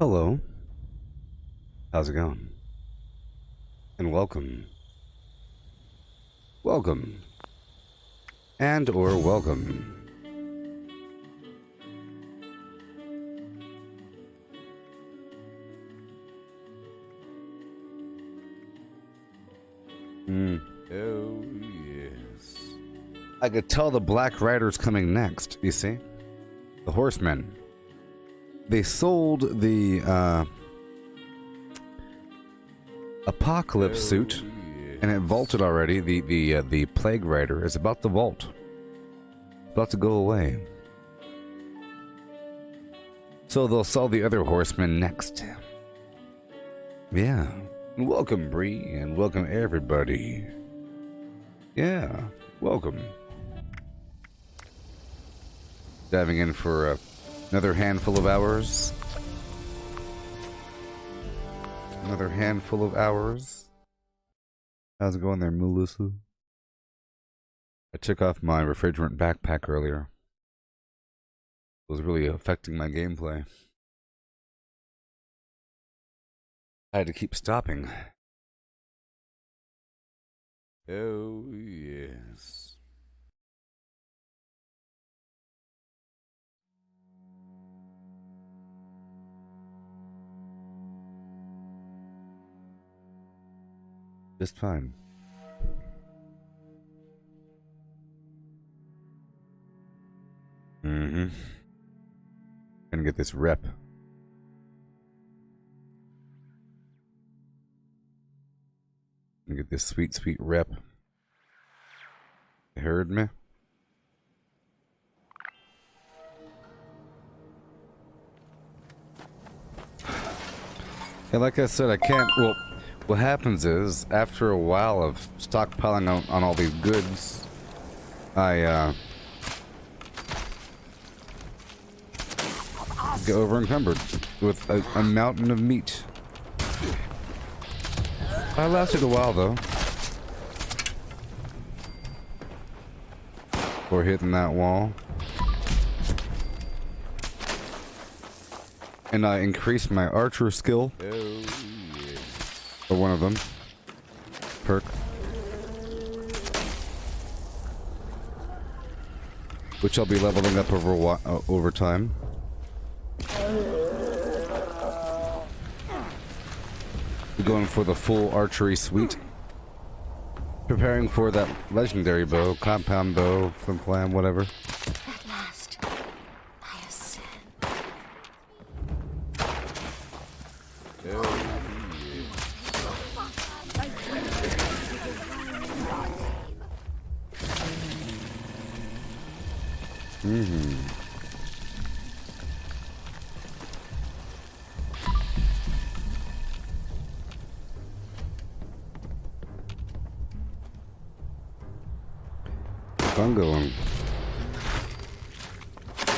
Hello. How's it going? And welcome. Welcome. And or welcome. Oh, yes. I could tell the Black Rider's coming next, you see? The Horsemen. They sold the, Apocalypse suit, and it vaulted already. The Plague Rider is about to vault. About to go away. So they'll sell the other Horsemen next. Yeah. Welcome, Bree, and welcome everybody. Yeah, welcome. Diving in for another handful of hours. Another handful of hours. How's it going there, Melissa? I took off my refrigerant backpack earlier. It was really affecting my gameplay. I had to keep stopping. Oh, yes. Just fine. Gonna get this rep. Gonna get this sweet, sweet rep. You heard me? And like I said, I can't, well, what happens is, after a while of stockpiling on all these goods, I, get over encumbered with a mountain of meat. I lasted a while though. Before hitting that wall. And I increased my archer skill. Oh, yes. For one of them. Perk. Which I'll be leveling up over time. Going for the full archery suite. Preparing for that legendary bow, compound bow, flim flam, whatever. At last, I ascend. I'm going.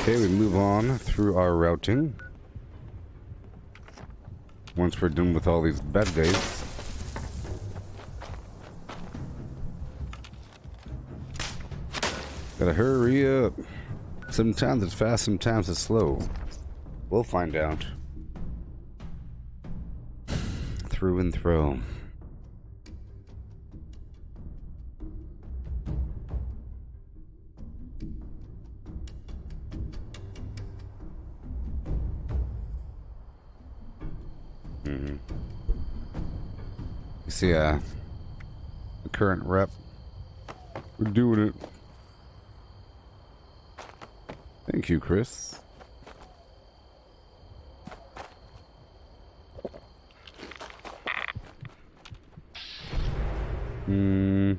Okay, we move on through our routing. Once we're done with all these bad guys. Gotta hurry up. Sometimes it's fast, sometimes it's slow. We'll find out. Through and through. You see, the current rep. We're doing it. Thank you, Chris. You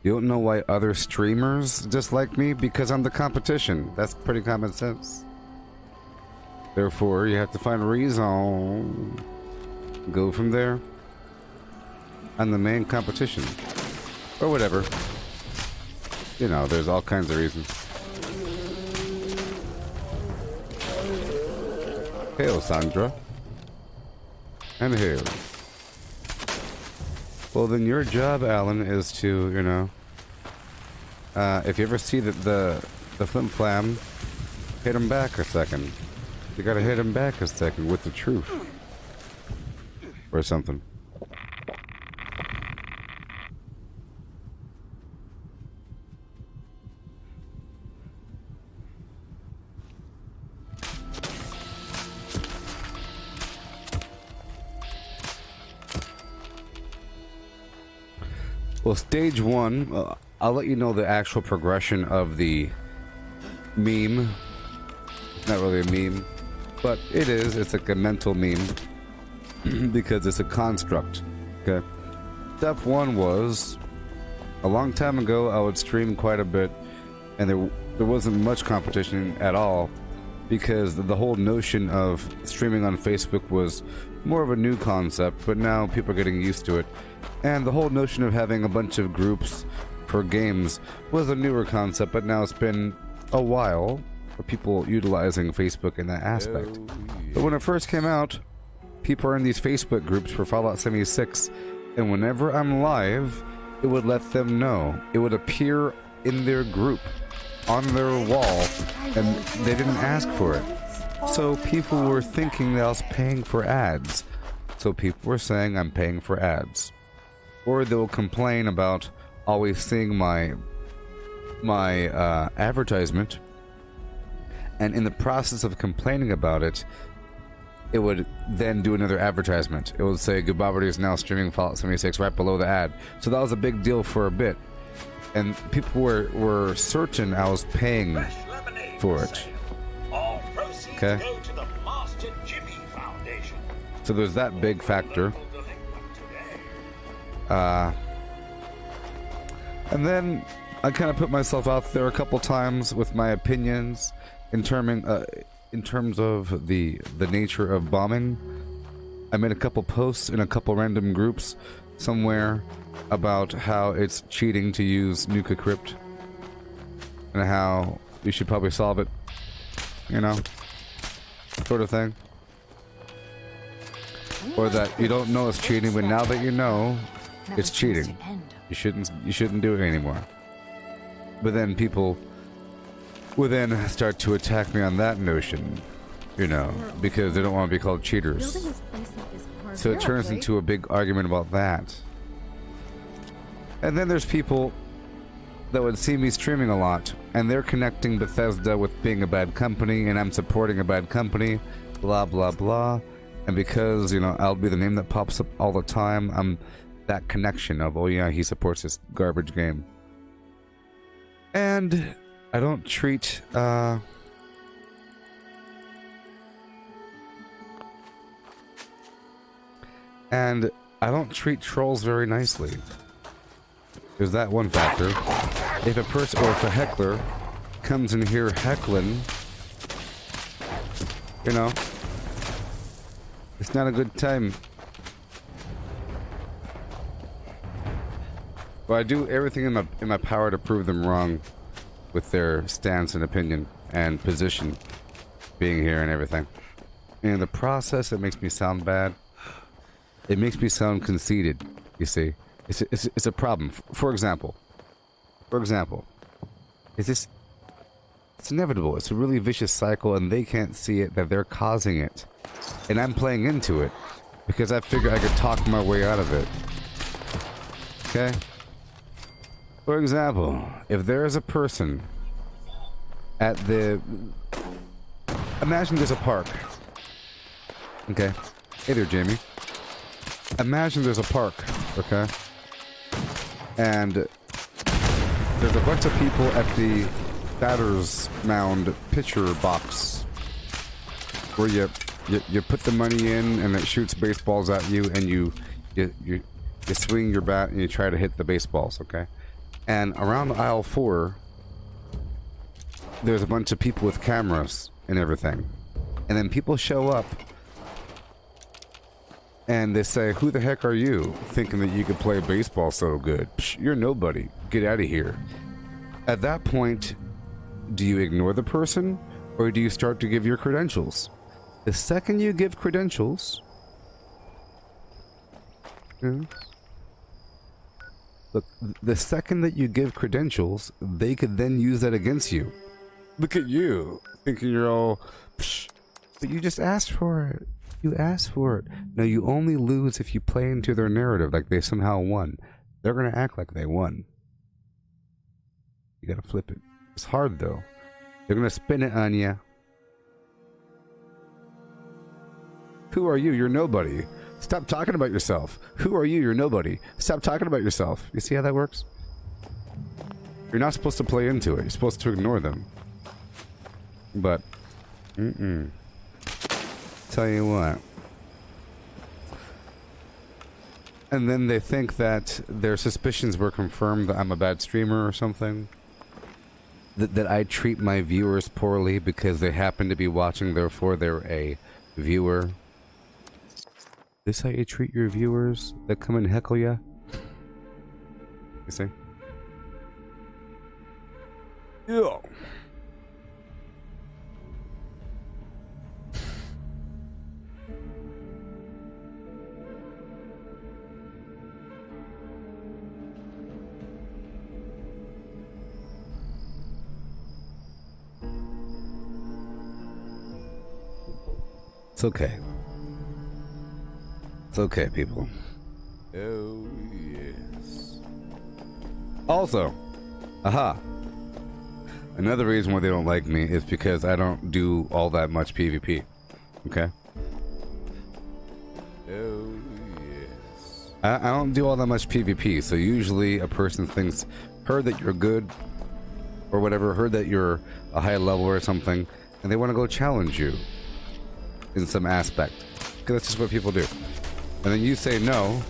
don't know why other streamers dislike me? Because I'm the competition. That's pretty common sense. Therefore, you have to find a reason. Go from there. I'm the main competition. Or whatever. You know, there's all kinds of reasons. Hail, Sandra. And hail. Well, then your job, Alan, is to, you know... if you ever see the flim flam hit him back a second. You gotta hit him back a second with the truth. Or something. Well, stage one, I'll let you know the actual progression of the meme. Not really a meme, but it is. It's like a mental meme because it's a construct. Okay. Step one was a long time ago. I would stream quite a bit, and there wasn't much competition at all because the whole notion of streaming on Facebook was more of a new concept. But now people are getting used to it. And the whole notion of having a bunch of groups for games was a newer concept, but now it's been a while for people utilizing Facebook in that aspect. But when it first came out, people are in these Facebook groups for Fallout 76, and whenever I'm live, it would let them know. It would appear in their group, on their wall, and they didn't ask for it. So people were thinking that I was paying for ads. So people were saying I'm paying for ads. Or they'll complain about always seeing my advertisement, and in the process of complaining about it, it would then do another advertisement. It would say Gooboberti is now streaming Fallout 76 right below the ad. So that was a big deal for a bit, and people were certain I was paying for it. Okay. So there's that big factor. And then I kind of put myself out there a couple times with my opinions in terms of the nature of bombing. I made a couple posts in a couple random groups somewhere about how it's cheating to use Nuka Crypt and how you should probably solve it, you know, sort of thing. Or that you don't know it's cheating, but now that you know, it's cheating. You shouldn't do it anymore. But then people will then start to attack me on that notion, you know, because they don't want to be called cheaters. So it turns into a big argument about that. And then there's people that would see me streaming a lot, and they're connecting Bethesda with being a bad company, and I'm supporting a bad company, blah blah blah. And because, you know, I'll be the name that pops up all the time, I'm that connection of, oh yeah, he supports this garbage game. And I don't treat trolls very nicely. There's that one factor. If a person or if a heckler comes in here heckling, you know, it's not a good time. But I do everything in my power to prove them wrong with their stance and opinion and position being here and everything. And in the process, it makes me sound bad. It makes me sound conceited, you see. It's a problem. For example, it's inevitable. It's a really vicious cycle, and they can't see it, that they're causing it. And I'm playing into it because I figure I could talk my way out of it. Okay? For example, if there is a person at the... Imagine there's a park. Okay? Hey there, Jamie. Imagine there's a park, okay? And there's a bunch of people at the batter's mound pitcher box where you put the money in and it shoots baseballs at you, and you swing your bat and you try to hit the baseballs, okay? And around aisle 4, there's a bunch of people with cameras and everything. And then people show up and they say, "Who the heck are you?" Thinking that you could play baseball so good. Psh, you're nobody. Get out of here. At that point, do you ignore the person, or do you start to give your credentials? The second you give credentials... Look, the second that you give credentials, they could then use that against you. Look at you, thinking you're all... Psh. But you just asked for it. You asked for it. No, you only lose if you play into their narrative like they somehow won. They're going to act like they won. You got to flip it. It's hard, though. They're going to spin it on you. Who are you? You're nobody. Stop talking about yourself. Who are you? You're nobody. Stop talking about yourself. You see how that works? You're not supposed to play into it. You're supposed to ignore them. But, tell you what. And then they think that their suspicions were confirmed that I'm a bad streamer or something. That I treat my viewers poorly because they happen to be watching, therefore they're a viewer. This how you treat your viewers that come and heckle ya? You see? Yeah. It's okay. It's okay, people. Oh, yes. Also, aha. Another reason why they don't like me is because I don't do all that much PvP. Okay? Oh, yes. I don't do all that much PvP, so usually a person thinks, heard that you're good, or whatever, heard that you're a high level or something, and they want to go challenge you in some aspect. Because that's just what people do. And then you say no,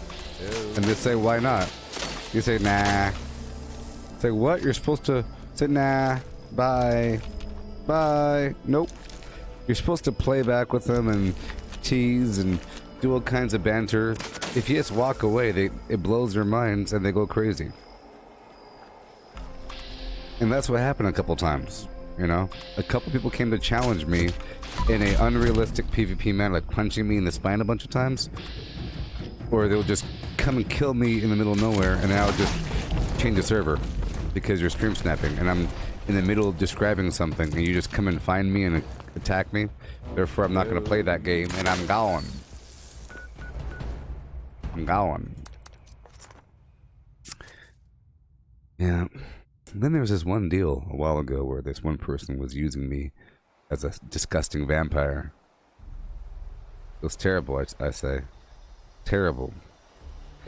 and they say, why not? You say, nah. Say, what? You're supposed to say, nah, bye, bye. Nope. You're supposed to play back with them and tease and do all kinds of banter. If you just walk away, it blows their minds and they go crazy. And that's what happened a couple times, you know? A couple people came to challenge me in a unrealistic PvP manner, like punching me in the spine a bunch of times. Or they'll just come and kill me in the middle of nowhere, and then I'll just change the server because you're stream snapping, and I'm in the middle of describing something, and you just come and find me and attack me. Therefore, I'm not going to play that game, and I'm gone. I'm gone. Yeah. And then there was this one deal a while ago where this one person was using me as a disgusting vampire. It was terrible, I say. Terrible.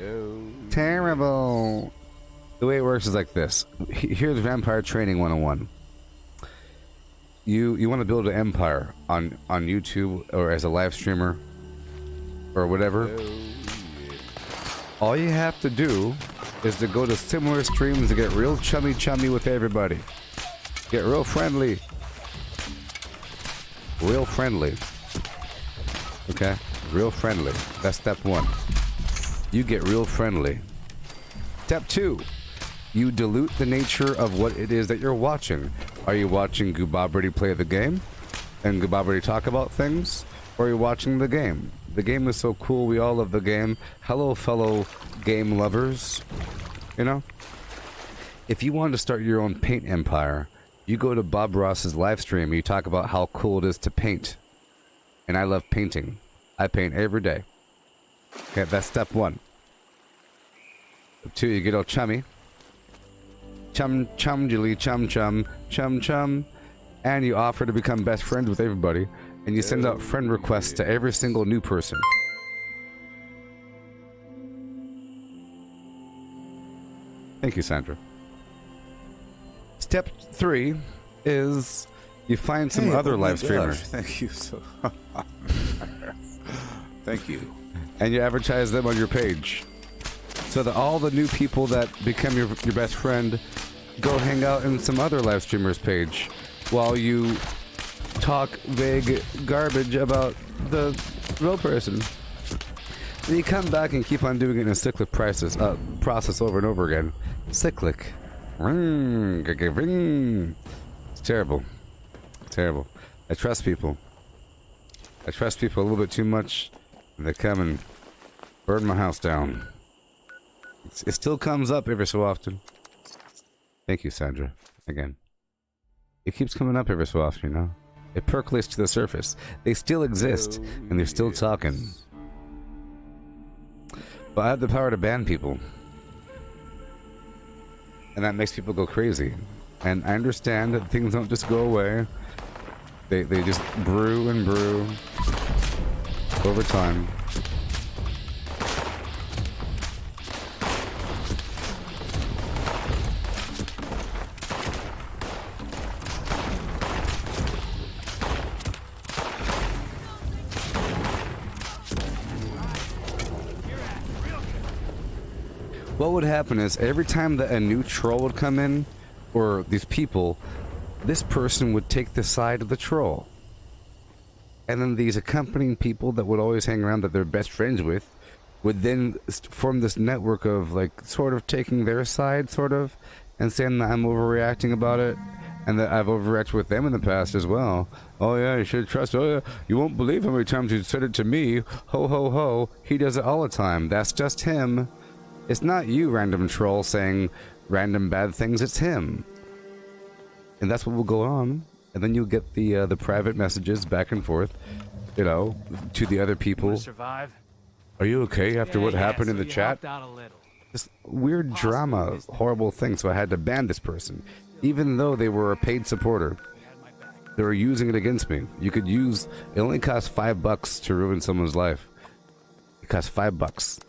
Oh, Terrible. The way it works is like this. Here's Vampire Training 101. You want to build an empire on YouTube or as a live streamer or whatever. oh, yeah. All you have to do is to go to similar streams to get real chummy with everybody. Get real friendly. Real friendly. Okay? Real friendly. That's step one. You get real friendly. Step two. You dilute the nature of what it is that you're watching. Are you watching Gooboberti play the game? And Gooboberti talk about things? Or are you watching the game? The game is so cool, we all love the game. Hello, fellow game lovers. You know? If you want to start your own paint empire, you go to Bob Ross's live stream and you talk about how cool it is to paint. And I love painting. I paint every day. Okay, that's step one. Step two, you get all chummy. Chum, chum-jilly, chum-chum, chum-chum. And you offer to become best friends with everybody. And you send out friend requests to every single new person. Thank you, Sandra. Step three is you find some other live streamers. Thank you so Thank you. And you advertise them on your page. So that all the new people that become your best friend go hang out in some other live streamer's page while you talk vague garbage about the real person. And you come back and keep on doing it in a cyclic process over and over again. Cyclic. It's terrible. Terrible. I trust people. I trust people a little bit too much. And they come and burn my house down. It still comes up every so often. Thank you, Sandra. Again. It keeps coming up every so often, you know? It percolates to the surface. They still exist, and they're still talking. But I have the power to ban people. And that makes people go crazy. And I understand that things don't just go away. They just brew and brew over time. What would happen is every time that a new troll would come in, or these people, this person would take the side of the troll. And then these accompanying people that would always hang around that they're best friends with would then form this network of like sort of taking their side, sort of, and saying that I'm overreacting about it, and that I've overreacted with them in the past as well. Oh yeah, you should trust. Oh yeah, you won't believe how many times you said it to me. Ho ho ho. He does it all the time. That's just him. It's not you, random troll, saying random bad things. It's him. And that's what will go on. And then you'll get the private messages back and forth, you know, to the other people. Survive? Are you okay after what happened in the chat? Out a little. This weird drama, horrible thing. So I had to ban this person, even though they were a paid supporter. They were using it against me. You could use. It only costs $5 to ruin someone's life. It costs $5.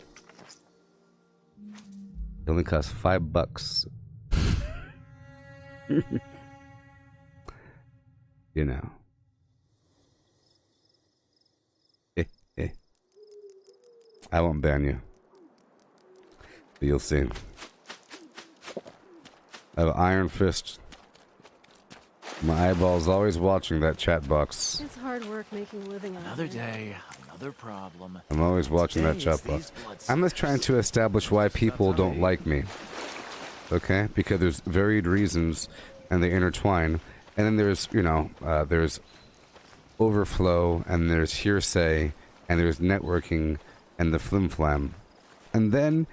It only costs $5. You know. I won't ban you. But you'll see. I have an iron fist. My eyeball's always watching that chat box. It's hard work making a living out Another there. day, another problem. I'm always watching that chat box. I'm just trying to establish why people don't like me. Okay? Because there's varied reasons and they intertwine. And then there's, you know, there's overflow and there's hearsay and there's networking and the flim-flam. And then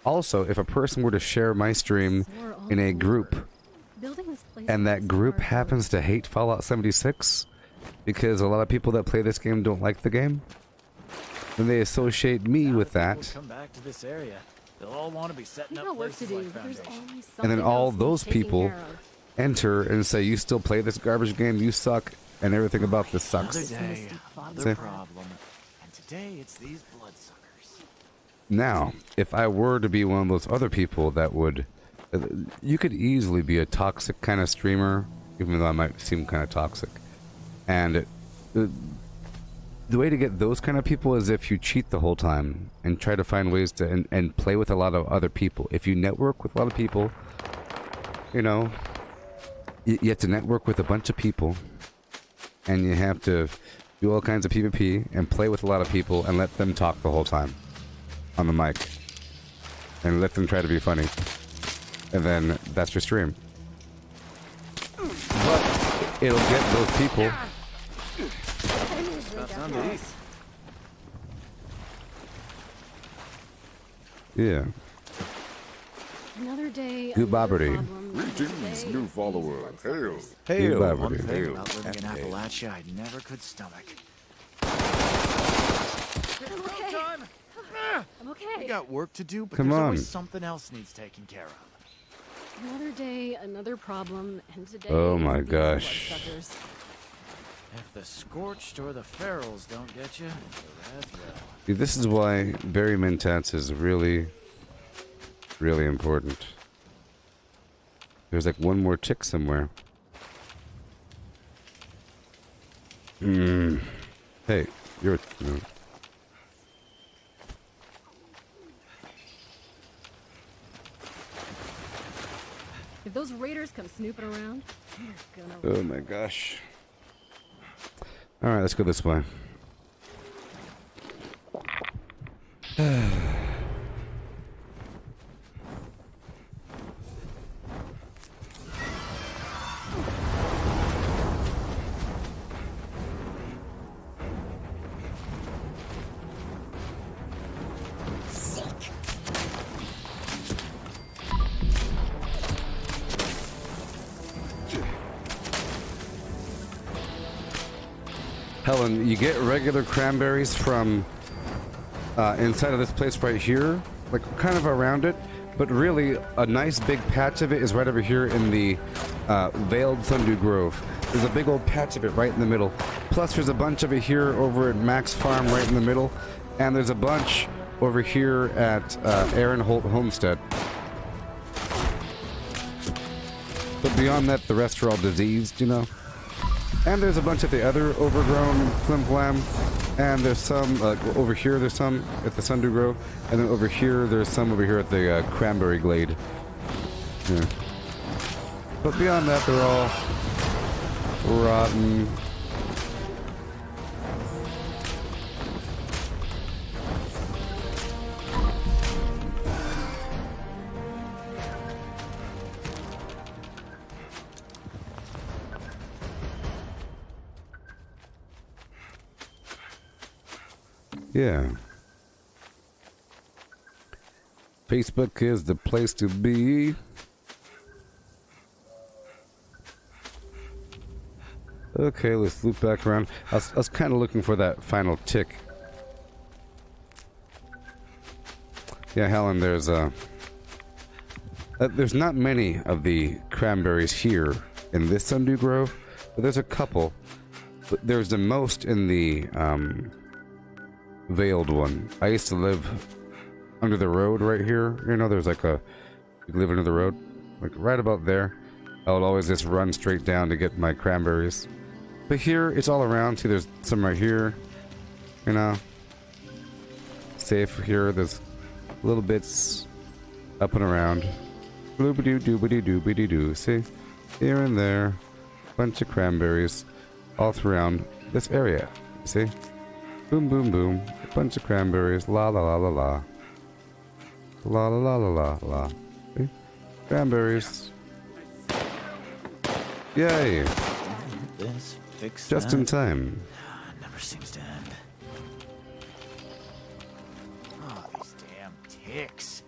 also, if a person were to share my stream in a group and that group happens to hate Fallout 76 because a lot of people that play this game don't like the game, then they associate me with that. Come back to this area. They'll all want to be setting You up got work to places do. like There's Foundation. always And then something all else those taking people care of. enter and say, you still play this garbage game, you suck, and everything about this Another sucks. day, See? another problem. And today it's these bloodsuckers. Now, if I were to be one of those other people that would... You could easily be a toxic kind of streamer, even though I might seem kind of toxic. And the way to get those kind of people is if you cheat the whole time and try to find ways to... And play with a lot of other people. If you network with a lot of people, you know... You have to network with a bunch of people. And you have to do all kinds of PvP and play with a lot of people and let them talk the whole time. On the mic. And let them try to be funny. And then that's your stream. But it'll get those people. Yeah. Another day. Gooboberti. Greetings, new follower. Hail. Hey, One thing about living in Appalachia I never could stomach. I'm okay. I'm We okay. got work to do, but Come there's on. always something else needs taken care of. Another day, another problem, and today. Oh my these gosh. bloodsuckers. If the Scorched or the Ferals don't get you, the Reds will. See, this is why Barry Mentats is really, really important. There's like one more tick somewhere. Hey, you're... No. If those raiders come snooping around, you're gonna. Oh my gosh. Alright, let's go this way. Helen, you get regular cranberries from inside of this place right here, like kind of around it, but really a nice big patch of it is right over here in the Veiled Sundew Grove. There's a big old patch of it right in the middle. Plus there's a bunch of it here over at Max Farm right in the middle, and there's a bunch over here at Aaron Holt Homestead. But beyond that, the rest are all diseased, you know? And there's a bunch of the other overgrown flim flam. And there's some, over here there's some at the Sundew Grove. And then over here, there's some over here at the Cranberry Glade. Yeah. But beyond that, they're all rotten. Yeah. Facebook is the place to be. Okay, let's loop back around. I was kind of looking for that final tick. Yeah, Helen, there's not many of the cranberries here in this Sundew Grove, but there's a couple. But there's the most in the Veiled one. I used to live under the road right here. You know, there's like you live under the road, like right about there. I would always just run straight down to get my cranberries. But here, it's all around. See, there's some right here. You know, safe here. There's little bits up and around. Bloobity doobity doobity doo. See, here and there, bunch of cranberries all throughout this area. See, boom, boom, boom. A bunch of cranberries. La la la la la. La la la la la la. See? Cranberries. Yay! This, fix Just that. in time. Never seems to end. Oh, these damn ticks.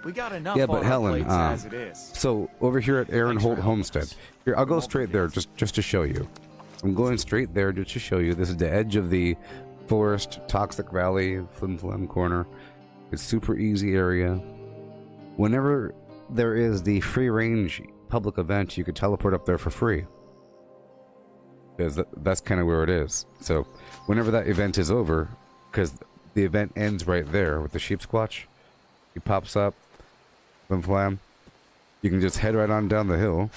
We got enough Yeah, on but our Helen, plates as it is. so over here at Aaron Thanks Holt for helping Homestead. us. Here, I'll go won't straight forget. there just to show you. I'm going straight there just to show you. This is the edge of the forest, Toxic Valley, Flim Flam Corner. It's super easy area. Whenever there is the free range public event, you could teleport up there for free. Because that's kind of where it is. So whenever that event is over, because the event ends right there with the sheep squatch, he pops up, Flim Flam, you can just head right on down the hill.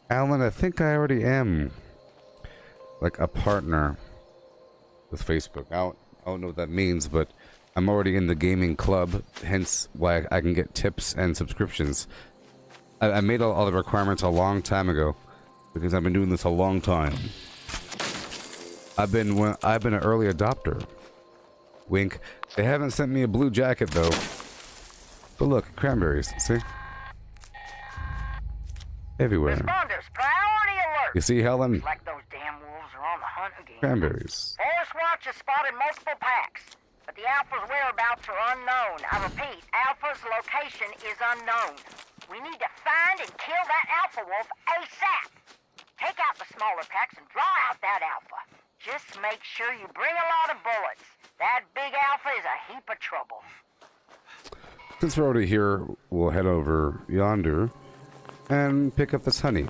Alan, I think I already am like a partner with Facebook. I don't know what that means, but I'm already in the gaming club, hence why I can get tips and subscriptions. I made all the requirements a long time ago because I've been doing this a long time. I've been an early adopter. Wink. They haven't sent me a blue jacket though. But look, cranberries. See? Everywhere. Responders, priority alert! You see, Helen? Like those damn wolves are on the hunt again. Cranberries. Forest Watch has spotted multiple packs, but the Alpha's whereabouts are unknown. I repeat, Alpha's location is unknown. We need to find and kill that Alpha wolf ASAP. Take out the smaller packs and draw out that Alpha. Just make sure you bring a lot of bullets. That big Alpha is a heap of trouble. Since we're already here, we'll head over yonder and pick up this honey.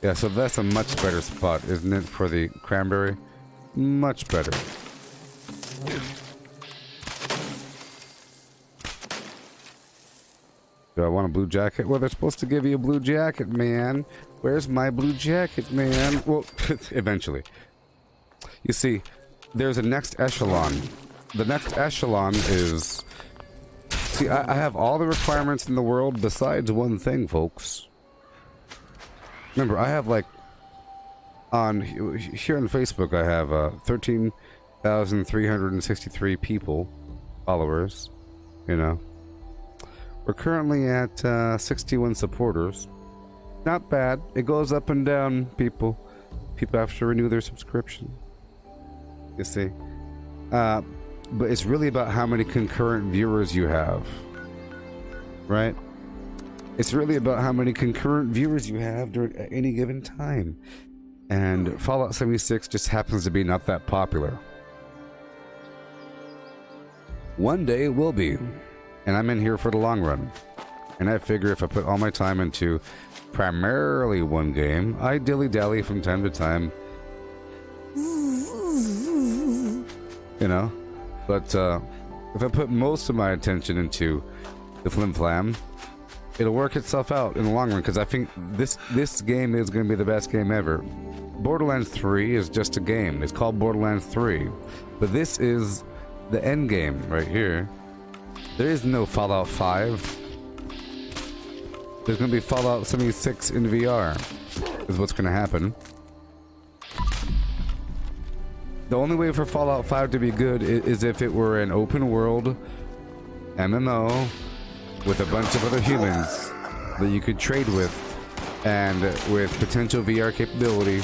Yeah, so that's a much better spot, isn't it, for the cranberry? Much better. Do I want a blue jacket? Well, they're supposed to give you a blue jacket, man. Where's my blue jacket, man? Well, eventually. You see, there's a next echelon. The next echelon is... See, I have all the requirements in the world besides one thing, folks. Remember, I have like... Here on Facebook, I have 13,363 people, followers, you know. We're currently at 61 supporters. Not bad. It goes up and down, people. People have to renew their subscription. You see. but it's really about how many concurrent viewers you have, right? It's really about how many concurrent viewers you have during at any given time. And Fallout 76 just happens to be not that popular. One day it will be, and I'm in here for the long run. And I figure if I put all my time into primarily one game, I dilly-dally from time to time. You know? But if I put most of my attention into the Flim Flam, it'll work itself out in the long run, because I think this game is going to be the best game ever. Borderlands 3 is just a game. It's called Borderlands 3. But this is the end game right here. There is no Fallout 5. There's going to be Fallout 76 in VR, is what's going to happen. The only way for Fallout 5 to be good is if it were an open world MMO with a bunch of other humans that you could trade with, and with potential VR capability.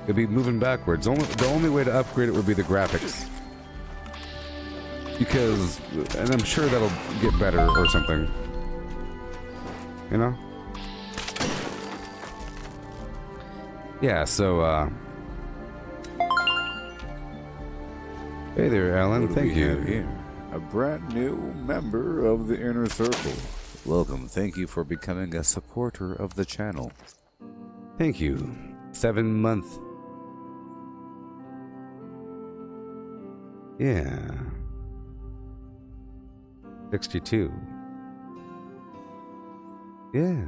It'd be moving backwards. The only way to upgrade it would be the graphics. Because, and I'm sure that'll get better or something. You know? Yeah, so, hey there, Alan. Thank you. Here? A brand new member of the Inner Circle. Welcome. Thank you for becoming a supporter of the channel. Thank you. 7 month. Yeah. 62. Yeah.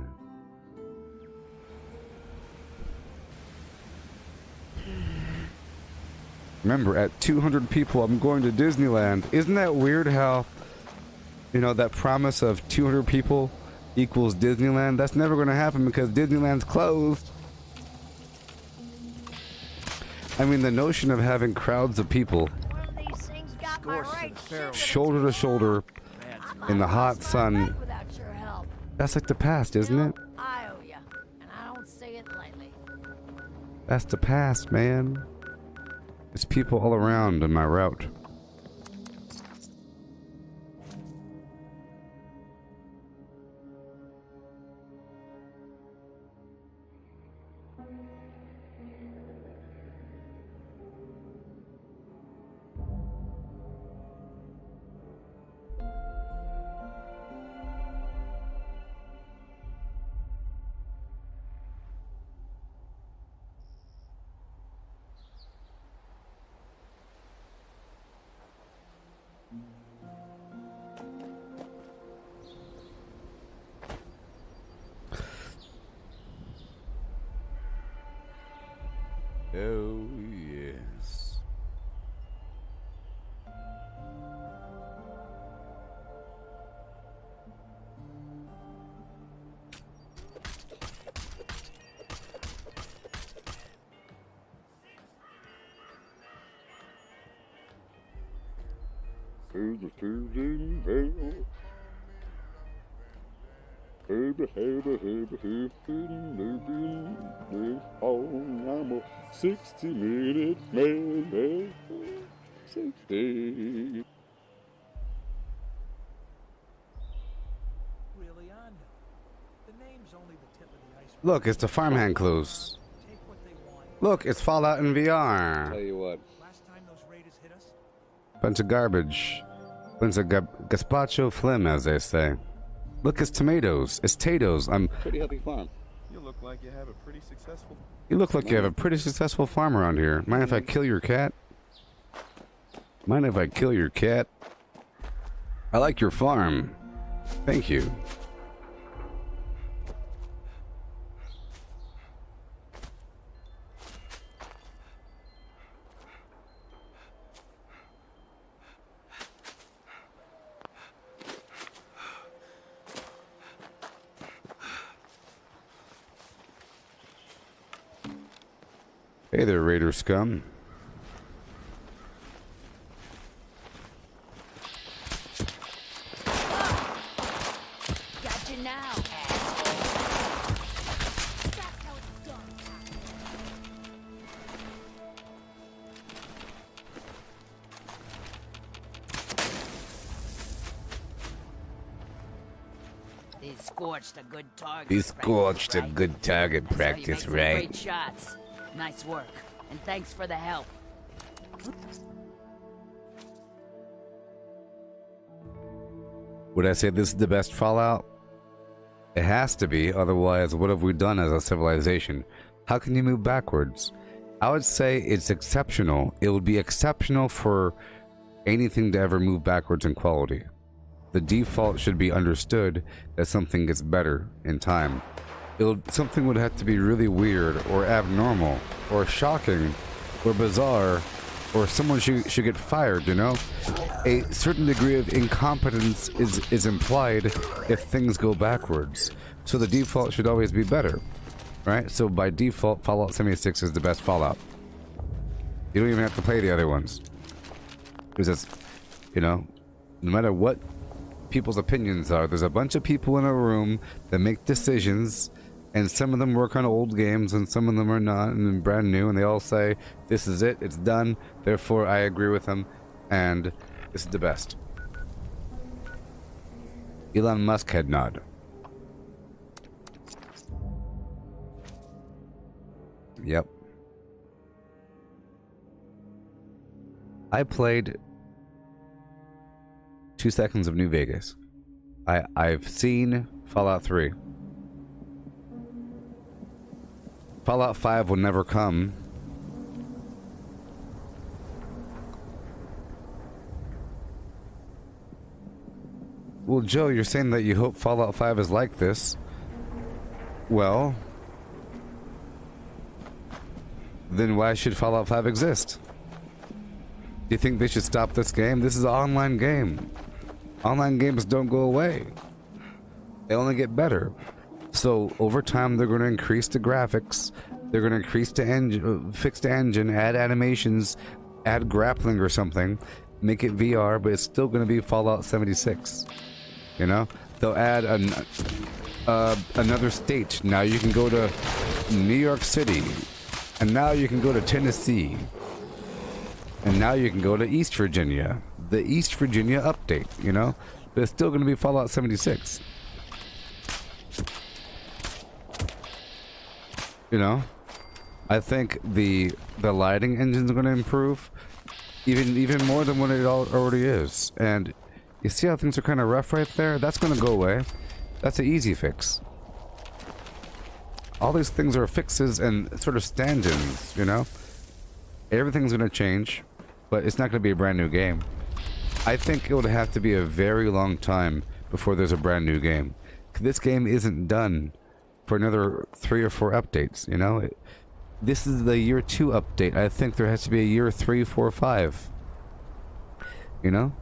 Remember, at 200 people, I'm going to Disneyland. Isn't that weird how, you know, that promise of 200 people equals Disneyland? That's never going to happen because Disneyland's closed. I mean, the notion of having crowds of people shoulder to shoulder in the hot sun, that's like the past, isn't it? I owe you, and I don't say it lightly. That's the past, man. There's people all around on my route. Oh, yes. I'm a 60-minute man. 60. Really, I know. The name's only the tip of the iceberg. Look, it's the farmhand clues. Take what they want. Look, it's Fallout in VR. Tell you what. Last time those raiders hit us, Bunch of garbage. Bunch of gazpacho phlegm, as they say. Look, it's tomatoes. It's potatoes. Pretty healthy farm. You look like you have a pretty successful... You look like you have a pretty successful farm around here. Mind if I kill your cat? Mind if I kill your cat? I like your farm. Thank you. Hey there, Raider scum. Got you now, asshole. That's how it's done. These scorched a good target. He scorched a practice, good target right? practice, So you make some right? Great shots. Nice work. And thanks for the help. Would I say this is the best Fallout? It has to be, otherwise what have we done as a civilization? How can you move backwards? I would say it's exceptional. It would be exceptional for anything to ever move backwards in quality. The default should be understood that something gets better in time. Something would have to be really weird or abnormal or shocking or bizarre, or someone should get fired, you know? A certain degree of incompetence is implied if things go backwards. So the default should always be better, right? So by default, Fallout 76 is the best Fallout. You don't even have to play the other ones. Because it's, you know, no matter what people's opinions are, there's a bunch of people in a room that make decisions, and some of them work on old games and some of them are not, and brand new, and they all say, this is it, it's done, therefore I agree with them, and this is the best. Elon Musk head nod. Yep. I played 2 seconds of New Vegas. I've seen Fallout 3. Fallout 5 will never come. Well, Joe, you're saying that you hope Fallout 5 is like this. Well, then why should Fallout 5 exist? Do you think they should stop this game? This is an online game. Online games don't go away. They only get better. So over time, they're going to increase the graphics. They're going to increase the engine, fix the engine, add animations, add grappling or something, make it VR, but it's still going to be Fallout 76. You know, they'll add another state. Now you can go to New York City, and now you can go to Tennessee, and now you can go to East Virginia. The East Virginia update. You know, but it's still going to be Fallout 76. You know, I think the lighting engine's going to improve even more than what it already is. And you see how things are kind of rough right there? That's going to go away. That's an easy fix. All these things are fixes and sort of stand-ins, you know? Everything's going to change, but it's not going to be a brand new game. I think it would have to be a very long time before there's a brand new game. This game isn't done for another 3 or 4 updates, you know? This is the year 2 update. I think there has to be a year 3, 4, 5. You know?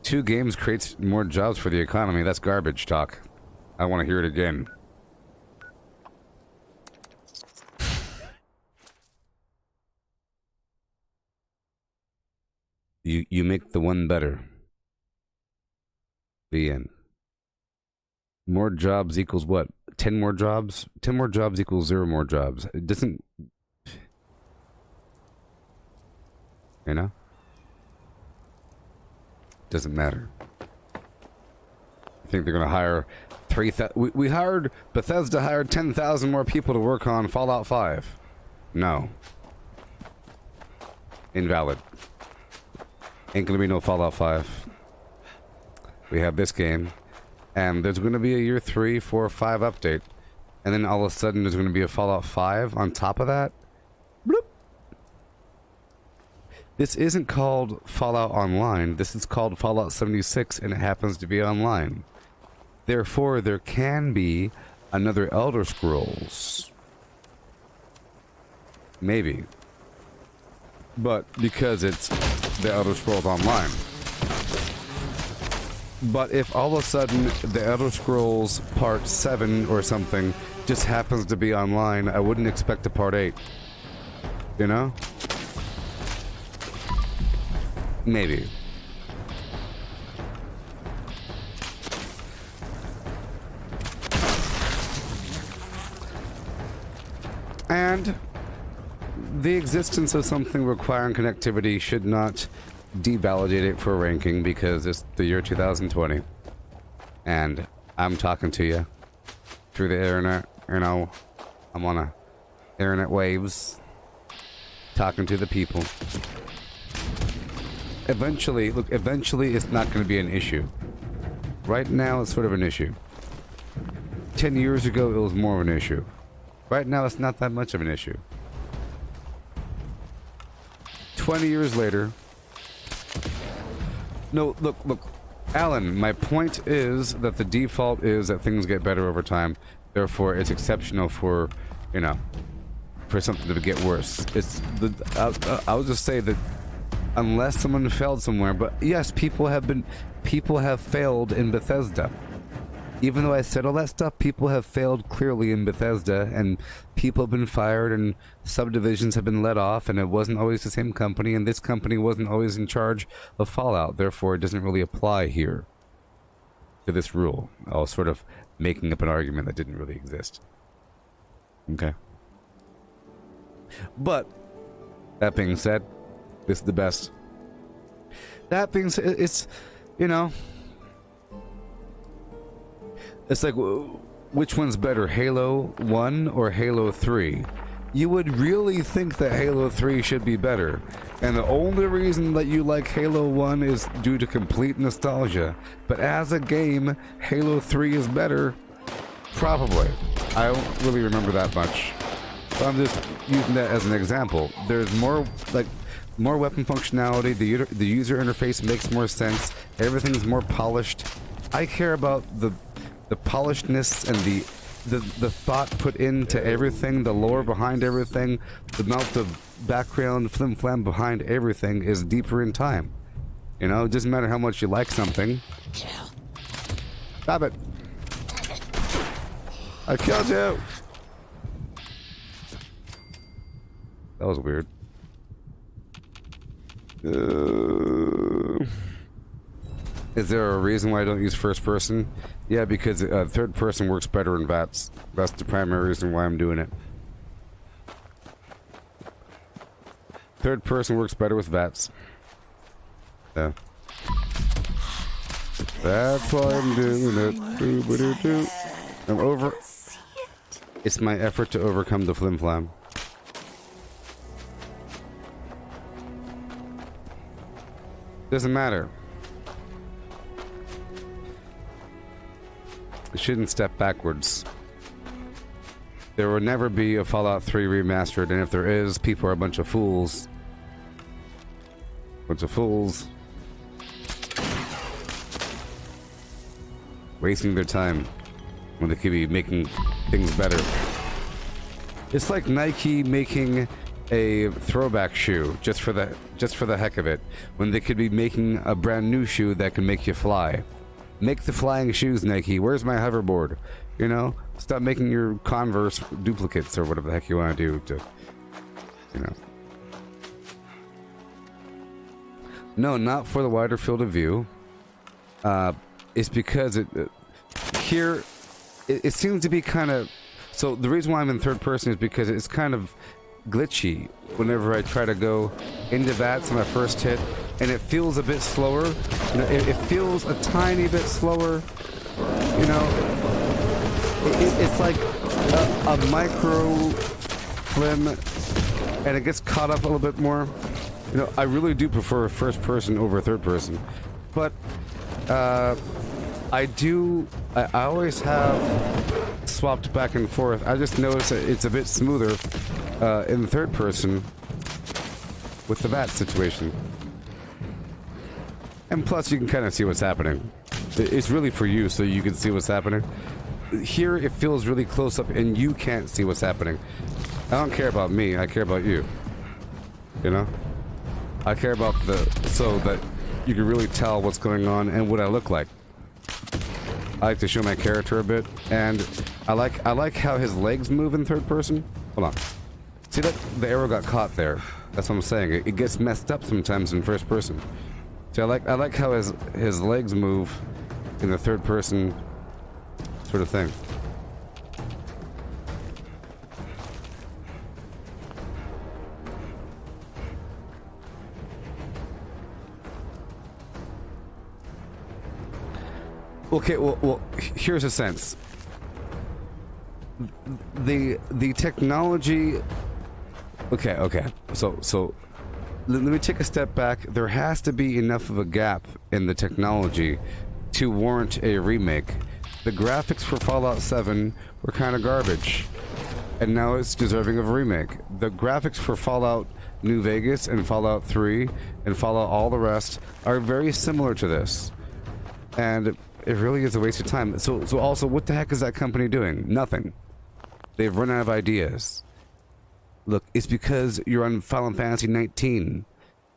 Two games creates more jobs for the economy. That's garbage talk. I want to hear it again. You make the one better. The end. More jobs equals what? 10 more jobs? 10 more jobs equals 0 more jobs. It doesn't... You know? Doesn't matter. I think they're going to hire 3,000... We hired... Bethesda hired 10,000 more people to work on Fallout 5. No. Invalid. Ain't gonna be no Fallout 5. We have this game, and there's gonna be a year 3, 4, 5 update, and then all of a sudden there's gonna be a Fallout 5 on top of that. Bloop. This isn't called Fallout Online. This is called Fallout 76, and it happens to be online. Therefore, there can be another Elder Scrolls. Maybe. But because it's the Elder Scrolls Online. But if all of a sudden the Elder Scrolls Part 7 or something just happens to be online, I wouldn't expect a Part 8. You know? Maybe. And the existence of something requiring connectivity should not devalidate it for ranking, because it's the year 2020. And I'm talking to you through the internet, you know. I'm on a internet waves, talking to the people. Eventually, look, eventually it's not going to be an issue. Right now it's sort of an issue. 10 years ago it was more of an issue. Right now it's not that much of an issue. 20 years later... No, look, Alan, my point is that the default is that things get better over time. Therefore, it's exceptional for, you know, for something to get worse. It's the... I'll just say that unless someone failed somewhere, but yes, people have failed in Bethesda. Even though I said all that stuff, people have failed clearly in Bethesda, and people have been fired, and subdivisions have been let off, and it wasn't always the same company, and this company wasn't always in charge of Fallout. Therefore, it doesn't really apply here to this rule. I was sort of making up an argument that didn't really exist. Okay. But, that being said, this is the best. That being said, it's, you know... It's like, which one's better, Halo 1 or Halo 3? You would really think that Halo 3 should be better. And the only reason that you like Halo 1 is due to complete nostalgia. But as a game, Halo 3 is better. Probably. I don't really remember that much. So I'm just using that as an example. There's more, like, more weapon functionality. The user interface makes more sense. Everything's more polished. I care about the polishedness and the thought put into everything, the lore behind everything, the amount of background flim-flam behind everything is deeper in time. You know, it doesn't matter how much you like something. Stop it. I killed you. That was weird. Is there a reason why I don't use first person? Yeah, because third person works better in VATS. That's the primary reason why I'm doing it. Third person works better with VATS. Yeah. That's why I'm doing it. I'm over. It's my effort to overcome the flim-flam. Doesn't matter. It shouldn't step backwards. There will never be a Fallout 3 remastered, and if there is, people are a bunch of fools. Bunch of fools. Wasting their time when they could be making things better. It's like Nike making a throwback shoe just for the heck of it, when they could be making a brand new shoe that can make you fly. Make the flying shoes, Nike. Where's my hoverboard? You know? Stop making your Converse duplicates or whatever the heck you want to do to, you know. No, not for the wider field of view. It's because here it seems to be kind of... So the reason why I'm in third person is because it's kind of glitchy whenever I try to go into VATS on my first hit, and it feels a bit slower. You know, it feels a tiny bit slower. You know, it's like a micro flim, and it gets caught up a little bit more. You know, I really do prefer first person over third person, but I always have swapped back and forth. I just noticed that it's a bit smoother in third person with the VATS situation. And plus, you can kind of see what's happening. It's really for you, so you can see what's happening. Here, it feels really close up, and you can't see what's happening. I don't care about me, I care about you. You know? I care about so that you can really tell what's going on and what I look like. I like to show my character a bit, and I like how his legs move in third person. Hold on. See that? The arrow got caught there. That's what I'm saying. It gets messed up sometimes in first person. See, I like how his legs move in the third person sort of thing. Okay, well, here's a sense. The technology. Okay. So let me take a step back. There has to be enough of a gap in the technology to warrant a remake. The graphics for Fallout 7 were kind of garbage, and now it's deserving of a remake. The graphics for Fallout New Vegas and Fallout 3 and Fallout all the rest are very similar to this, and it really is a waste of time. So also, what the heck is that company doing? Nothing. They've run out of ideas. Look, it's because you're on Final Fantasy 19.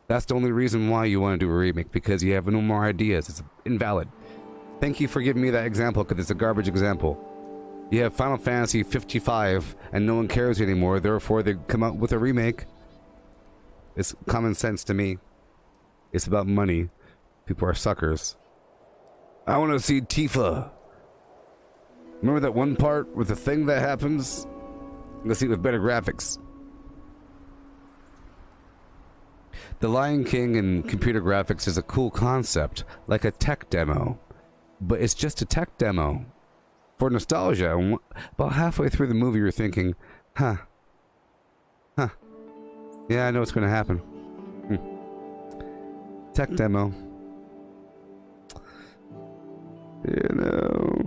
That's the only reason why you want to do a remake, because you have no more ideas. It's invalid. Thank you for giving me that example, because it's a garbage example. You have Final Fantasy 55, and no one cares anymore, therefore they come out with a remake. It's common sense to me. It's about money. People are suckers. I want to see Tifa. Remember that one part with the thing that happens? Let's see it with better graphics. The Lion King and computer graphics is a cool concept, like a tech demo. But it's just a tech demo. For nostalgia, and about halfway through the movie you're thinking, huh. Yeah, I know what's going to happen. Tech demo. You know.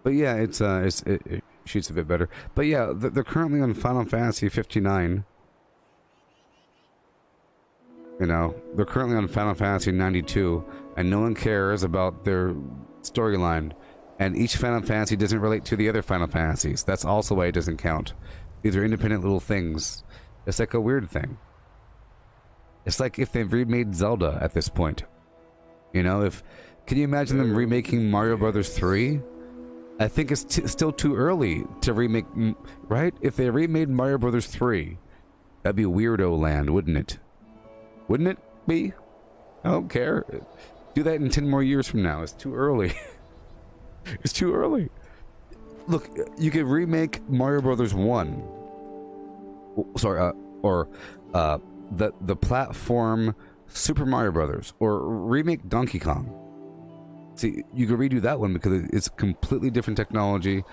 But yeah, it shoots a bit better. But yeah, they're currently on Final Fantasy 59. You know, they're currently on Final Fantasy 92, and no one cares about their storyline. And each Final Fantasy doesn't relate to the other Final Fantasies. That's also why it doesn't count. These are independent little things. It's like a weird thing. It's like if they've remade Zelda at this point. You know, can you imagine them remaking Mario Brothers 3? I think it's still too early to remake, right? If they remade Mario Brothers 3, that'd be weirdo land, wouldn't it? Wouldn't it be? I don't care. Do that in 10 more years from now. It's too early. It's too early. Look, you could remake Mario Brothers 1. Sorry, or the platform Super Mario Brothers, or remake Donkey Kong. See, you could redo that one because it's completely different technology,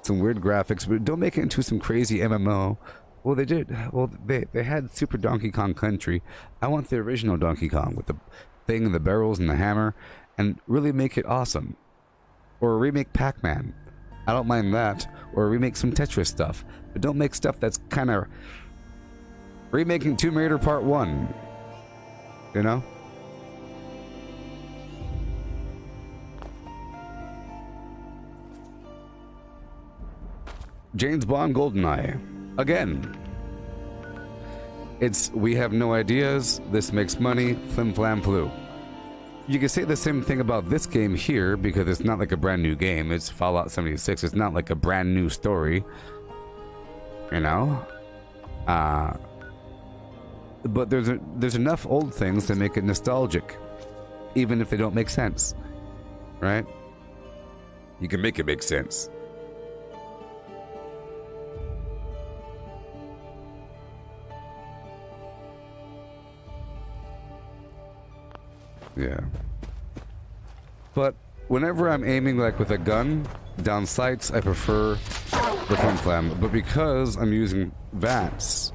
some weird graphics, but don't make it into some crazy MMO. Well, they did. Well, they had Super Donkey Kong Country. I want the original Donkey Kong with the thing and the barrels and the hammer, and really make it awesome. Or remake Pac-Man. I don't mind that. Or remake some Tetris stuff. But don't make stuff that's kind of remaking Tomb Raider Part 1. You know? James Bond GoldenEye. Again. We have no ideas. This makes money. Flim flam flu. You can say the same thing about this game here, because it's not like a brand new game. It's Fallout 76. It's not like a brand new story. You know? But there's enough old things to make it nostalgic, even if they don't make sense. Right? You can make it make sense. Yeah. But whenever I'm aiming like with a gun down sights, I prefer the flim flam. But because I'm using VATS,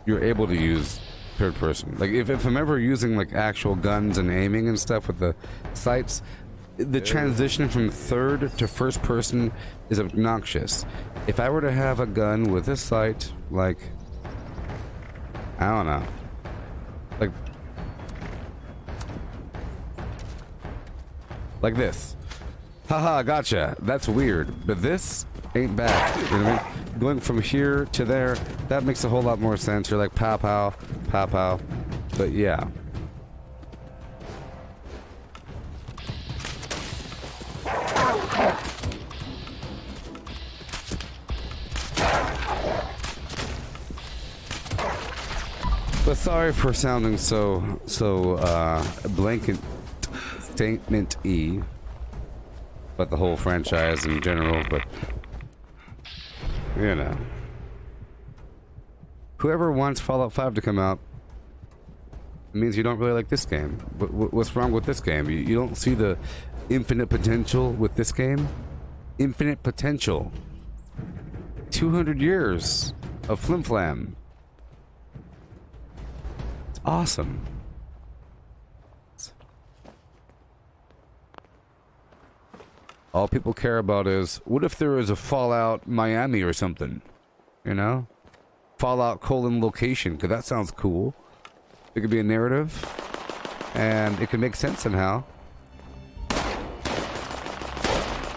you're able to use third person. Like if I'm ever using like actual guns and aiming and stuff with the sights, the transition from third to first person is obnoxious. If I were to have a gun with a sight, like, I don't know, like this. Haha, gotcha. That's weird. But this ain't bad. You know what I mean? Going from here to there, that makes a whole lot more sense. You're like pow pow, pow pow. But yeah. But sorry for sounding so blanket statement-y about the whole franchise in general, but you know, whoever wants Fallout 5 to come out, it means you don't really like this game. What's wrong with this game? You don't see the infinite potential with this game. Infinite potential. 200 years of flim-flam. It's awesome. All people care about is, what if there was a Fallout Miami or something? You know? Fallout : location, because that sounds cool. It could be a narrative, and it could make sense somehow.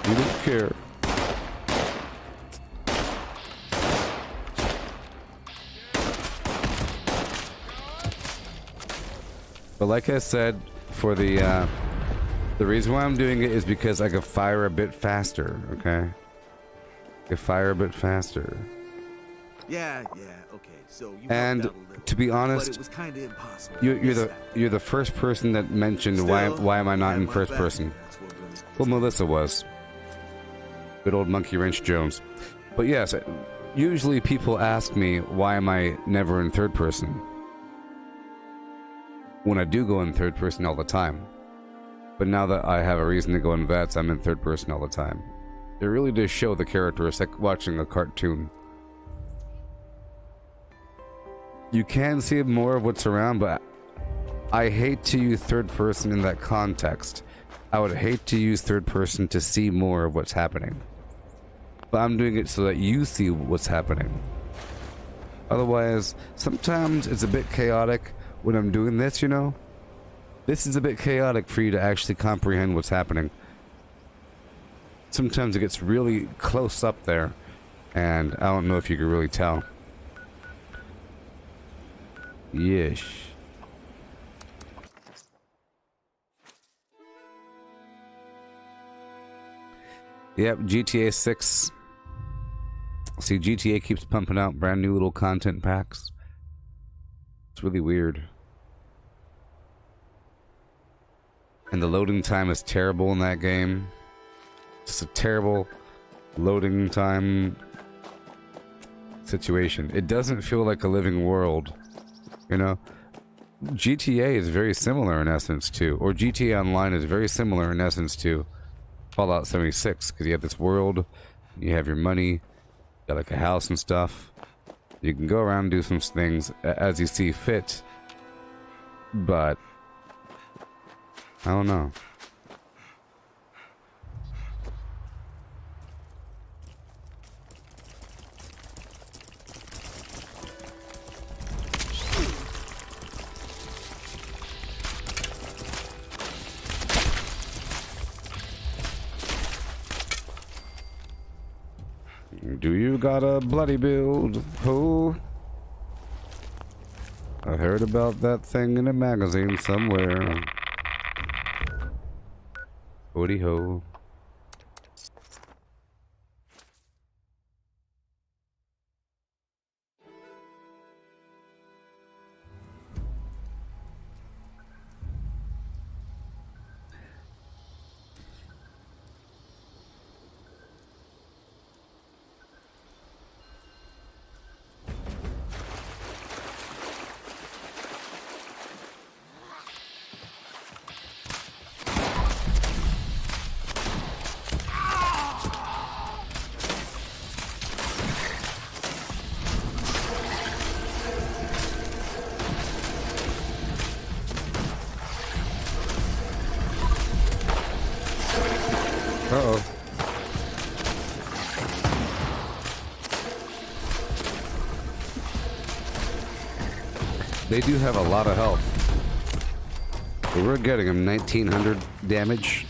You don't care. But like I said, for the reason why I'm doing it is because I can fire a bit faster, okay? I can fire a bit faster. Yeah, okay. So you and to be honest, it was kind of impossible. You're the first person that mentioned Still, why am I not in first back. person? That's what really Well, Melissa was. Good old Monkey Wrench Jones. But yes, usually people ask me why am I never in third person? When I do go in third person all the time. But now that I have a reason to go in vets, I'm in third person all the time. It really does show the character. It's like watching a cartoon. You can see more of what's around, but I hate to use third person in that context. I would hate to use third person to see more of what's happening. But I'm doing it so that you see what's happening. Otherwise, sometimes it's a bit chaotic when I'm doing this, you know? This is a bit chaotic for you to actually comprehend what's happening. Sometimes it gets really close up there, and I don't know if you can really tell. Yeesh. Yep, GTA 6. See, GTA keeps pumping out brand new little content packs. It's really weird. And the loading time is terrible in that game. It's a terrible loading time situation. It doesn't feel like a living world. You know? GTA is very similar in essence to, or GTA Online is very similar in essence to Fallout 76, because you have this world, you have your money, you got like a house and stuff. You can go around and do some things as you see fit, but I don't know. Do you got a bloody build? Ho? I heard about that thing in a magazine somewhere. Howdy ho. Uh-oh. They do have a lot of health. But we're getting them 1900 damage.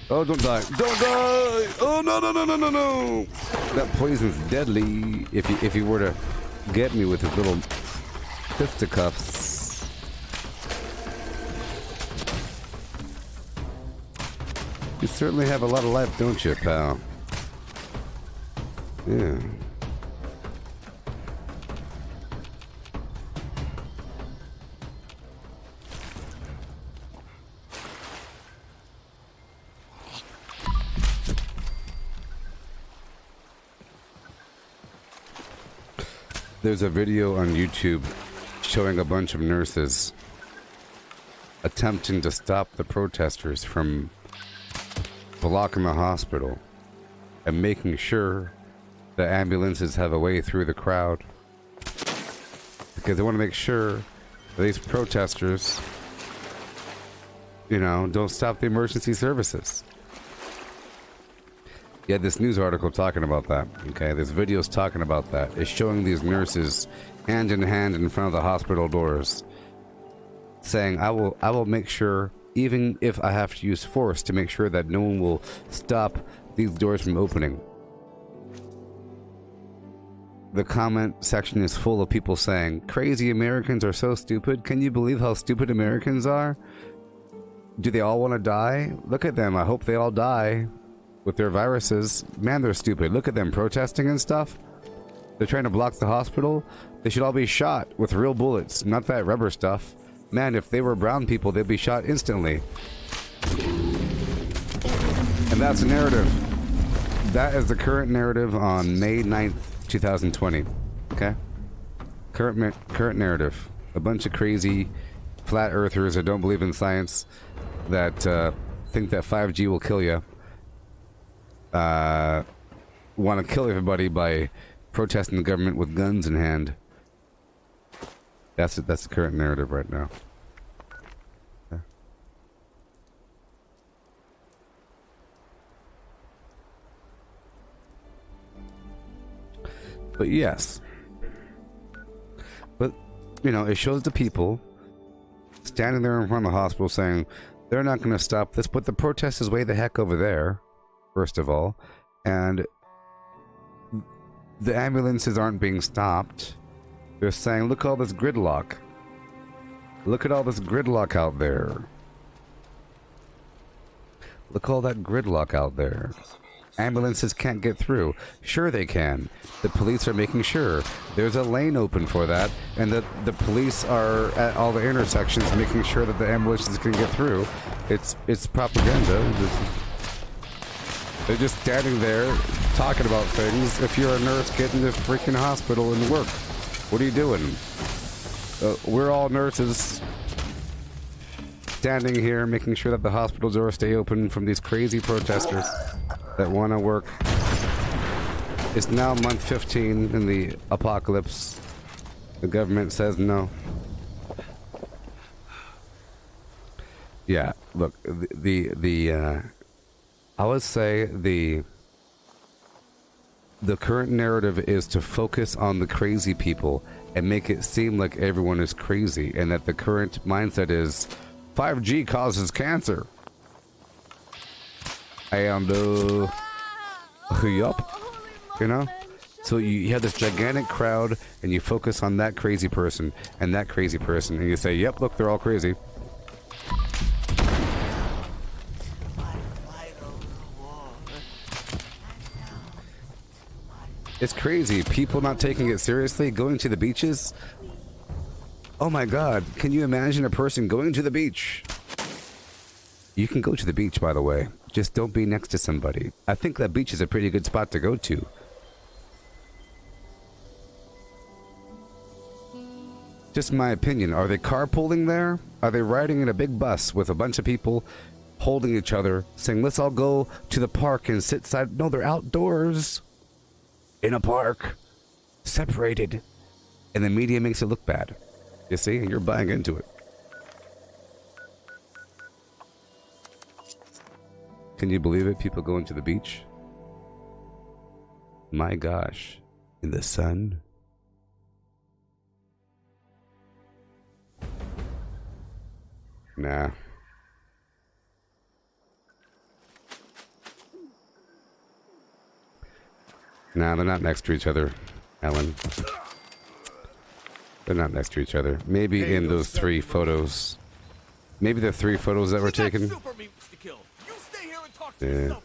Oh, don't die. Don't die! Oh, no, no, no, no, no, no! That poison's deadly if he were to get me with his little fisticuffs. You certainly have a lot of life, don't you, pal? Yeah. There's a video on YouTube showing a bunch of nurses attempting to stop the protesters from blocking the hospital and making sure the ambulances have a way through the crowd, because they want to make sure that these protesters, you know, don't stop the emergency services. Yeah, this news article talking about that. Okay, there's videos talking about that. It's showing these nurses hand in hand in front of the hospital doors, saying, I will make sure, even if I have to use force, to make sure that no one will stop these doors from opening. The comment section is full of people saying, crazy Americans are so stupid. Can you believe how stupid Americans are? Do they all want to die? Look at them. I hope they all die with their viruses. Man, they're stupid. Look at them protesting and stuff. They're trying to block the hospital. They should all be shot with real bullets, not that rubber stuff. Man, if they were brown people, they'd be shot instantly. And that's the narrative. That is the current narrative on May 9th, 2020. Okay? Current narrative. A bunch of crazy flat earthers that don't believe in science, that think that 5G will kill you, want to kill everybody by protesting the government with guns in hand. That's the current narrative right now. Okay. But yes. But, you know, it shows the people standing there in front of the hospital saying, they're not going to stop this, but the protest is way the heck over there, first of all. And the ambulances aren't being stopped. They're saying, look at all this gridlock. Look at all this gridlock out there. Look at all that gridlock out there. Ambulances can't get through. Sure they can. The police are making sure there's a lane open for that, and that the police are at all the intersections making sure that the ambulances can get through. It's propaganda. They're just standing there talking about things. If you're a nurse, get in the freaking hospital and work. What are you doing? We're all nurses standing here making sure that the hospital doors stay open from these crazy protesters that want to work. It's now month 15 in the apocalypse. The government says no. Yeah, look, I would say the current narrative is to focus on the crazy people and make it seem like everyone is crazy, and that the current mindset is 5G causes cancer. And yup, you know, so you have this gigantic crowd and you focus on that crazy person and that crazy person, and you say, yep, look, they're all crazy. It's crazy. People not taking it seriously, going to the beaches. Oh my god, can you imagine a person going to the beach? You can go to the beach, by the way. Just don't be next to somebody. I think that beach is a pretty good spot to go to. Just my opinion. Are they carpooling there? Are they riding in a big bus with a bunch of people holding each other, saying, let's all go to the park and sit side? No, they're outdoors. In a park, separated, and the media makes it look bad. You see, you're buying into it. Can you believe it? People going to the beach? My gosh, in the sun? Nah. Nah, they're not next to each other, Alan. They're not next to each other. Maybe in those 3 photos. Maybe the 3 photos that were taken. Yeah.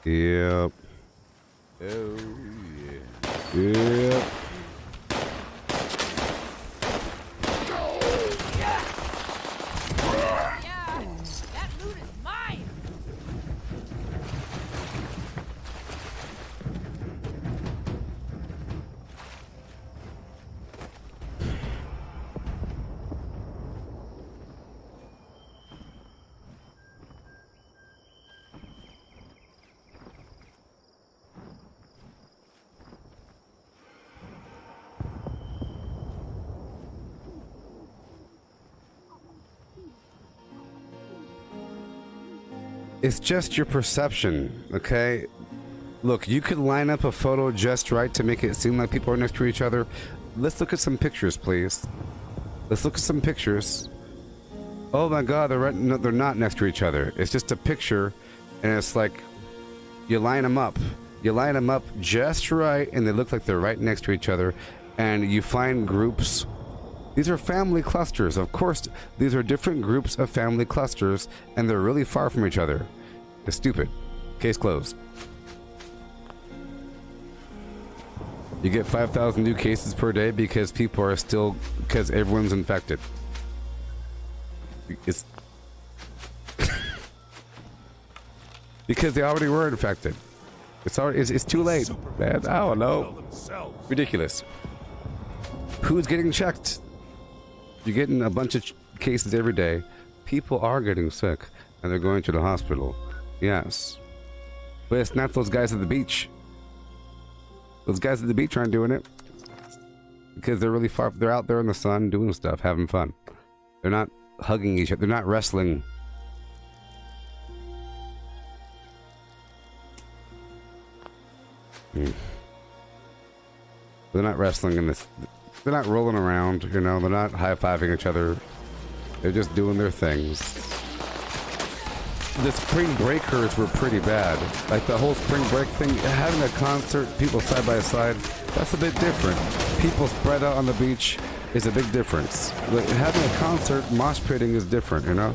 Yep. Oh, yeah. Yep. It's just your perception, okay? Look, you could line up a photo just right to make it seem like people are next to each other. Let's look at some pictures, please. Let's look at some pictures. Oh my God, no, they're not next to each other. It's just a picture, and it's like you line them up. You line them up just right, and they look like they're right next to each other. And you find groups. These are family clusters. Of course, these are different groups of family clusters, and they're really far from each other. It's stupid. Case closed. You get 5,000 new cases per day because because everyone's infected. It's because they already were infected. It's too late, man. I don't know. Ridiculous. Who's getting checked? You're getting a bunch of cases every day. People are getting sick, and they're going to the hospital. Yes. But it's not those guys at the beach. Those guys at the beach aren't doing it. Because they're really far. They're out there in the sun doing stuff, having fun. They're not hugging each other. They're not wrestling. They're not wrestling in this. They're not rolling around, you know. They're not high-fiving each other. They're just doing their things. The spring breakers were pretty bad. Like the whole spring break thing, having a concert, people side by side, that's a bit different. People spread out on the beach is a big difference. Like having a concert, mosh pitting is different, you know?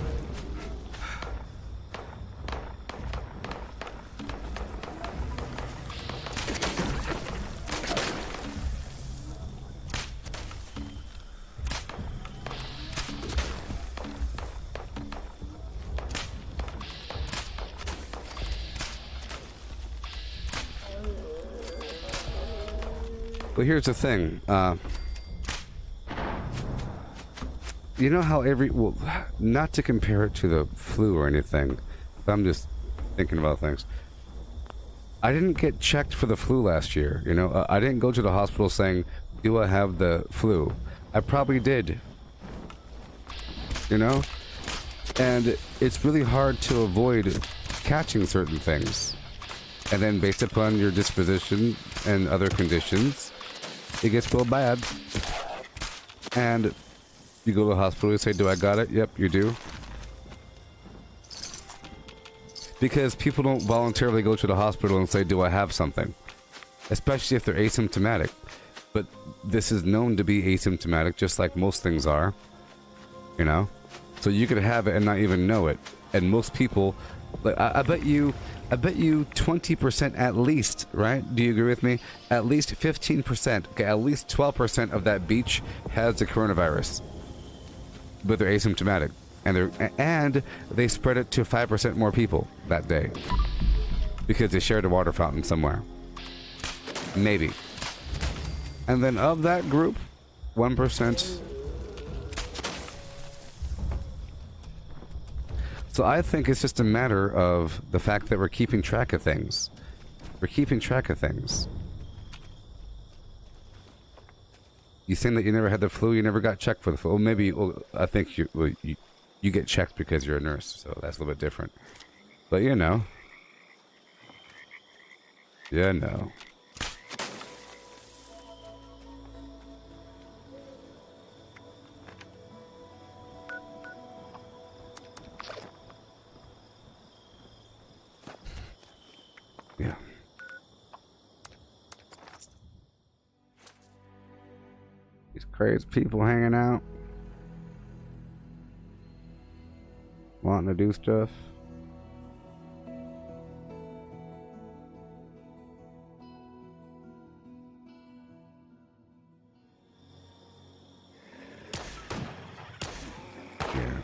But here's the thing, you know how well, not to compare it to the flu or anything, I'm just thinking about things. I didn't get checked for the flu last year, you know? I didn't go to the hospital saying, do I have the flu? I probably did, you know? And it's really hard to avoid catching certain things. And then based upon your disposition and other conditions, it gets real bad, and you go to the hospital, you say, do I got it? Yep, you do. Because people don't voluntarily go to the hospital and say, do I have something? Especially if they're asymptomatic. But this is known to be asymptomatic, just like most things are, you know? So you could have it and not even know it. And most people, like, I bet you 20% at least, right? Do you agree with me? At least 15%, okay, at least 12% of that beach has the coronavirus. But they're asymptomatic. And they spread it to 5% more people that day. Because they shared a water fountain somewhere. Maybe. And then of that group, 1%. So I think it's just a matter of the fact that we're keeping track of things. We're keeping track of things. You saying that you never had the flu, you never got checked for the flu. Well, maybe, I think you get checked because you're a nurse, so that's a little bit different. But you know. You know. Yeah. These crazy people hanging out, wanting to do stuff. Yeah.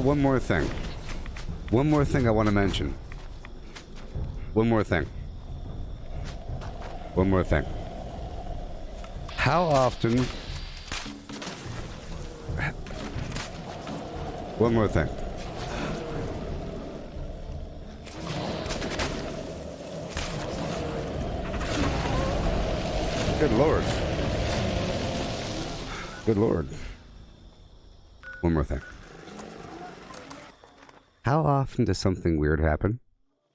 one more thing. One more thing I want to mention. One more thing. One more thing. How often... One more thing. Good Lord. Good Lord. One more thing. How often does something weird happen?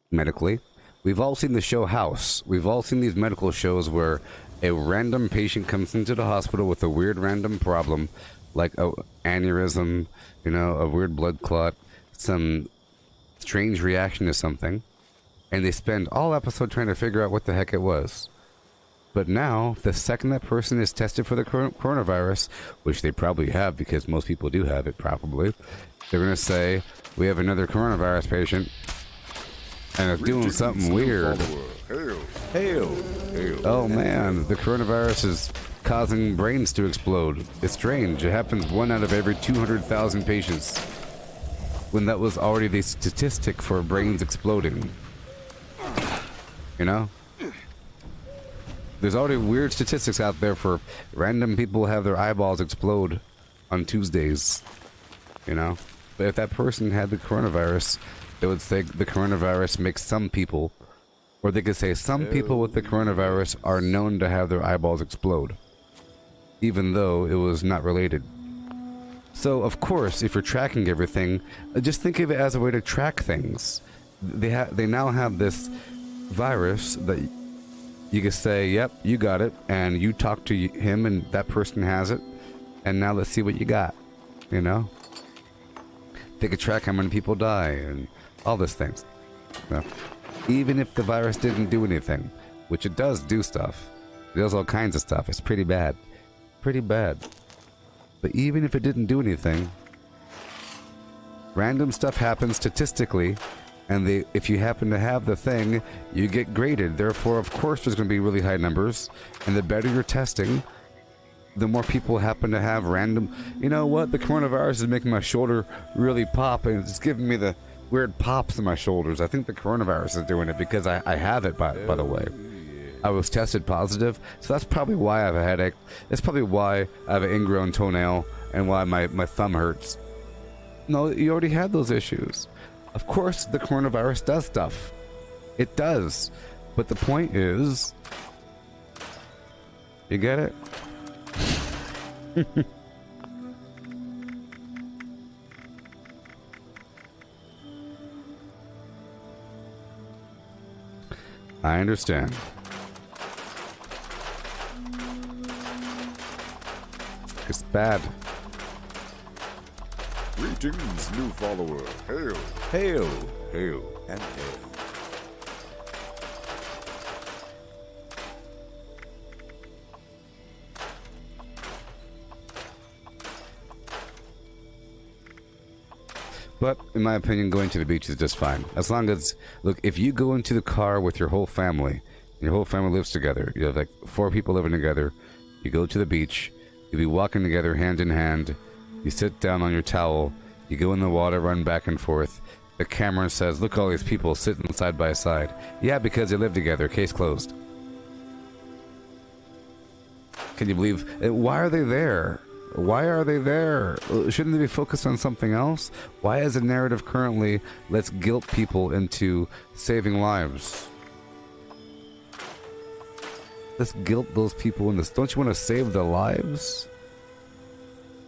Medically? We've all seen the show House. We've all seen these medical shows where a random patient comes into the hospital with a weird random problem, like a aneurysm, you know, a weird blood clot, some strange reaction to something, and they spend all episode trying to figure out what the heck it was. But now, the second that person is tested for the coronavirus, which they probably have because most people do have it probably, they're going to say, we have another coronavirus patient, and it's doing something weird. Hail, hail, hail. Oh man, the coronavirus is causing brains to explode. It's strange. It happens 1 out of every 200,000 patients, when that was already the statistic for brains exploding. You know? There's already weird statistics out there for random people have their eyeballs explode on Tuesdays. You know? But if that person had the coronavirus, they would say the coronavirus makes some people, or they could say some people with the coronavirus are known to have their eyeballs explode, even though it was not related. So, of course, if you're tracking everything, just think of it as a way to track things. They now have this virus that you can say, yep, you got it, and you talk to him, and that person has it, and now let's see what you got, you know? They could track how many people die, and all these things. So, even if the virus didn't do anything, which it does do stuff, it does all kinds of stuff, it's pretty bad. Pretty bad. But even if it didn't do anything, random stuff happens statistically, and if you happen to have the thing, you get graded. Therefore, of course, there's going to be really high numbers, and the better you're testing, the more people happen to have random... You know what? The coronavirus is making my shoulder really pop, and it's giving me the weird pops in my shoulders. I think the coronavirus is doing it because I have it, by the way. I was tested positive, so that's probably why I have a headache. That's probably why I have an ingrown toenail and why my thumb hurts. No, you already had those issues. Of course, the coronavirus does stuff. It does. But the point is... You get it? I understand. It's bad. Greetings, new follower. Hail, Hail, hail. and hail. But, in my opinion, going to the beach is just fine. As long as... Look, if you go into the car with your whole family, your whole family lives together, you have like 4 people living together, you go to the beach, you'll be walking together hand in hand, you sit down on your towel, you go in the water, run back and forth, the camera says, look, all these people sitting side by side. Yeah, because they live together, case closed. Can you believe... Why are they there? Why are they there? Shouldn't they be focused on something else? Why is the narrative currently, let's guilt people into saving lives? Let's guilt those people in this. Don't you want to save their lives?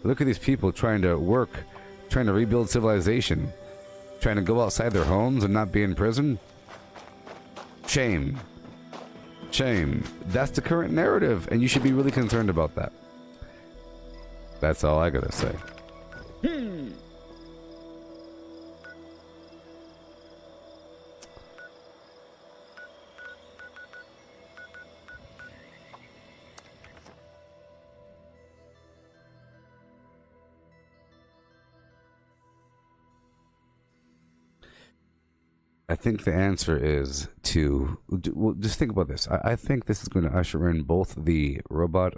Look at these people trying to work, trying to rebuild civilization, trying to go outside their homes and not be in prison. Shame. Shame. That's the current narrative, and you should be really concerned about that. That's all I gotta say. I think the answer is to... Well, just think about this. I think this is going to usher in both the robot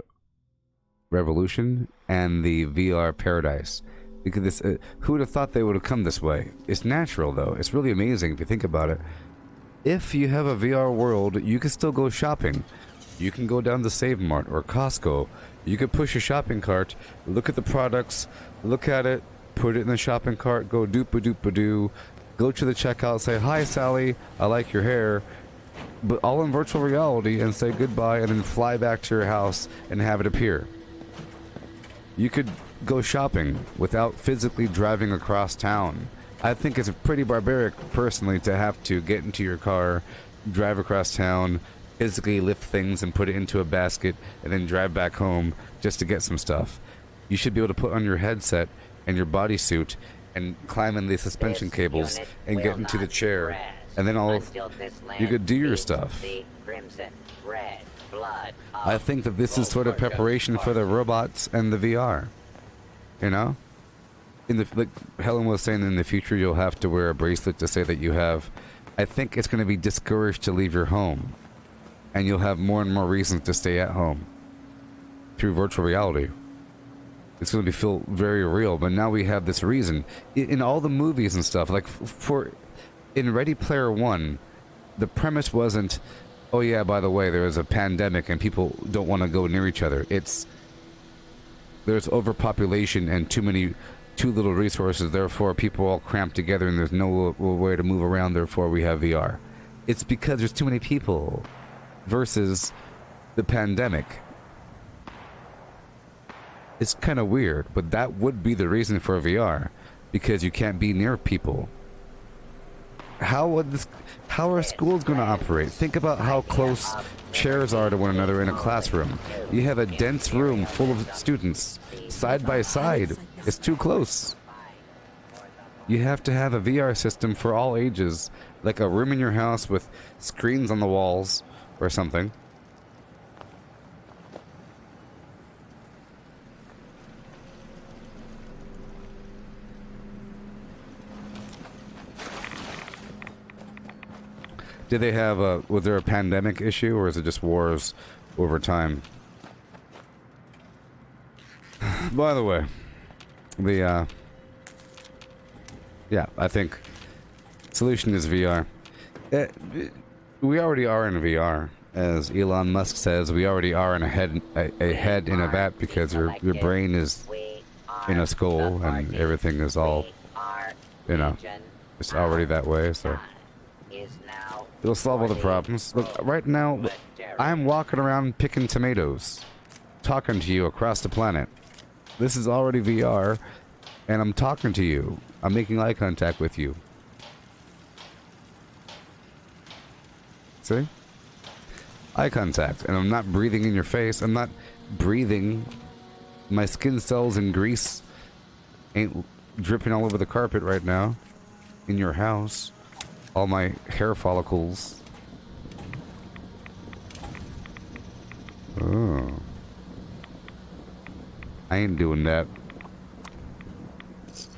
revolution and the VR paradise Because this, who would have thought they would have come this way? It's natural, though. It's really amazing if you think about it. If you have a VR world, you can still go shopping. You can go down to Save Mart or Costco. You could push a shopping cart, look at the products, look at it, put it in the shopping cart, go doop-a-doop-a-doo, go to the checkout, say, "Hi, Sally, I like your hair," but all in virtual reality, and say goodbye, and then fly back to your house and have it appear. You could go shopping without physically driving across town. I think it's pretty barbaric, personally, to have to get into your car, drive across town, physically lift things and put it into a basket, and then drive back home just to get some stuff. You should be able to put on your headset and your bodysuit and climb in the suspension cables and get into the chair, and then you could do your stuff. I think that this is sort of preparation for the robots and the VR. You know? Like Helen was saying, in the future you'll have to wear a bracelet to say that you have. I think it's going to be discouraged to leave your home, and you'll have more and more reasons to stay at home through virtual reality. It's going to feel very real, but now we have this reason in all the movies and stuff. Like in Ready Player One, the premise wasn't, "Oh yeah, by the way, there is a pandemic and people don't want to go near each other." There's overpopulation and too little resources, therefore people all cramped together and there's no way to move around, therefore we have VR. It's because there's too many people versus the pandemic. It's kind of weird, but that would be the reason for VR, because you can't be near people. How are schools going to operate? Think about how close chairs are to one another in a classroom. You have a dense room full of students side by side. It's too close. You have to have a VR system for all ages, like a room in your house with screens on the walls or something. Did they have was there a pandemic issue, or is it just wars over time? By the way, yeah, I think solution is VR. We already are in VR, as Elon Musk says. We already are in a head in a vat, because your brain is in a skull and everything is all, you know, it's already that way. So it'll solve all the problems. Look, right now, I'm walking around picking tomatoes, talking to you across the planet. This is already VR, and I'm talking to you. I'm making eye contact with you. See? Eye contact. And I'm not breathing in your face. I'm not breathing. My skin cells and grease ain't dripping all over the carpet right now in your house. All my hair follicles. Oh. I ain't doing that.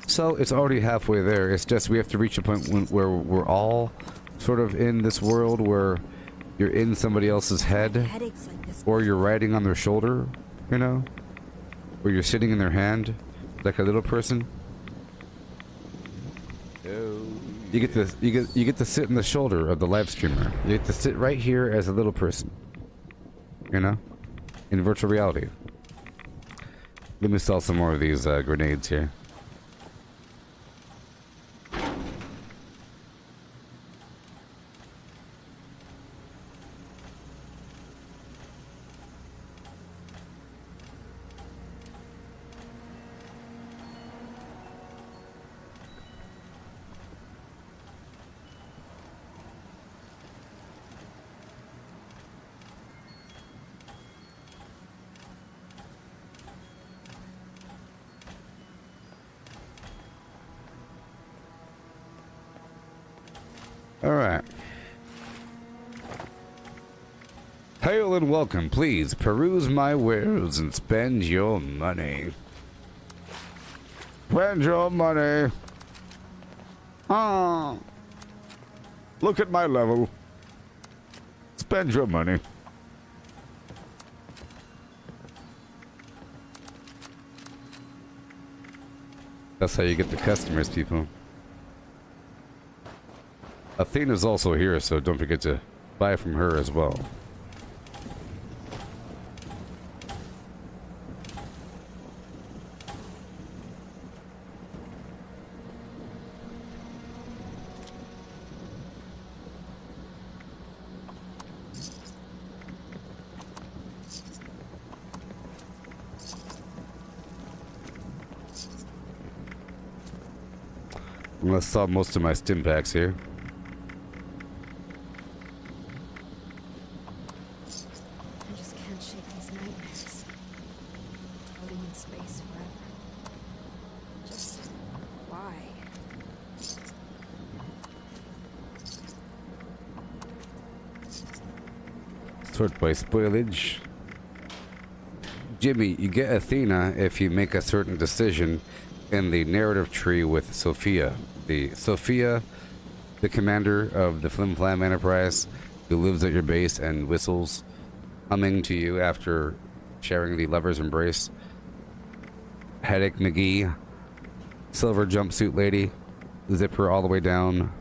So it's already halfway there. It's just we have to reach a point where we're all sort of in this world where you're in somebody else's head, or you're riding on their shoulder, you know, or you're sitting in their hand like a little person. You get to sit in the shoulder of the live streamer. You get to sit right here as a little person, you know, in virtual reality. Let me sell some more of these grenades here. Alright. Hail and welcome. Please peruse my wares and spend your money. Spend your money. Ah. Look at my level. Spend your money. That's how you get the customers, people. Athena's also here, so don't forget to buy from her as well. I'm gonna solve most of my stim packs here. I just can't shake these nightmares. Floating in space forever. Just why? Sort by spoilage. Jimmy, you get Athena if you make a certain decision in the narrative tree with Sophia. Sophia, the commander of the Flim Flam Enterprise, who lives at your base and whistles, humming to you after sharing the lover's embrace. Headache McGee, silver jumpsuit lady, zipper all the way down,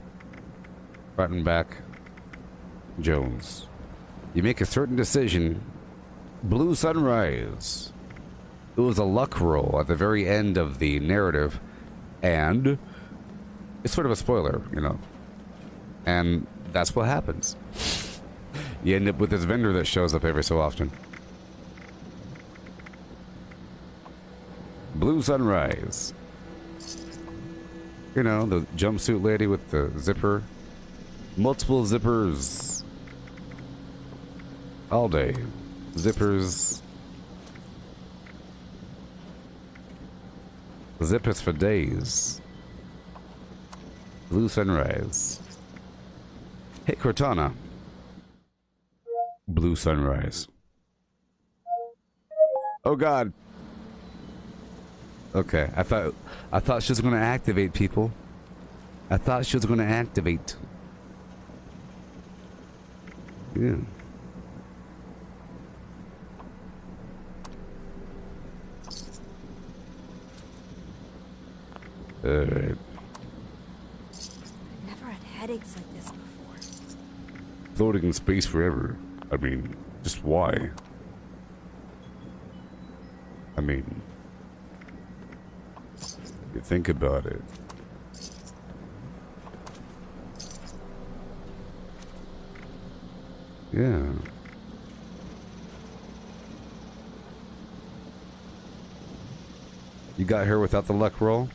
front and back, Jones. You make a certain decision. Blue Sunrise. It was a luck roll at the very end of the narrative, and it's sort of a spoiler, you know. And that's what happens. You end up with this vendor that shows up every so often. Blue Sunrise. You know, the jumpsuit lady with the zipper. Multiple zippers. All day. Zippers. Zippers for days. Blue Sunrise. Hey, Cortana. Blue Sunrise. Oh God. Okay, I thought she was gonna activate, people. I thought she was gonna activate. Yeah. Alright. Never had headaches like this before. Floating in space forever. I mean, just why? I mean, you think about it. Yeah. You got her without the luck roll?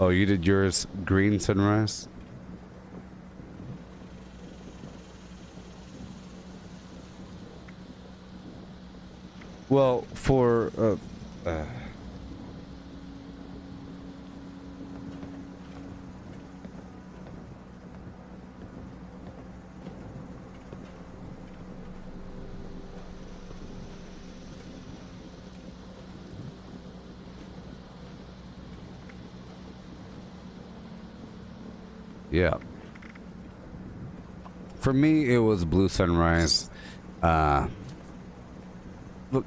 Oh, you did yours green sunrise? Well, for yeah. For me, it was blue sunrise. Look,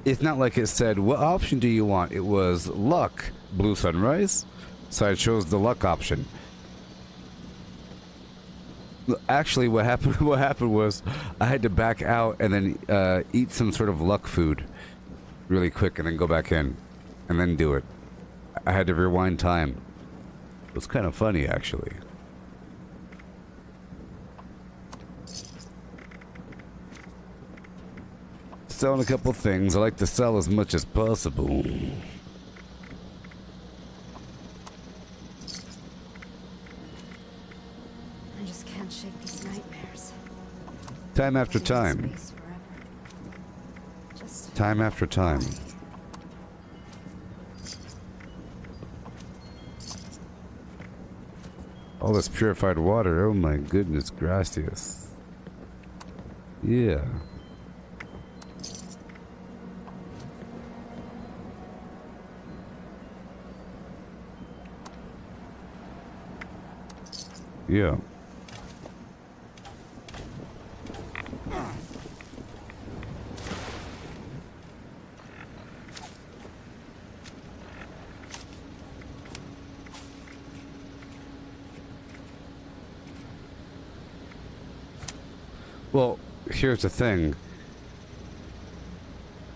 it's not like it said, what option do you want? It was luck, blue sunrise. So I chose the luck option. Actually, what happened was I had to back out and then eat some sort of luck food really quick and then go back in and then do it. I had to rewind time. It was kind of funny, actually. Selling a couple things. I like to sell as much as possible. I just can't shake these nightmares. Time after time. Time after time. All this purified water. Oh my goodness gracias. Yeah. Yeah. Well, here's the thing.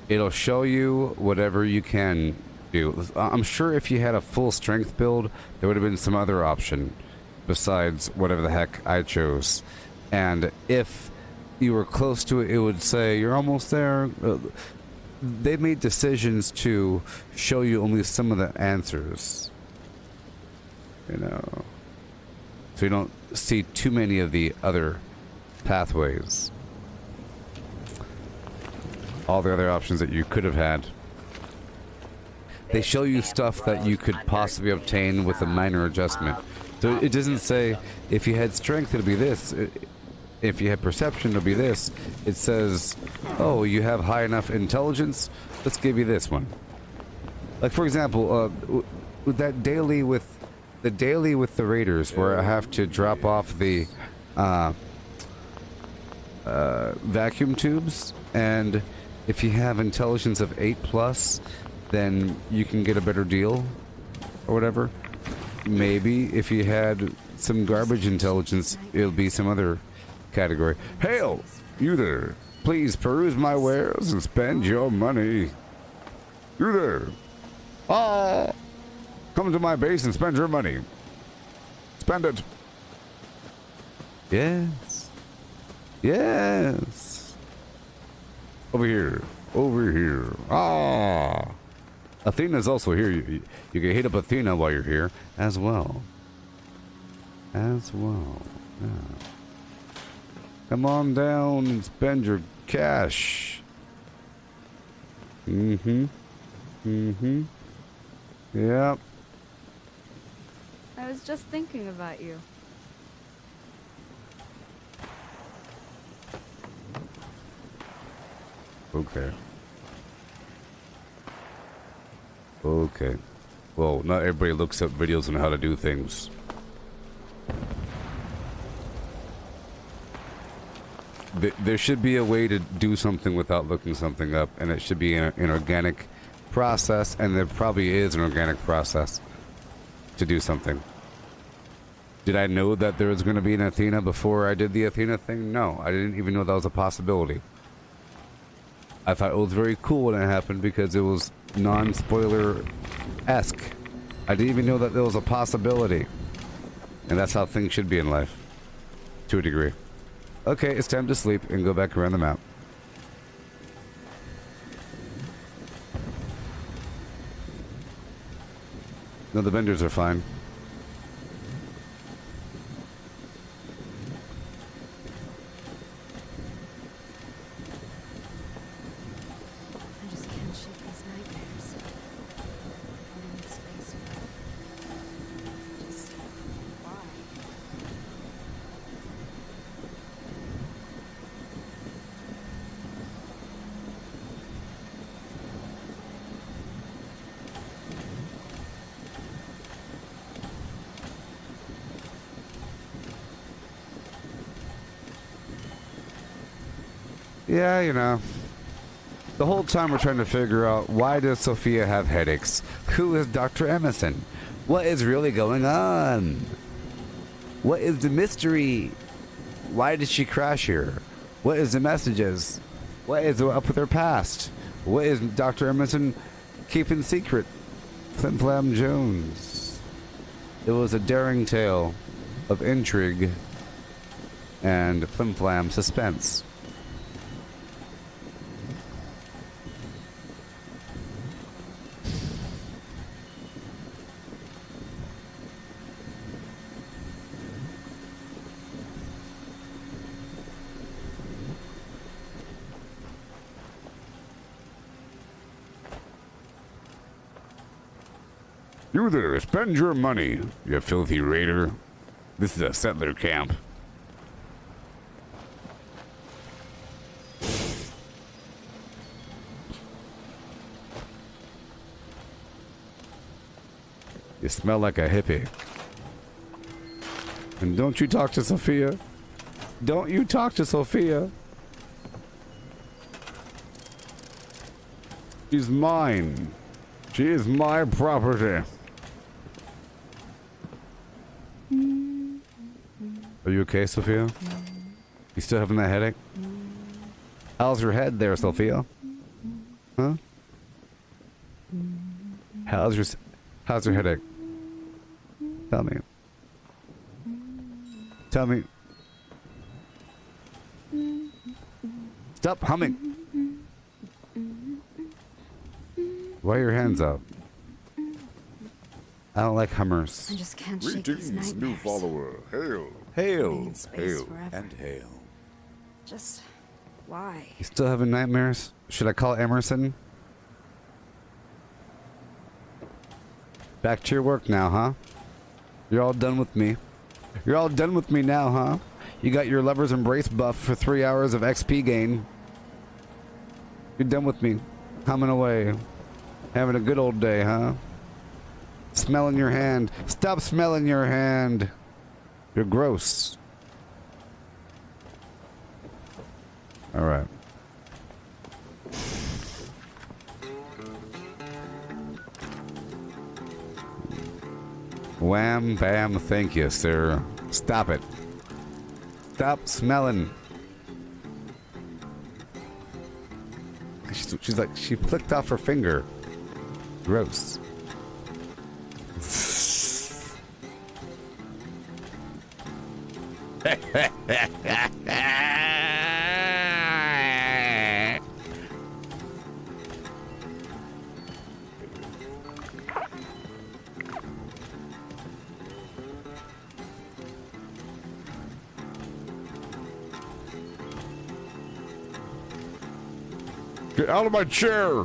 It'll show you whatever you can do. I'm sure if you had a full strength build, there would have been some other option besides whatever the heck I chose. And if you were close to it, it would say, you're almost there. They made decisions to show you only some of the answers. You know. So you don't see too many of the other pathways. All the other options that you could have had. They show you stuff that you could possibly obtain with a minor adjustment. So it doesn't say if you had strength it'll be this. If you had perception it'll be this. It says, oh, you have high enough intelligence, let's give you this one. Like for example, with that daily with the raiders where I have to drop off the vacuum tubes, and if you have intelligence of 8+, then you can get a better deal or whatever. Maybe if you had some garbage intelligence, it'll be some other category. Hail, you there. Please peruse my wares and spend your money. You there. Ah, come to my base and spend your money. Spend it. Yes. Yes. Over here. Over here. Ah. Athena's also here. You can hit up Athena while you're here as well. As well. Yeah. Come on down and spend your cash. Mm-hmm. Mm-hmm. Yep. I was just thinking about you. Okay. Okay. Well, not everybody looks up videos on how to do things. There should be a way to do something without looking something up, and it should be an organic process, and there probably is an organic process to do something. Did I know that there was going to be an Athena before I did the Athena thing? No, I didn't even know that was a possibility. I thought it was very cool when it happened because it was non-spoiler-esque. I didn't even know that there was a possibility. And that's how things should be in life. To a degree. Okay, it's time to sleep and go back around the map. No, the vendors are fine. I just can't shake these nightmares. I'm in space. Just why? Yeah, you know. The whole time we're trying to figure out, why does Sophia have headaches? Who is Dr. Emerson? What is really going on? What is the mystery? Why did she crash here? What is the messages? What is up with her past? What is Dr. Emerson keeping secret? Flim Flam Jones. It was a daring tale of intrigue and flim flam suspense. You there, spend your money, you filthy raider. This is a settler camp. You smell like a hippie. And don't you talk to Sophia. Don't you talk to Sophia. She's mine. She is my property. Are you okay, Sophia? You still having that headache? How's your head there, Sophia? Huh? How's your headache? Tell me. Tell me. Stop humming. Why are your hands up? I don't like hummers. I just can't shake these Greetings, nightmares. new follower. Hail, Living hail, in space hail, forever. and hail. Just why? You still having nightmares? Should I call Emerson? Back to your work now, huh? You're all done with me. You're all done with me now, huh? You got your lover's embrace buff for 3 hours of XP gain. You're done with me. Humming away. Having a good old day, huh? Smelling your hand. Stop smelling your hand. You're gross. Alright. Wham, bam, thank you, sir. Stop it. Stop smelling. She's like, she flicked off her finger. Gross. Get out of my chair!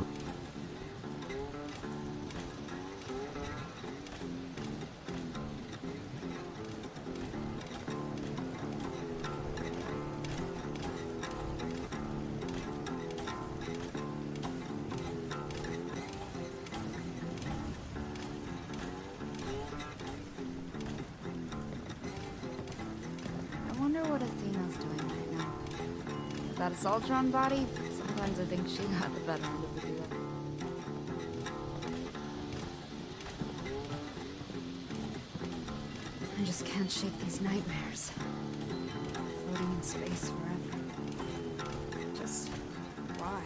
I wonder what Athena's doing right now. That Assaultron body? Sometimes I think she got the better end of the deal. I just can't shake these nightmares. Floating in space forever. Just why?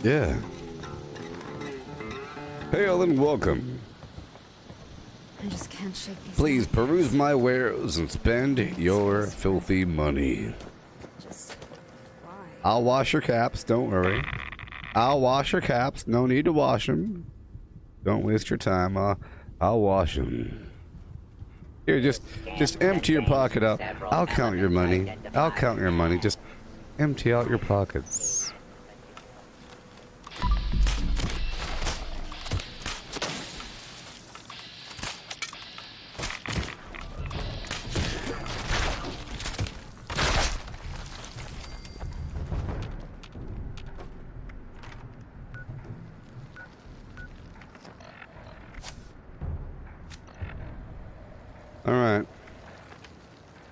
Yeah. Hail and welcome. I just can't shake these Please nightmares. peruse my wares and spend your filthy money. Just why? I'll wash your caps, don't worry. I'll wash your caps, no need to wash them. Don't waste your time, I'll wash them. Here, just empty your pocket out. I'll count your money. I'll count your money. Just empty out your pockets.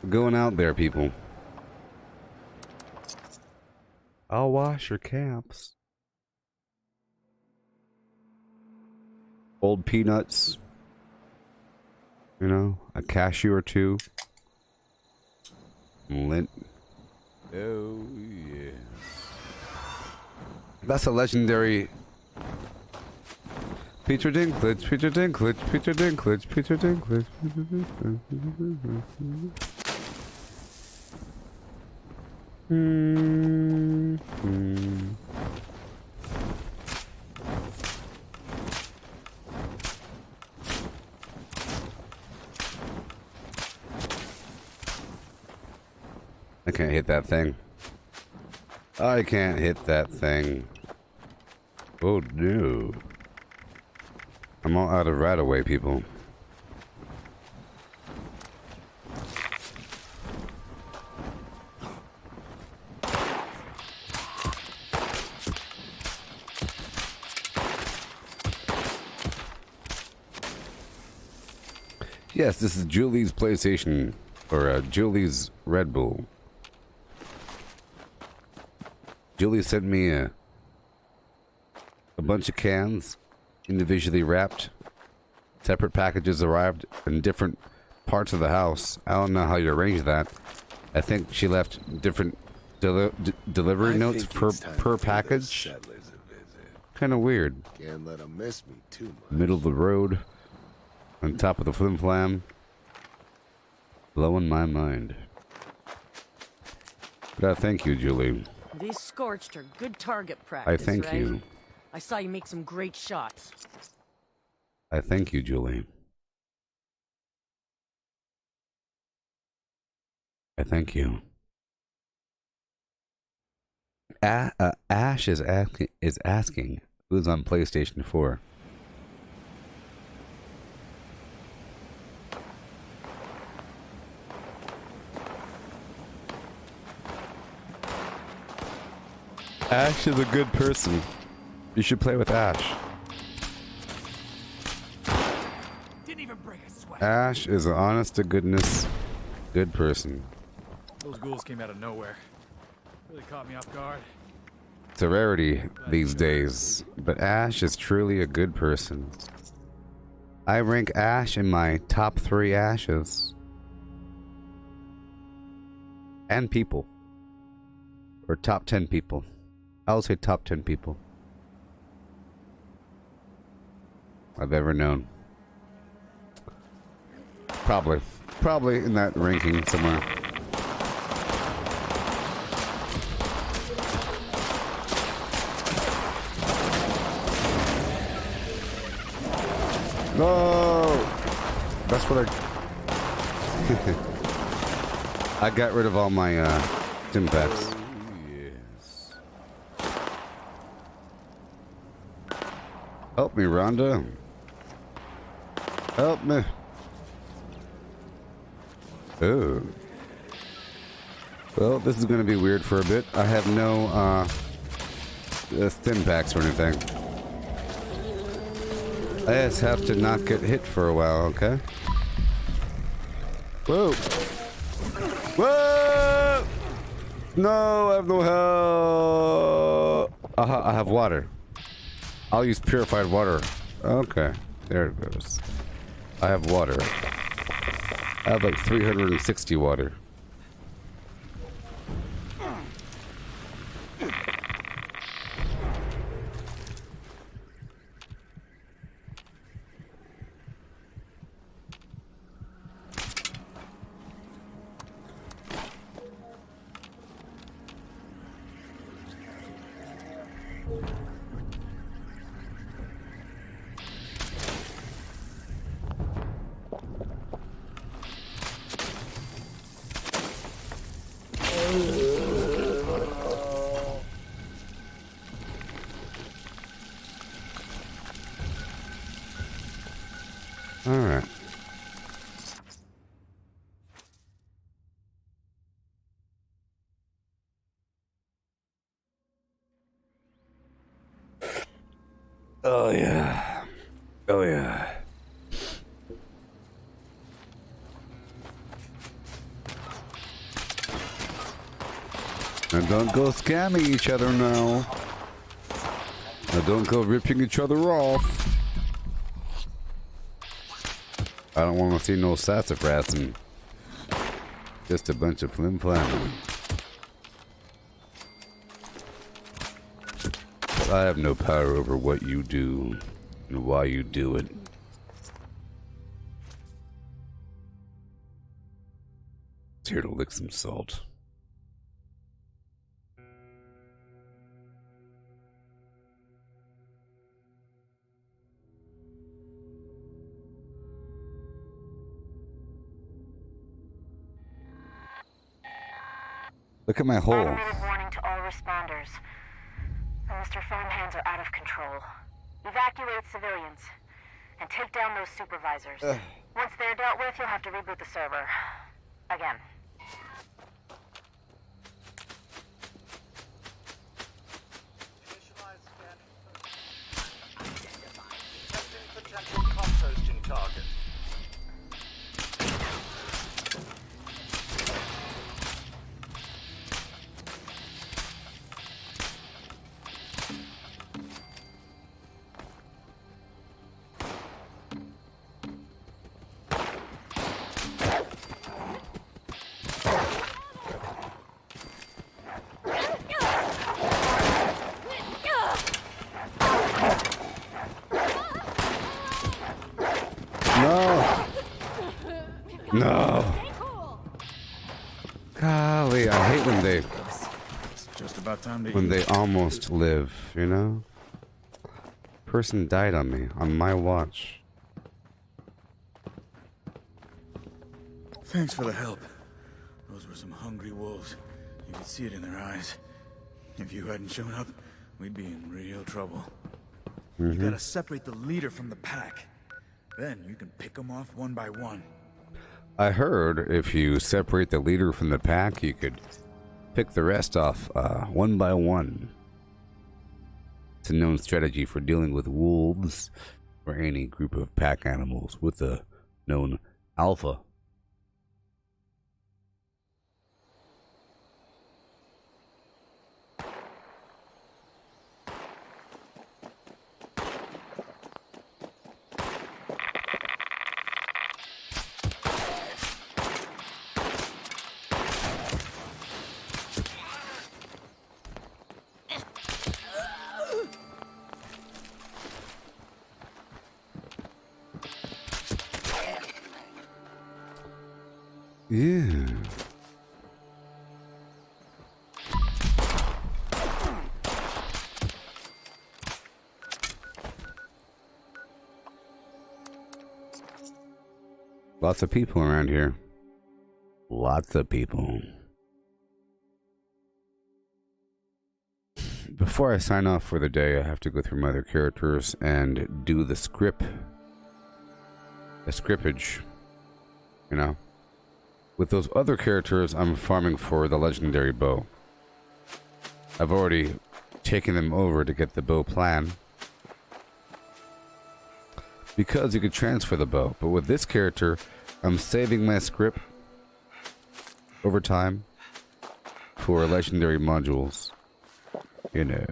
Going out there, people. I'll wash your camps. Old peanuts. You know, a cashew or two. Lint. Oh, yeah. That's a legendary... Peter Dinklage, Peter Dinklage, Peter Dinklage, Peter Dinklage, Peter Dinklage. I can't hit that thing. I can't hit that thing. Oh no. I'm all out of right away, people. Yes, this is Julie's PlayStation, or Julie's Red Bull. Julie sent me a bunch of cans, individually wrapped. Separate packages arrived in different parts of the house. I don't know how you arrange that. I think she left different delivery notes per package. Kind of weird. Can't let 'em miss me too much. Middle of the road, on top of the flim flam, blowing my mind. But thank you, Julie. These scorched are good target practice, I thank right? you. I saw you make some great shots. I thank you, Julie. I thank you. Ash is asking who's on PlayStation 4. Ash is a good person. You should play with Ash. Didn't even break a sweat. Ash is an honest to goodness good person. Those ghouls came out of nowhere. Really caught me off guard. It's a rarity these days, but Ash is truly a good person. I rank Ash in my top 3 Ashes. And people. Or top 10 people. I would say top 10 people I've ever known. Probably in that ranking somewhere. No, that's what I got rid of all my stim packs. Help me, Rhonda. Help me. Oh. Well, this is going to be weird for a bit. I have no stim packs or anything. I just have to not get hit for a while, okay? Whoa. Whoa! No, I have no help. I have water. I'll use purified water. Okay, there it goes. I have water. I have like 360 water. Alright. Oh yeah. Oh yeah. Now don't go scamming each other now. Now don't go ripping each other off. I don't want to see no sassafras. Just a bunch of flim flam. I have no power over what you do and why you do it. It's here to lick some salt. Look at my hole. Automated warning to all responders. The Mr. Phone Hands are out of control. Evacuate civilians and take down those supervisors. Once they're dealt with, you'll have to reboot the server. Again. Initialize scanning. Detecting potential composting target. No. Golly, I hate when they It's just about time to when eat. they almost live, you know? Person died on me, on my watch. Thanks for the help. Those were some hungry wolves. You could see it in their eyes. If you hadn't shown up, we'd be in real trouble. You gotta separate the leader from the pack. Then you can pick them off one by one. I heard if you separate the leader from the pack, you could pick the rest off one by one. It's a known strategy for dealing with wolves or any group of pack animals with a known alpha. Yeah. Lots of people around here. Lots of people. Before I sign off for the day, I have to go through my other characters and do the script. The scriptage. You know? With those other characters, I'm farming for the legendary bow. I've already taken them over to get the bow plan. Because you could transfer the bow. But with this character, I'm saving my script over time for legendary modules. You know.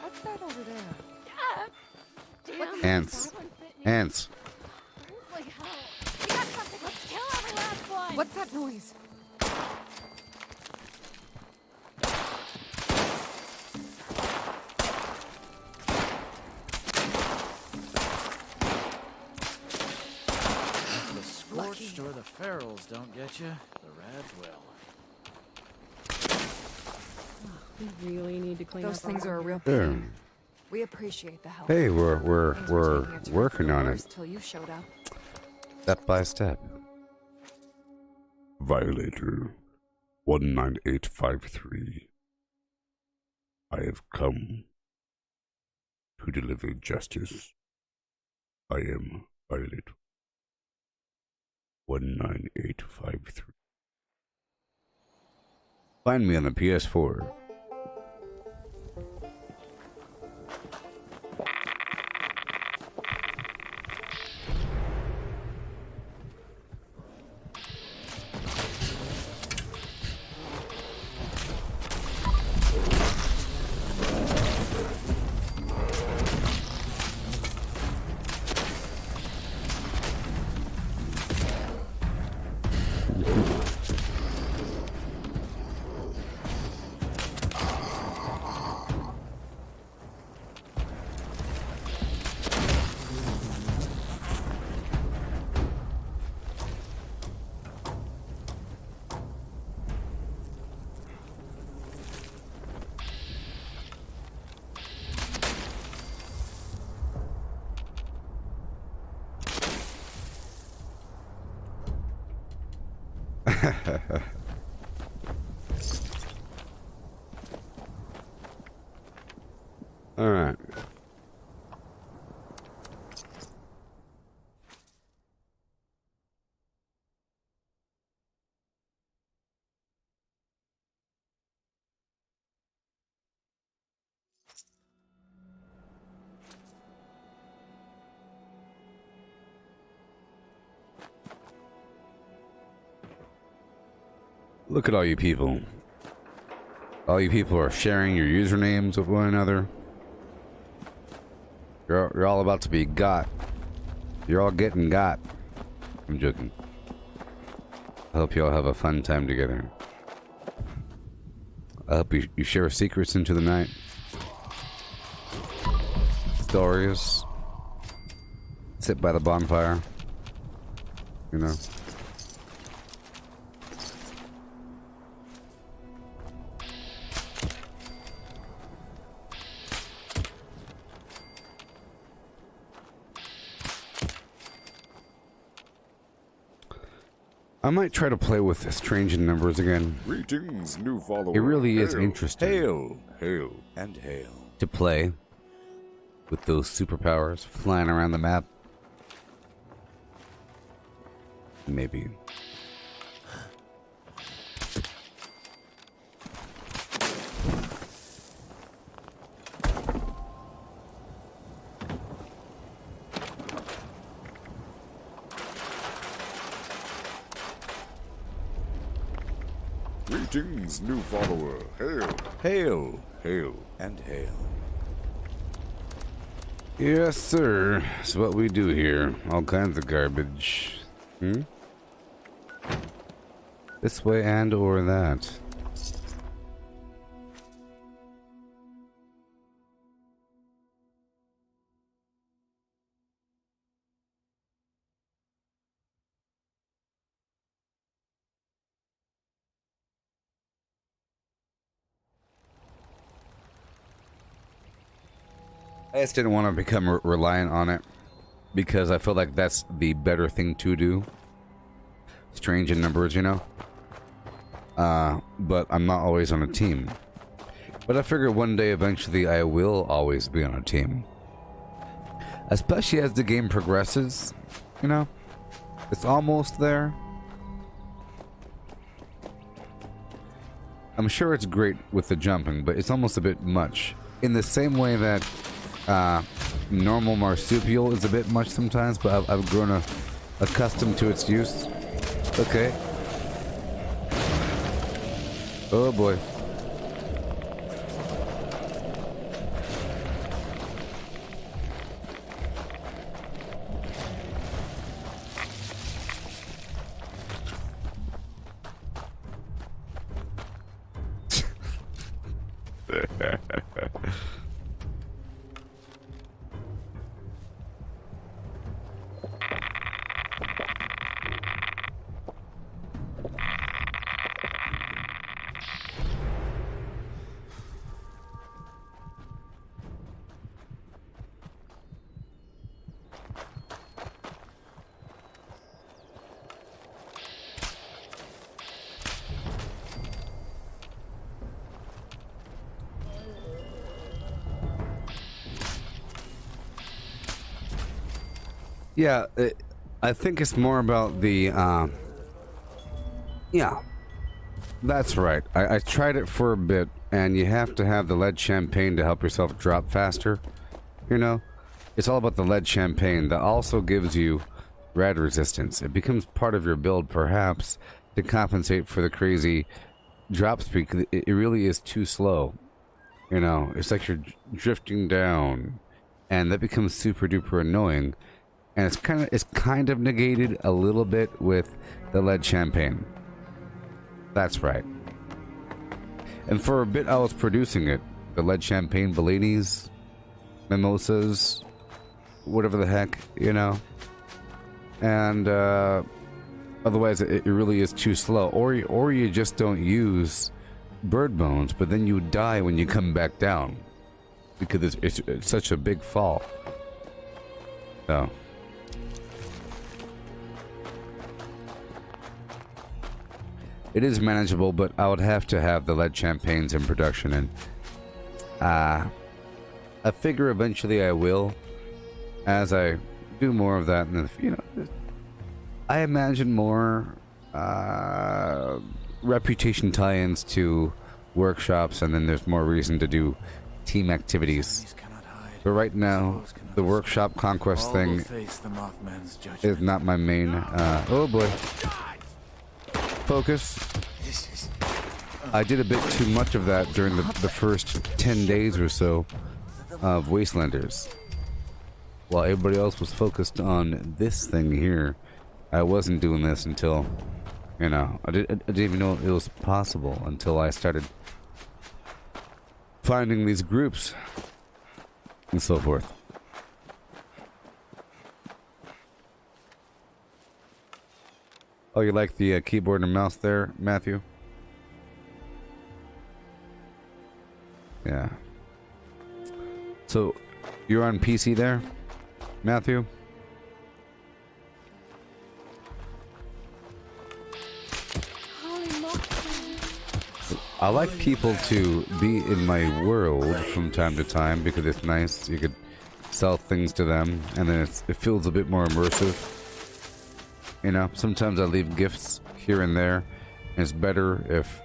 What's that over there? Ants. Ants. Like hell. We got something. Let's kill every last one. What's that noise? The scorched or the ferals don't get you, the rads will. We really need to clean Those up things our are a real Yeah. pain. We appreciate the help. Hey, we're Things were taking a turn for working the on worse it. Till you showed up. Step by step. Violator 19853. I have come to deliver justice. I am Violator 19853. Find me on the PS4. All right. Look at all you people. All you people are sharing your usernames with one another. You're all about to be got. You're all getting got. I'm joking. I hope you all have a fun time together. I hope you share secrets into the night. Stories. Sit by the bonfire. You know. I might try to play with strange numbers again. Greetings, new follower. It really is interesting. Hail, hail, and hail. To play with those superpowers flying around the map. Maybe. Greetings, new follower. Hail, hail, hail, and hail. Yes, sir. That's what we do here. All kinds of garbage. This way and or that. I just didn't want to become reliant on it because I feel like that's the better thing to do. Strange in numbers, you know? But I'm not always on a team. But I figure one day eventually I will always be on a team. Especially as the game progresses, you know? It's almost there. I'm sure it's great with the jumping, but it's almost a bit much. In the same way that normal marsupial is a bit much sometimes, but I've grown accustomed to its use. Okay. Oh boy. Yeah, I think it's more about the, yeah, that's right. I tried it for a bit, and you have to have the lead champagne to help yourself drop faster, you know? It's all about the lead champagne that also gives you rad resistance. It becomes part of your build, perhaps, to compensate for the crazy drop speed. It really is too slow, you know? It's like you're drifting down, and that becomes super duper annoying. And it's kind of negated a little bit with the lead champagne. That's right. And for a bit I was producing it. The lead champagne Bellinis, mimosas, whatever the heck, you know. And otherwise it really is too slow. Or you just don't use bird bones, but then you die when you come back down. Because it's such a big fall. So... It is manageable, but I would have to have the lead champagnes in production, and I figure eventually I will, as I do more of that. And you know, I imagine more reputation tie-ins to workshops, and then there's more reason to do team activities. But right now, the workshop conquest thing is not my main. Oh boy. Focus. I did a bit too much of that during the first 10 days or so of Wastelanders. While everybody else was focused on this thing here, I wasn't doing this until, you know, I didn't even know it was possible until I started finding these groups and so forth. Oh, you like the keyboard and mouse there, Matthew? Yeah. So, you're on PC there, Matthew? I like people to be in my world from time to time because it's nice. You could sell things to them, and then it feels a bit more immersive. You know, sometimes I leave gifts here and there, and it's better if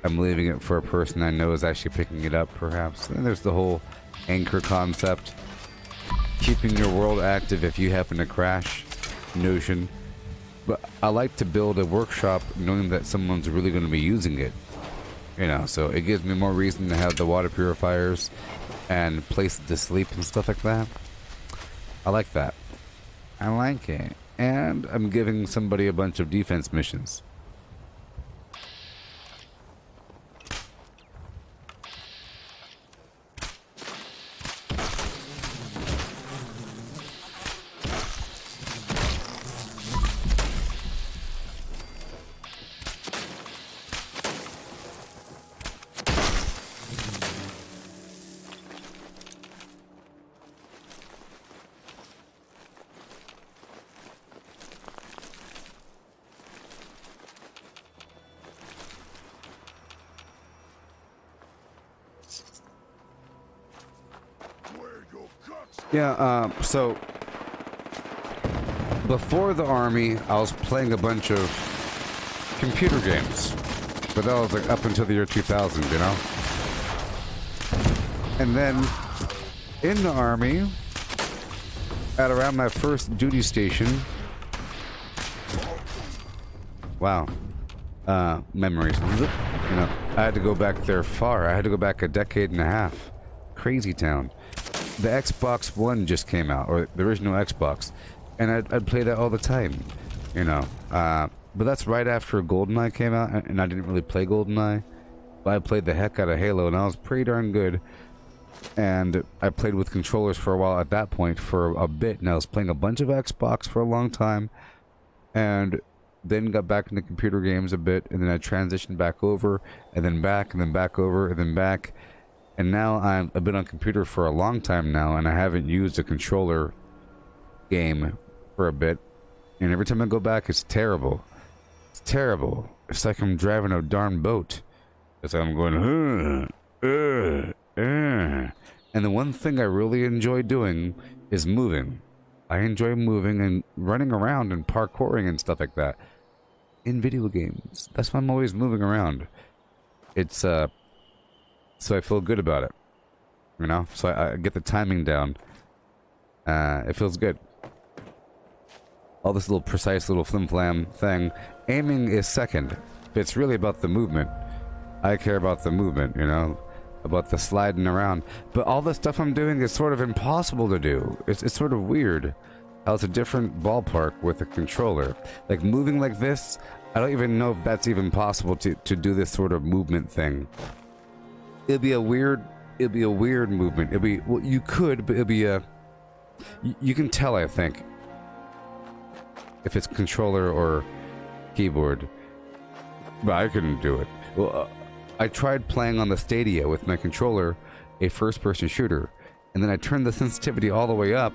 I'm leaving it for a person I know is actually picking it up, perhaps. And there's the whole anchor concept, keeping your world active if you happen to crash notion. But I like to build a workshop knowing that someone's really going to be using it. You know, so it gives me more reason to have the water purifiers and places to sleep and stuff like that. I like that. I like it. And I'm giving somebody a bunch of defense missions. Yeah, so before the army, I was playing a bunch of computer games, but that was like up until the year 2000, you know? And then in the army, at around my first duty station, wow, memories, you know, I had to go back there far. I had to go back a decade and a half. Crazy town. The Xbox One just came out, or the original Xbox, and I'd play that all the time, you know. But that's right after GoldenEye came out, and I didn't really play GoldenEye. But I played the heck out of Halo, and I was pretty darn good. And I played with controllers for a while at that point, for a bit, and I was playing a bunch of Xbox for a long time, and then got back into computer games a bit, and then I transitioned back over, and then back, and then back over, and then back. And now I've been on computer for a long time now, and I haven't used a controller game for a bit. And every time I go back, it's terrible. It's terrible. It's like I'm driving a darn boat. It's like I'm going, And the one thing I really enjoy doing is moving. I enjoy moving and running around and parkouring and stuff like that. In video games. That's why I'm always moving around. It's, so I feel good about it, you know? So I get the timing down. It feels good. All this little precise little flim-flam thing. Aiming is second. It's really about the movement. I care about the movement, you know? About the sliding around. But all the stuff I'm doing is sort of impossible to do. It's sort of weird. How it's a different ballpark with a controller. Like moving like this, I don't even know if that's even possible to do this sort of movement thing. It'll be a weird movement. It'll be, well, you could, but it'll be a, you can tell, I think, if it's controller or keyboard. But I couldn't do it. Well, I tried playing on the Stadia with my controller, a first-person shooter, and then I turned the sensitivity all the way up,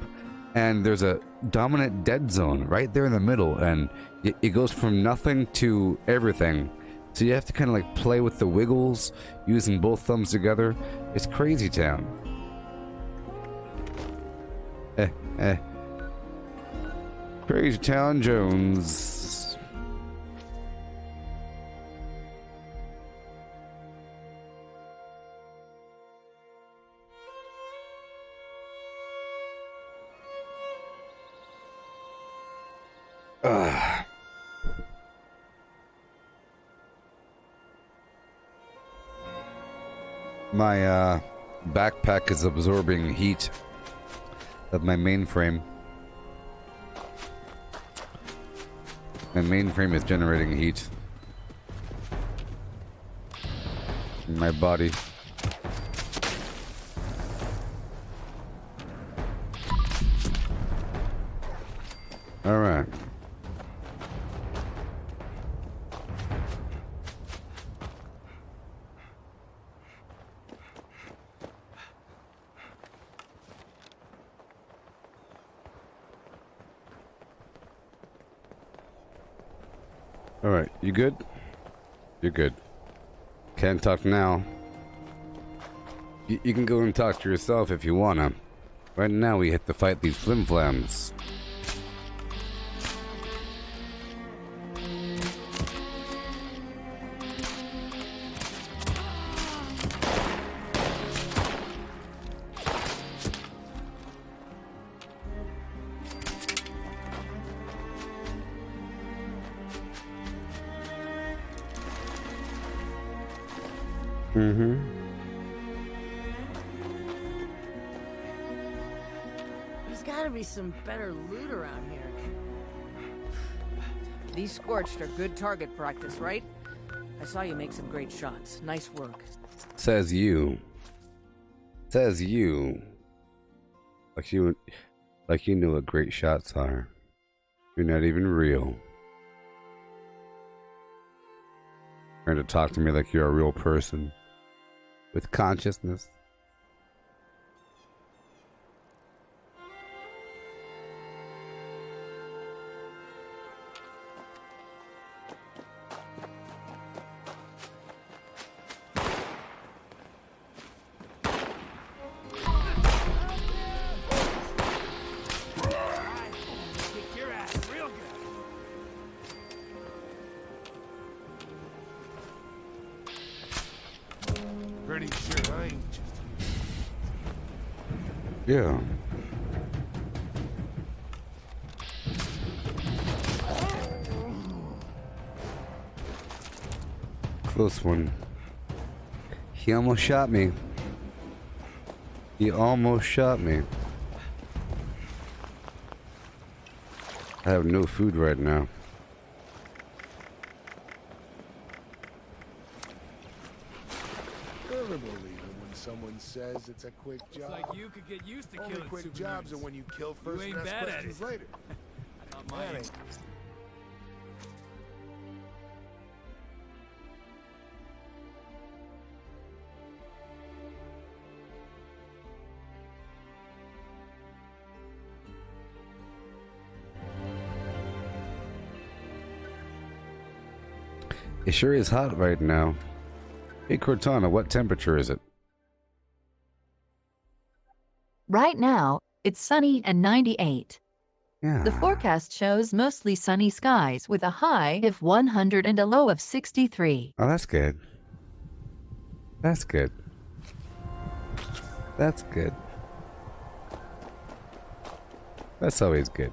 and there's a dominant dead zone right there in the middle, and it goes from nothing to everything So you have to kind of like play with the wiggles using both thumbs together. It's crazy town. Crazy Town Jones. My backpack is absorbing heat of my mainframe. My mainframe is generating heat in my body. All right. Alright, you good? You're good. Can't talk now. You can go and talk to yourself if you wanna. Right now we hit to fight these flimflams. There's gotta be some better loot around here. These scorched are good target practice, right? I saw you make some great shots. Nice work. Says you. Says you. Like you know what great shots are. You're not even real. Trying to talk to me like you're a real person. With consciousness. Yeah. Close one. He almost shot me. He almost shot me. I have no food right now. Never believe it when someone says it's a quick job. It's like you could get used to Only killing quick superheroes. jobs are when you kill first ain't and ask bad at questions it. later. Not mine. Manny. It sure is hot right now. Hey Cortana, what temperature is it? Right now, it's sunny and 98. Yeah. The forecast shows mostly sunny skies with a high of 100 and a low of 63. Oh, that's good. That's good. That's good. That's always good.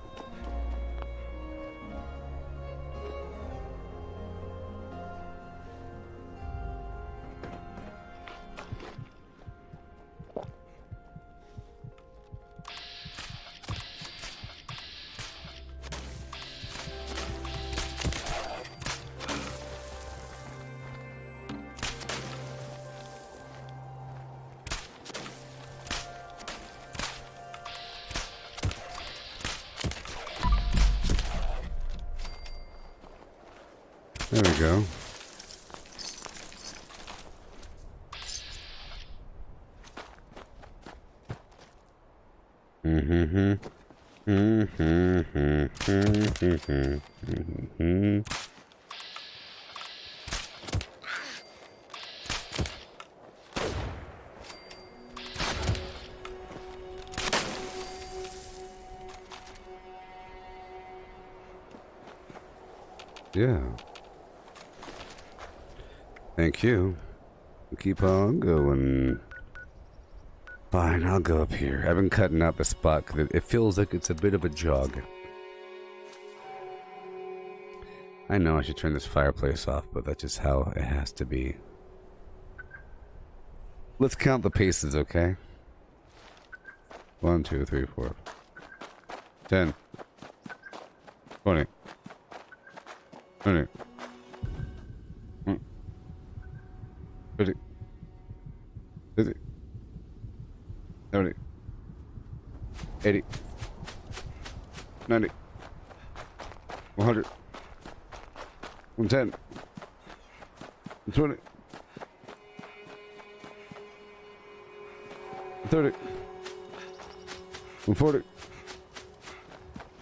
There we go. Yeah. Thank you. Keep on going. Fine, I'll go up here. I've been cutting out the spot because it feels like it's a bit of a jog. I know I should turn this fireplace off, but that's just how it has to be. Let's count the paces, okay? 1, 2, 3, 4, 10, 20, 20, 50, 50, 70, 80, 90, 100, 110, 120, 130, 140,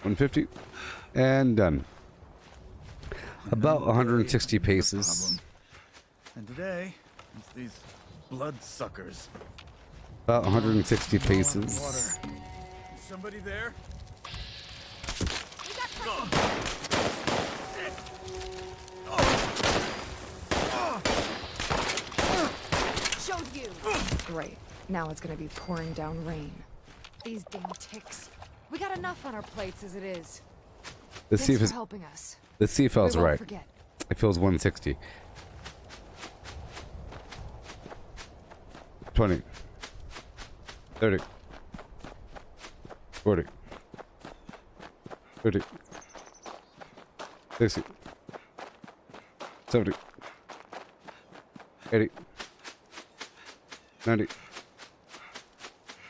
150, and done. About 160 paces. And today, it's these bloodsuckers. About 160 paces. Water. Is somebody there? Showed you. Great. Now it's gonna be pouring down rain. These damn ticks. We got enough on our plates as it is. Let's see if Thanks it's for helping us. let's see if I was We won't right. forget. It feels 160. 20, 30, 40, 50, 60, 70, 80, 90,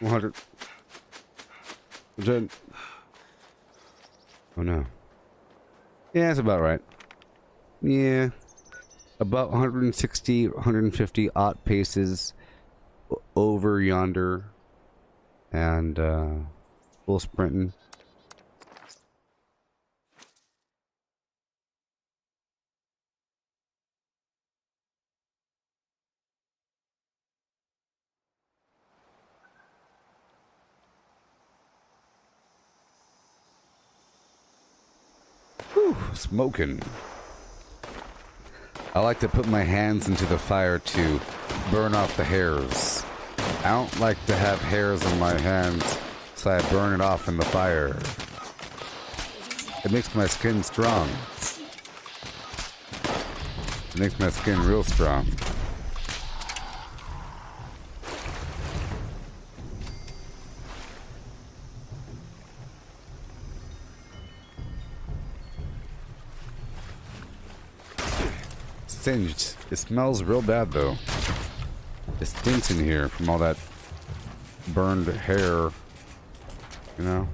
100, 110. Oh no. Yeah, that's about right. Yeah. About 160, 150 odd paces over yonder. And, full sprinting. Whew, smoking. I like to put my hands into the fire to burn off the hairs. I don't like to have hairs on my hands, so I burn it off in the fire. It makes my skin strong. It makes my skin real strong. Singed. It smells real bad though. It stinks in here from all that burned hair. You know?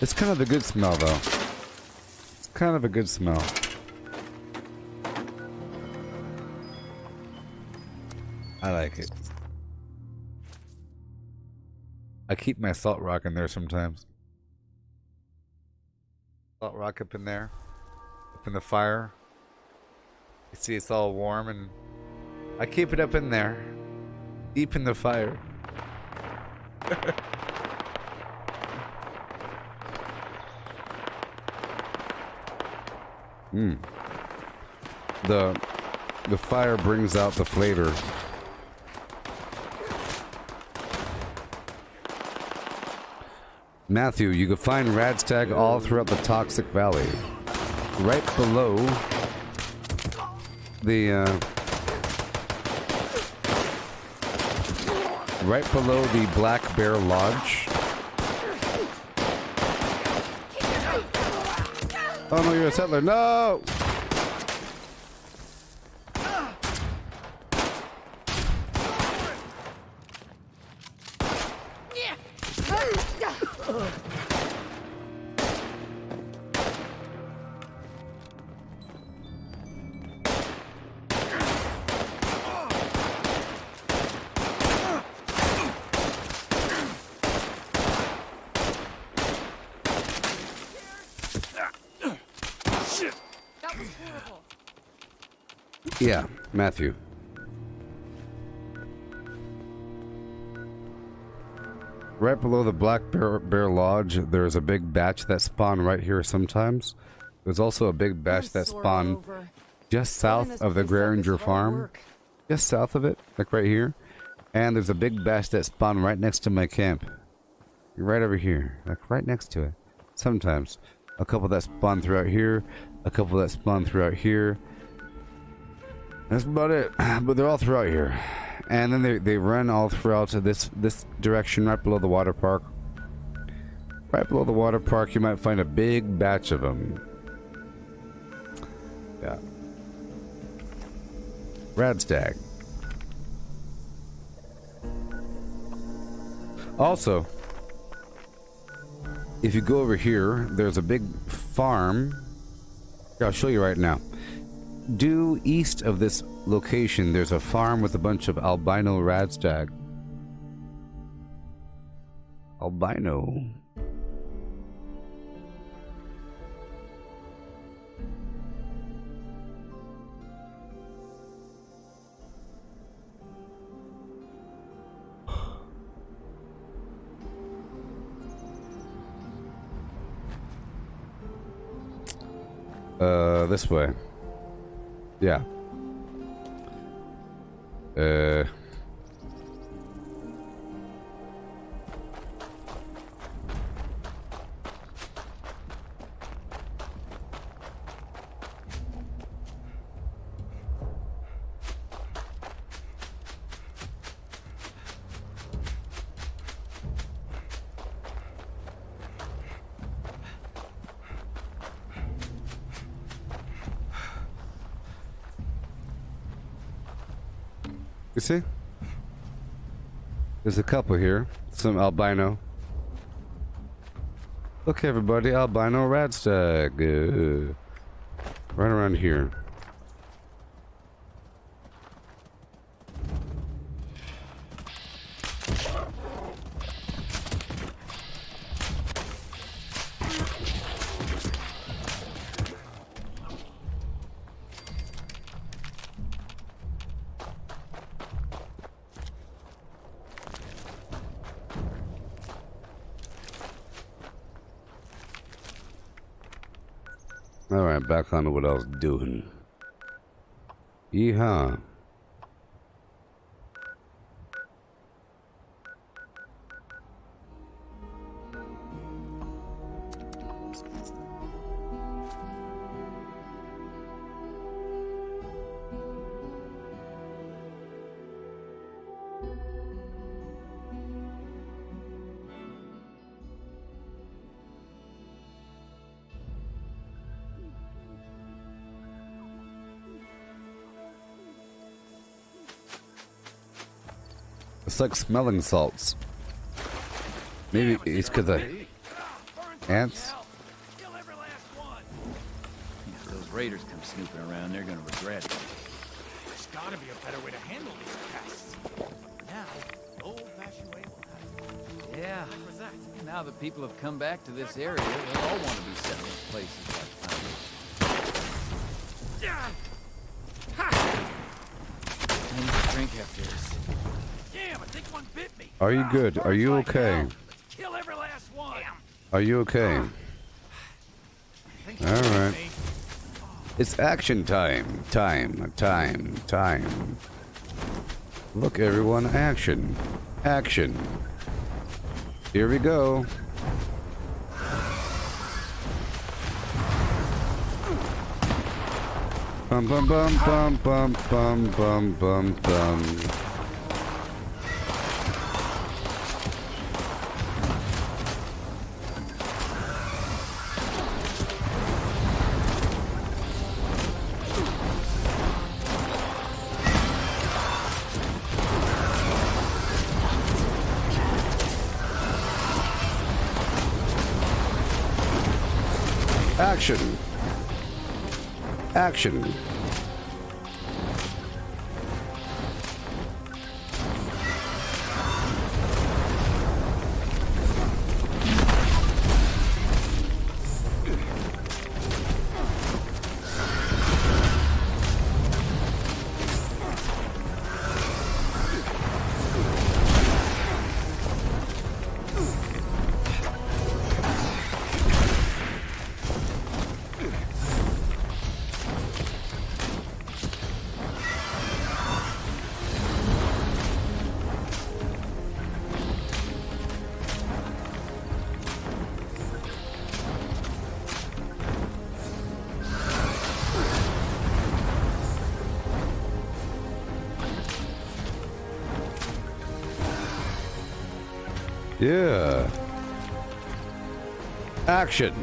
It's kind of a good smell though. It's kind of a good smell. I like it. I keep my salt rock in there sometimes. Salt rock up in there. Up in the fire. You see it's all warm and I keep it up in there. Deep in the fire. The fire brings out the flavor. Matthew, you can find Radstag all throughout the Toxic Valley. Right below the right below the Black Bear Lodge. Oh no, you're a settler. No! Yeah, Matthew. Right below the Black Bear Lodge, there's a big batch that spawn right here sometimes. There's also a big batch that spawn just south of the Graringer farm. Just south of it, like right here. And there's a big batch that spawn right next to my camp. Right over here, like right next to it. Sometimes. A couple that spawn throughout here. A couple that spawn throughout here. That's about it. But they're all throughout here. And then they run all throughout this direction right below the water park. Right below the water park, you might find a big batch of them. Yeah. Radstag. Also, if you go over here, there's a big farm. Here, I'll show you right now. Due east of this location, there's a farm with a bunch of albino radstag. Albino. This way. Yeah. You see? There's a couple here. Some albino. Look, everybody, albino radstag. Right around here. Alright, back on to what I was doing. Yeehaw. It's like smelling salts. Maybe it's because of ants. If those raiders come snooping around, they're gonna regret it. There's gotta be a better way to handle these pests. Now, the old-fashioned way will have to. Yeah. What was that? Now that people have come back to this area, they'll all want to be settling places like Foundation. I need a drink after this. Damn, I think one bit me. Are you good? Are you okay? Kill every last one. Are you okay? Alright. It's action time. Time. Look, everyone, action. Action. Here we go. Bum bum bum bum bum bum bum bum bum. Action. Action. Yeah. Action.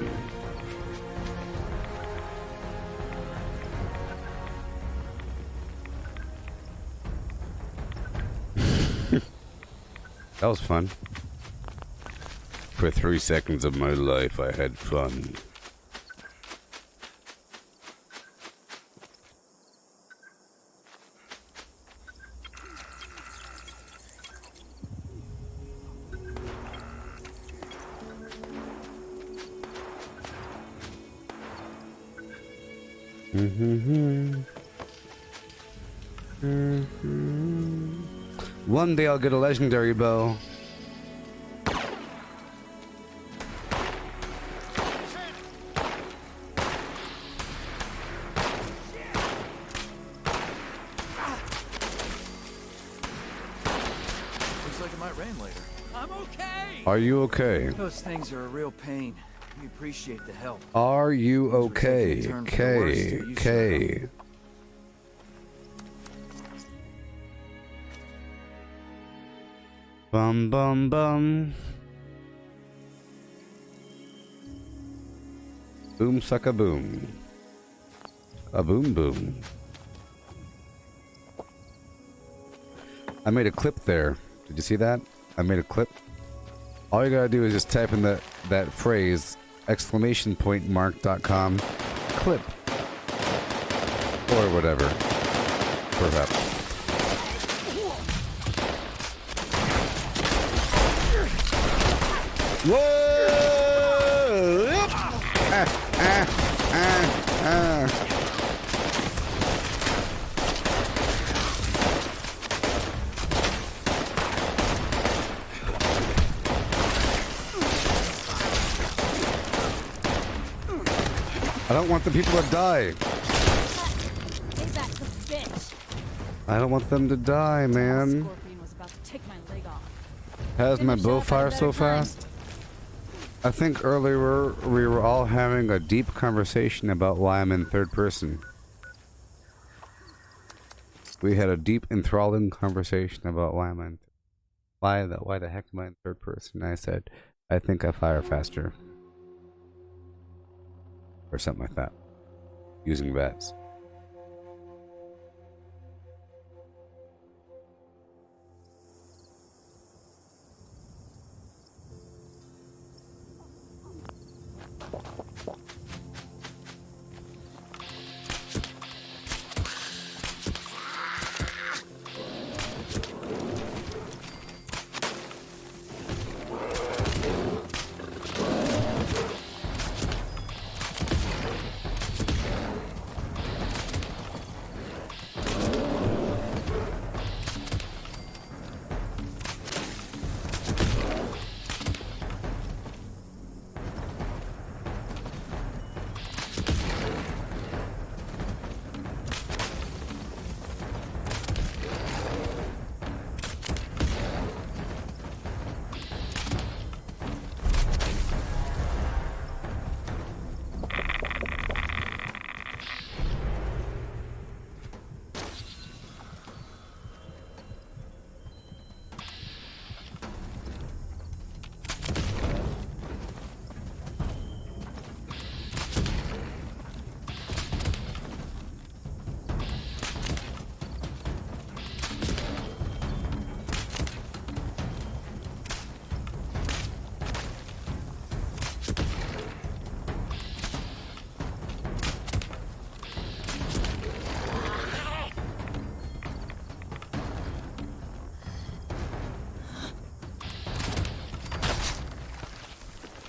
That was fun. For 3 seconds of my life, I had fun. One day I'll get a legendary bow. Looks like it might rain later. I'm okay! Are you okay? Those things are a real pain. We appreciate the help. Are you okay? Things were taking a turn for the worse till you showed K. Bum bum bum. Boom sucka boom. A boom boom. I made a clip there. Did you see that? I made a clip. All you gotta do is just type in that phrase !mark.com clip or whatever. Perhaps. Whoa! I don't want the people to die. Take that, bitch. I don't want them to die, man. Scorpion was about to take my leg off. How's my bow fire so time. fast? I think earlier we were all having a deep conversation about why I'm in third person. We had a deep, enthralling conversation about why I'm in... Why the heck am I in third person? I said, I think I fire faster. Or something like that. Using bats.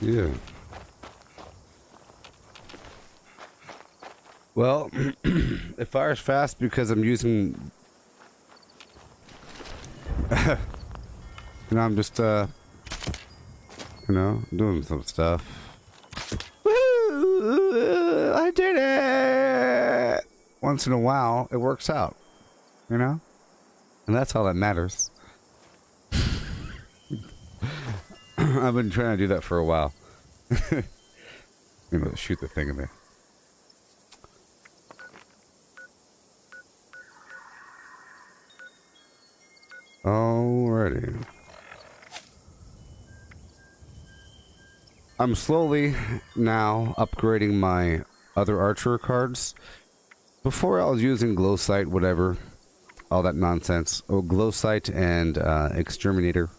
Yeah. Well, it fires fast because I'm using... I'm just, doing some stuff. Woo! I did it! Once in a while, it works out, And that's all that matters. I've been trying to do that for a while. Shoot the thing in there. Alrighty. I'm slowly now upgrading my other archer cards. Before I was using glow sight, whatever, all that nonsense. Oh, glow sight and exterminator.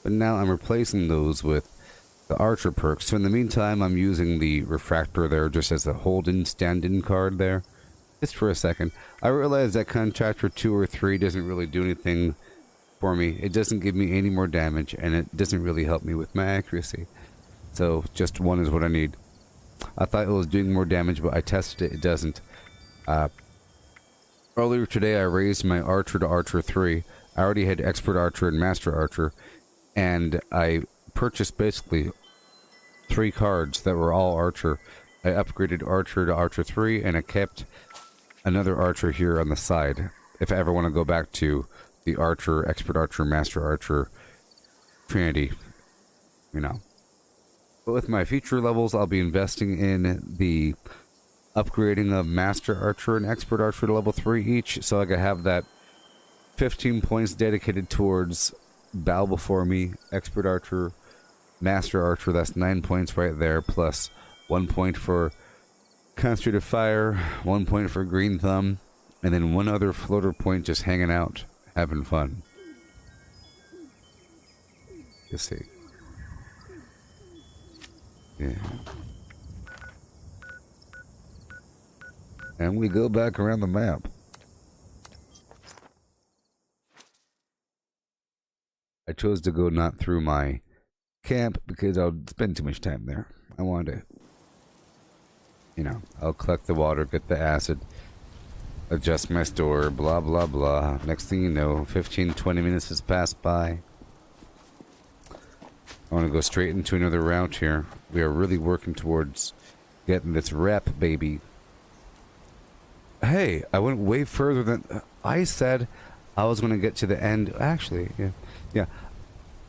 But now I'm replacing those with the archer perks. So in the meantime, I'm using the refractor there just as a hold-in, stand-in card there. Just for a second. I realize that contractor 2 or 3 doesn't really do anything for me. It doesn't give me any more damage, and it doesn't really help me with my accuracy. So just 1 is what I need. I thought it was doing more damage, but I tested it. It doesn't. Earlier today, I raised my archer to archer 3. I already had expert archer and master archer, and I purchased basically 3 cards that were all archer. I upgraded archer to archer 3, and I kept another archer here on the side. If I ever want to go back to the archer, expert archer, master archer trinity, you know. But with my future levels, I'll be investing in the upgrading of master archer and expert archer to level 3 each, so I can have that 15 points dedicated towards bow before me, expert archer, master archer. That's 9 points right there, plus 1 point for concentrated fire, 1 point for green thumb, and then 1 other floater point just hanging out, having fun. You see. Yeah. And we go back around the map. I chose to go not through my camp because I'll spend too much time there. I wanted to, you know, I'll collect the water, get the acid, adjust my store, blah blah blah. Next thing you know, 15-20 minutes has passed by. I want to go straight into another route here. We are really working towards getting this rep, baby. Hey, I went way further than I said. I was going to get to the end. Actually, yeah.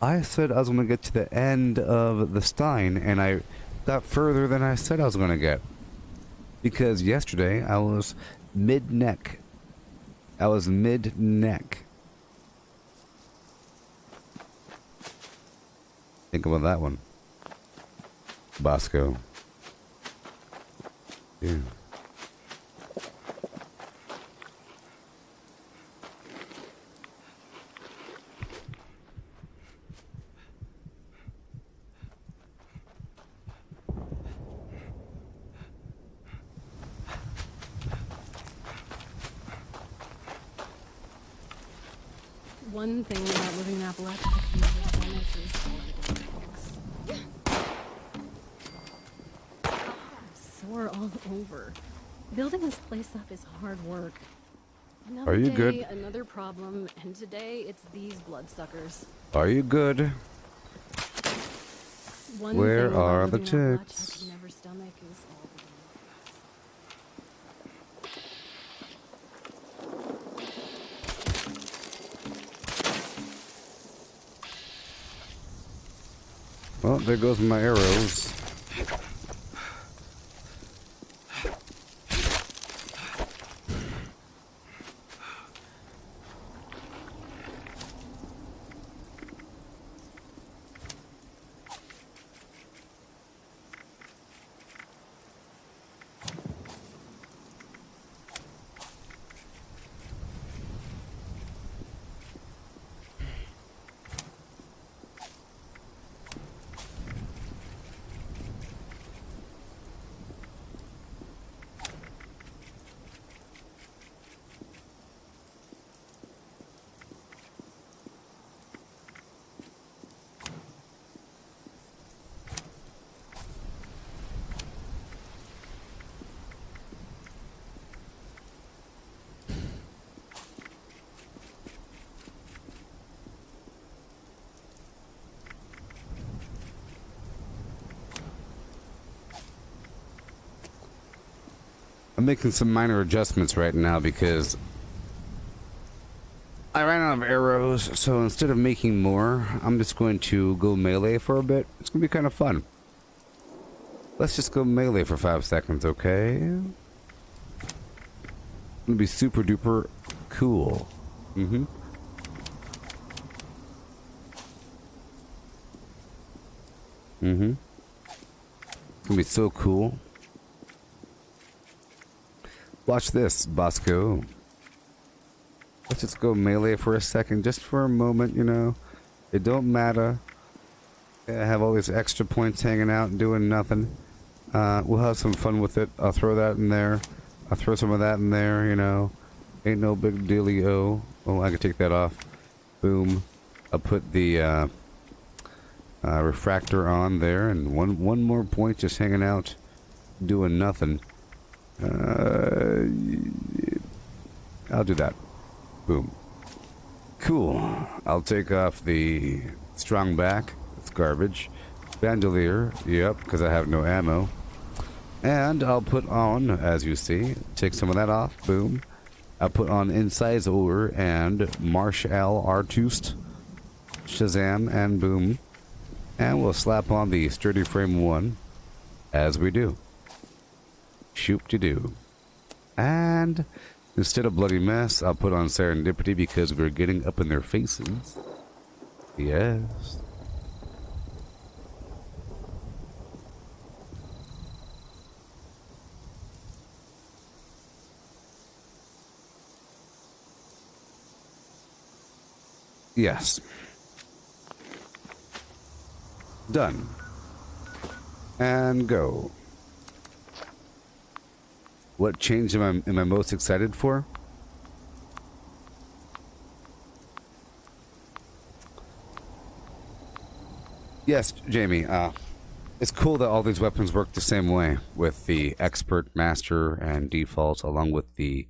I said I was going to get to the end of the Stein, and I got further than I said I was going to get. Because yesterday I was mid-neck. I was mid-neck. Think about that one. Bosco. Yeah. One thing about living in Appalachia that can never is all the damn ticks. Sore all over. Building this place up is hard work. Another Are you day, good? Another problem, and today it's these bloodsuckers. Are you good? One Where thing about are the living in Appalachia ticks? I can never stomach is all the Well, there goes my arrows. I'm making some minor adjustments right now because I ran out of arrows, so instead of making more, I'm just going to go melee for a bit. It's going to be kind of fun. Let's just go melee for 5 seconds, okay? It's going to be super duper cool. Mm-hmm. Mm-hmm. It's gonna be so cool. Watch this, Bosco. Let's just go melee for a second, just for a moment, you know. It don't matter. I have all these extra points hanging out and doing nothing. We'll have some fun with it. I'll throw that in there. I'll throw some of that in there, you know. Ain't no big dealio. Oh, I can take that off. Boom. I'll put the refractor on there, and one more point just hanging out, doing nothing. I'll do that. Boom. Cool. I'll take off the strong back. It's garbage. Bandolier. Yep, because I have no ammo. And I'll put on, as you see, take some of that off. Boom. I'll put on Incisor and Marshall Artust. Shazam, and boom. And we'll slap on the sturdy frame 1, as we do. Shoop-de-doo. And instead of bloody mess, I'll put on serendipity because we're getting up in their faces. Yes. Yes. Done. And go. What change am I most excited for? Yes, Jamie. It's cool that all these weapons work the same way, with the expert, master, and default, along with the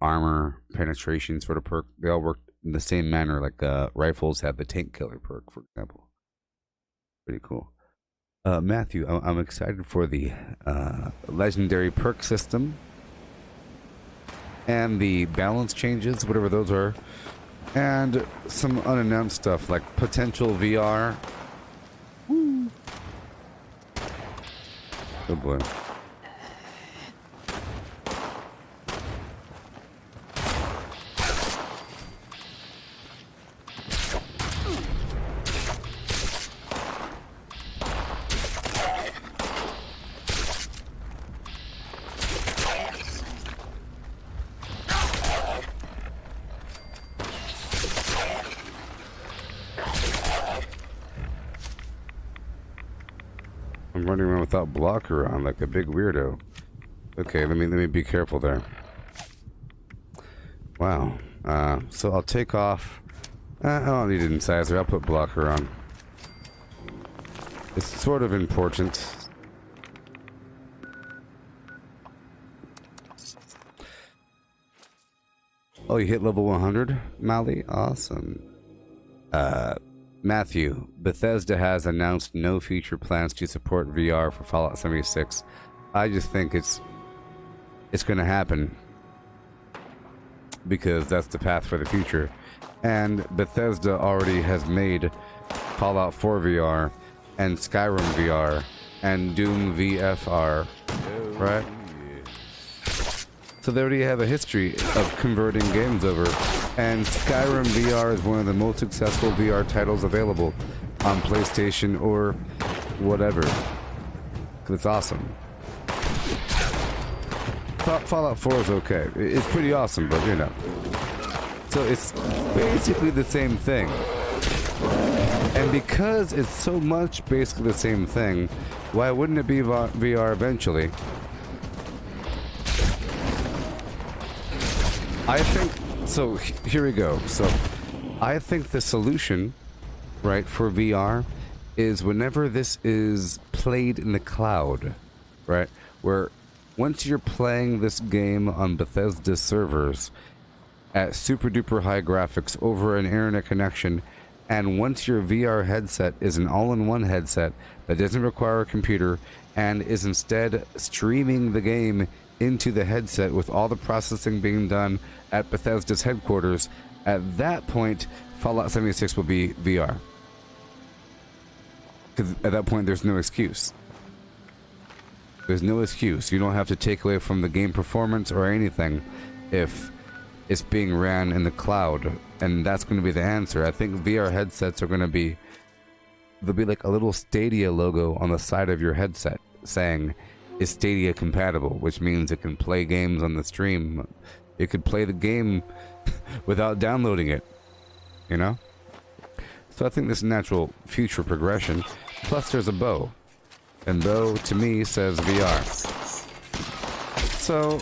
armor penetration sort of perk. They all work in the same manner, like rifles have the tank killer perk, for example. Pretty cool. Matthew, I'm excited for the legendary perk system and the balance changes, whatever those are, and some unannounced stuff like potential VR. Woo. Oh boy. I'm running around without blocker on like a big weirdo. Okay, let me be careful there. Wow. So I'll take off. I don't need an incisor. I'll put blocker on. It's sort of important. Oh, you hit level 100, Mali? Awesome. Matthew, Bethesda has announced no future plans to support VR for Fallout 76. I just think it's going to happen because that's the path for the future. And Bethesda already has made Fallout 4 VR and Skyrim VR and Doom VFR, right? So they already have a history of converting games over. And Skyrim VR is one of the most successful VR titles available on PlayStation or whatever. It's awesome. Fallout 4 is okay. It's pretty awesome, but you know. So it's basically the same thing. And because it's so much basically the same thing, why wouldn't it be VR eventually? I think, so here we go. So I think the solution, right, for VR is whenever this is played in the cloud, right, where once you're playing this game on Bethesda servers at super duper high graphics over an internet connection, and once your VR headset is an all-in-one headset that doesn't require a computer and is instead streaming the game into the headset with all the processing being done at Bethesda's headquarters, at that point, Fallout 76 will be VR. Because at that point, there's no excuse. There's no excuse. You don't have to take away from the game performance or anything if it's being ran in the cloud. And that's going to be the answer. I think VR headsets are going to be... There'll be like a little Stadia logo on the side of your headset. saying is Stadia compatible, which means it can play games on the stream. It could play the game without downloading it, you know? So I think this is natural future progression. Plus there's a bow. And bow, to me, says VR. So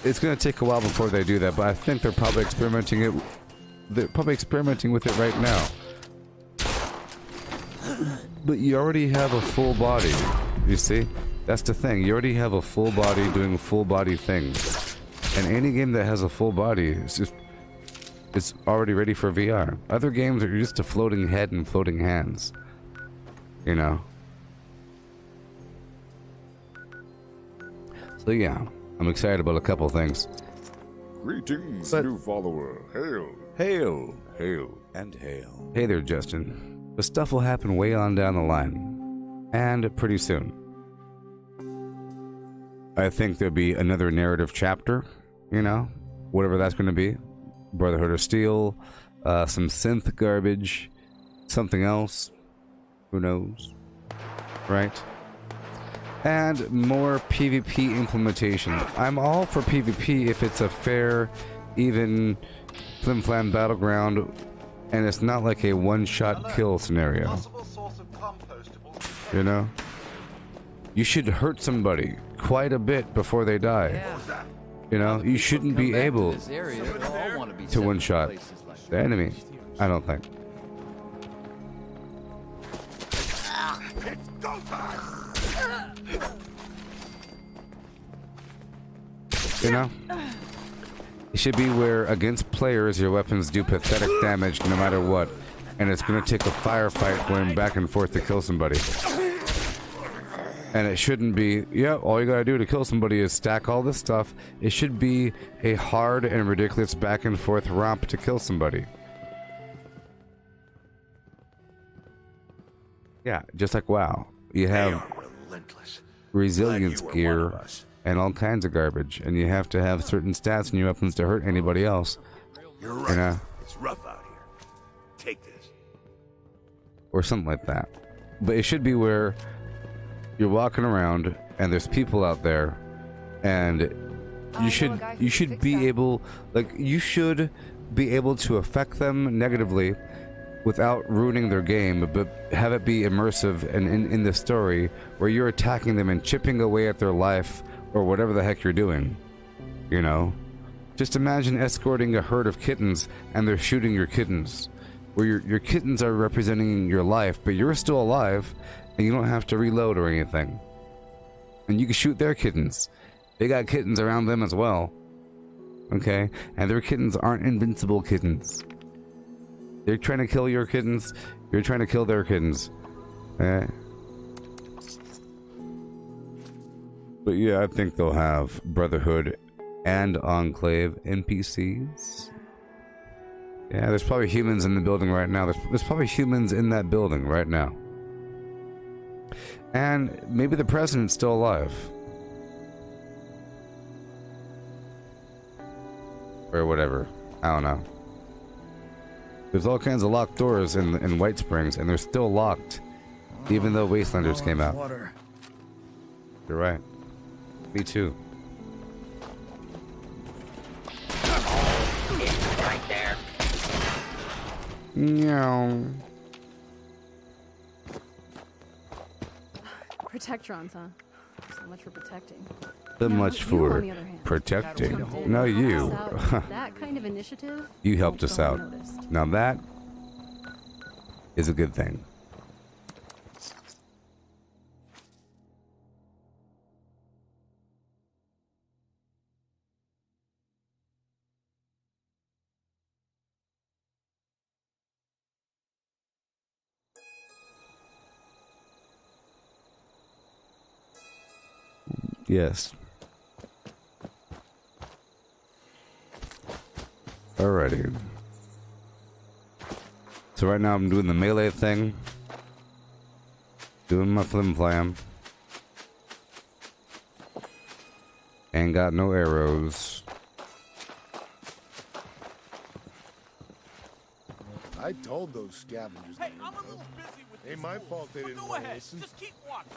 it's going to take a while before they do that, but I think they're probably experimenting with it right now. But you already have a full body, you see? That's the thing. You already have a full body doing full body things. And any game that has a full body is already ready for VR. Other games are used to floating head and floating hands. You know? So yeah, I'm excited about a couple things. Greetings, new follower. Hail. Hail. Hail. And hail. Hey there, Justin. The stuff will happen way on down the line. And pretty soon. I think there'll be another narrative chapter, you know? Whatever that's going to be. Brotherhood of Steel, some synth garbage, something else. Who knows? Right? And more PvP implementation. I'm all for PvP if it's a fair, even, flim-flam battleground, and it's not like a one-shot kill scenario. You know? You should hurt somebody quite a bit before they die. Yeah. You know? You shouldn't be able to one-shot the enemy. I don't think. It's go time! You know? It should be where against players your weapons do pathetic damage no matter what, and it's gonna take a firefight going back and forth to kill somebody. And it shouldn't be, yeah, all you gotta do to kill somebody is stack all this stuff. It should be a hard and ridiculous back and forth romp to kill somebody. Yeah, just like WoW. You have resilience gear and all kinds of garbage, and you have to have certain stats in your weapons to hurt anybody else. You're right. You know? It's rough out here. Take this. Or something like that. But it should be where you're walking around and there's people out there, and you should be able, like, you should be able to affect them negatively without ruining their game, but have it be immersive and in the story where you're attacking them and chipping away at their life or whatever the heck you're doing. You know? Just imagine escorting a herd of kittens and they're shooting your kittens. Where your kittens are representing your life, but you're still alive and you don't have to reload or anything. And you can shoot their kittens. They got kittens around them as well. Okay? And their kittens aren't invincible kittens. They're trying to kill your kittens. You're trying to kill their kittens. But yeah, I think they'll have Brotherhood and Enclave NPCs. Yeah, there's probably humans in the building right now. There's probably humans in that building right now. And maybe the president's still alive. Or whatever. I don't know. There's all kinds of locked doors in White Springs, and they're still locked, even though Wastelanders came out. Water. You're right. Me too. Right there. Meow. Protectrons, huh? So much for protecting. So Now, much you, for on the other hand, protecting. jumped in No, and helped you. us out. That kind of initiative. You helped won't us go out. unnoticed. Now that is a good thing. Yes. Alrighty. So right now I'm doing the melee thing. Doing my flim-flam. Ain't got no arrows. I told those scavengers. Hey, I'm a little busy with Ain't this my fool, fault they but didn't go wanna ahead. listen. Just keep walking.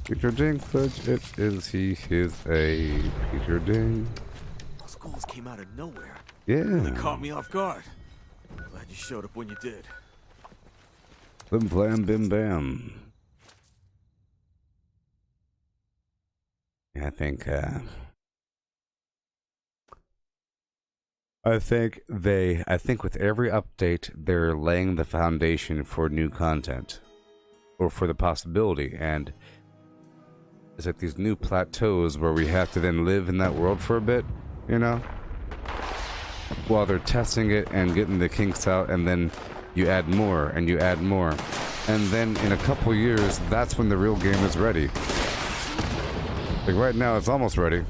Peter Dinklage, it is he, is a Peter Ding. Those ghouls came out of nowhere. Yeah. Really caught me off guard. Glad you showed up when you did. Bim blam bim bam. I think with every update they're laying the foundation for new content. Or for the possibility, and it's like these new plateaus where we have to then live in that world for a bit, you know? While they're testing it and getting the kinks out, and then you add more, and you add more. And then in a couple years, that's when the real game is ready. Like right now, it's almost ready.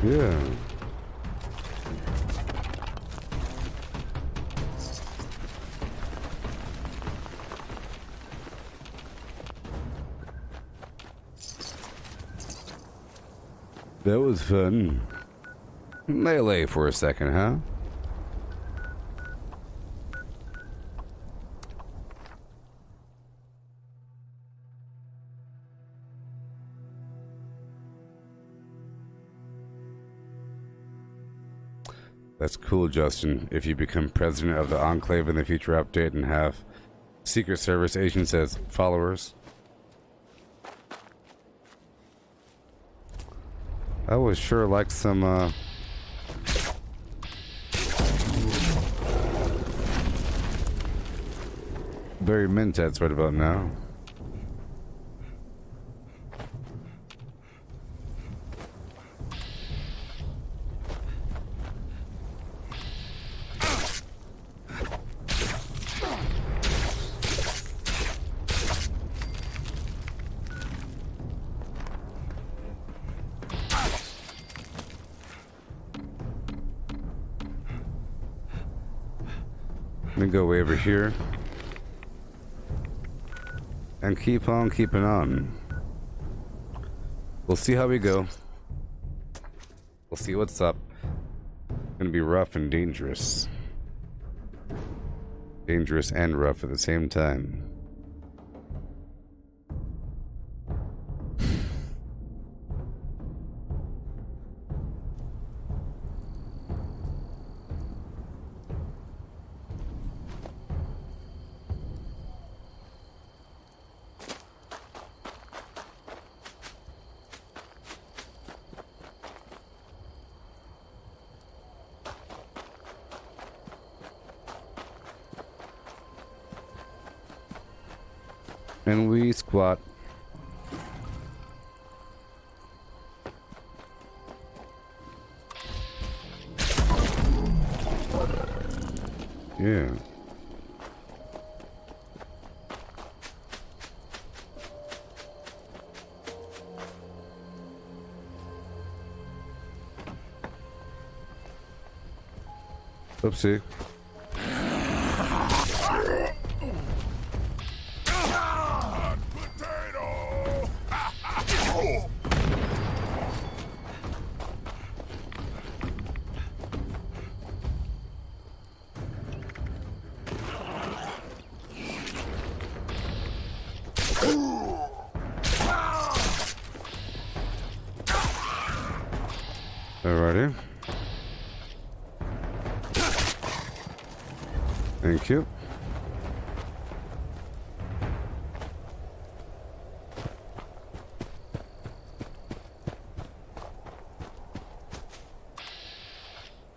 Yeah. That was fun. Melee for a second, huh? That's cool, Justin. If you become president of the Enclave in the future update and have Secret Service agents as followers. I would sure like some, Barry Mentats right about now. Let me go way over here and keep on keeping on. We'll see how we go. We'll see what's up. Gonna be rough and dangerous. Dangerous and rough at the same time. And we squat. Yeah. Oopsie. Alrighty. Thank you.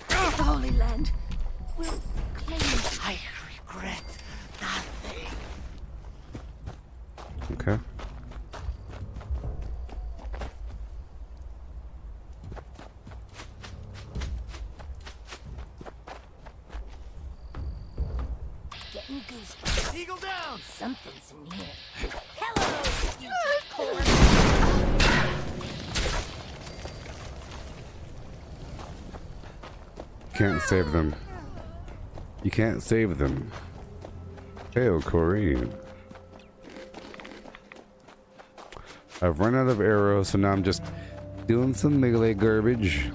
Holy Land will claim it. I regret nothing. Okay. Something's in here. Hello, you corn. Can't save them. You can't save them. Hail, Corrine. I've run out of arrows, so now I'm just doing some melee garbage.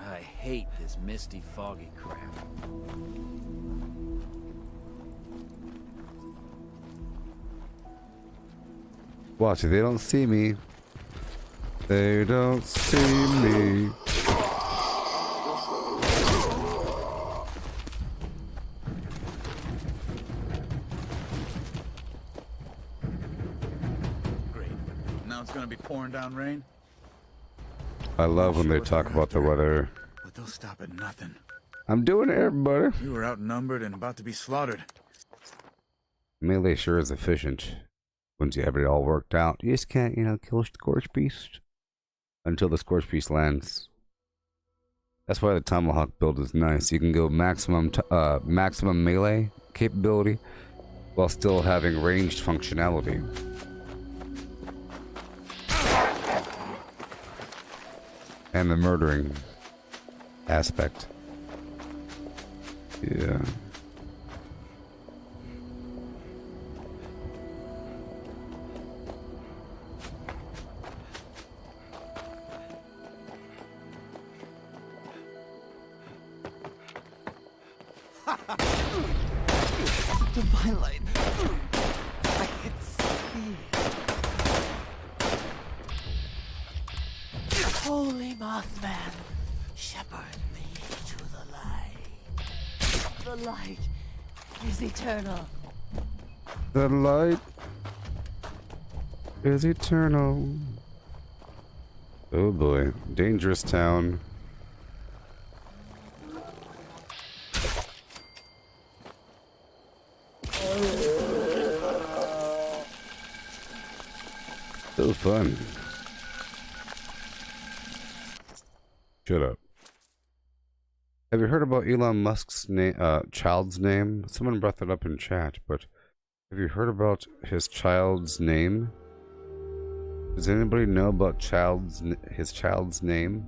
I hate this misty, foggy crap. Watch it, they don't see me. They don't see me. Great. Now it's gonna be pouring down rain. I love when they talk about the weather. But they'll stop at nothing. I'm doing it, everybody. We were outnumbered and about to be slaughtered. Melee sure is efficient. Once you have it all worked out, you just can't, kill the Scorch Beast until the Scorch Beast lands. That's why the Tomahawk build is nice. You can go maximum melee capability while still having ranged functionality. And the murdering aspect. Yeah. Divine light. I can see. Holy Mothman, shepherd me to the light. The light is eternal. The light is eternal. Oh boy, dangerous town. So fun. Shut up. Have you heard about Elon Musk's child's name? Someone brought that up in chat, but have you heard about his child's name? Does anybody know about his child's name?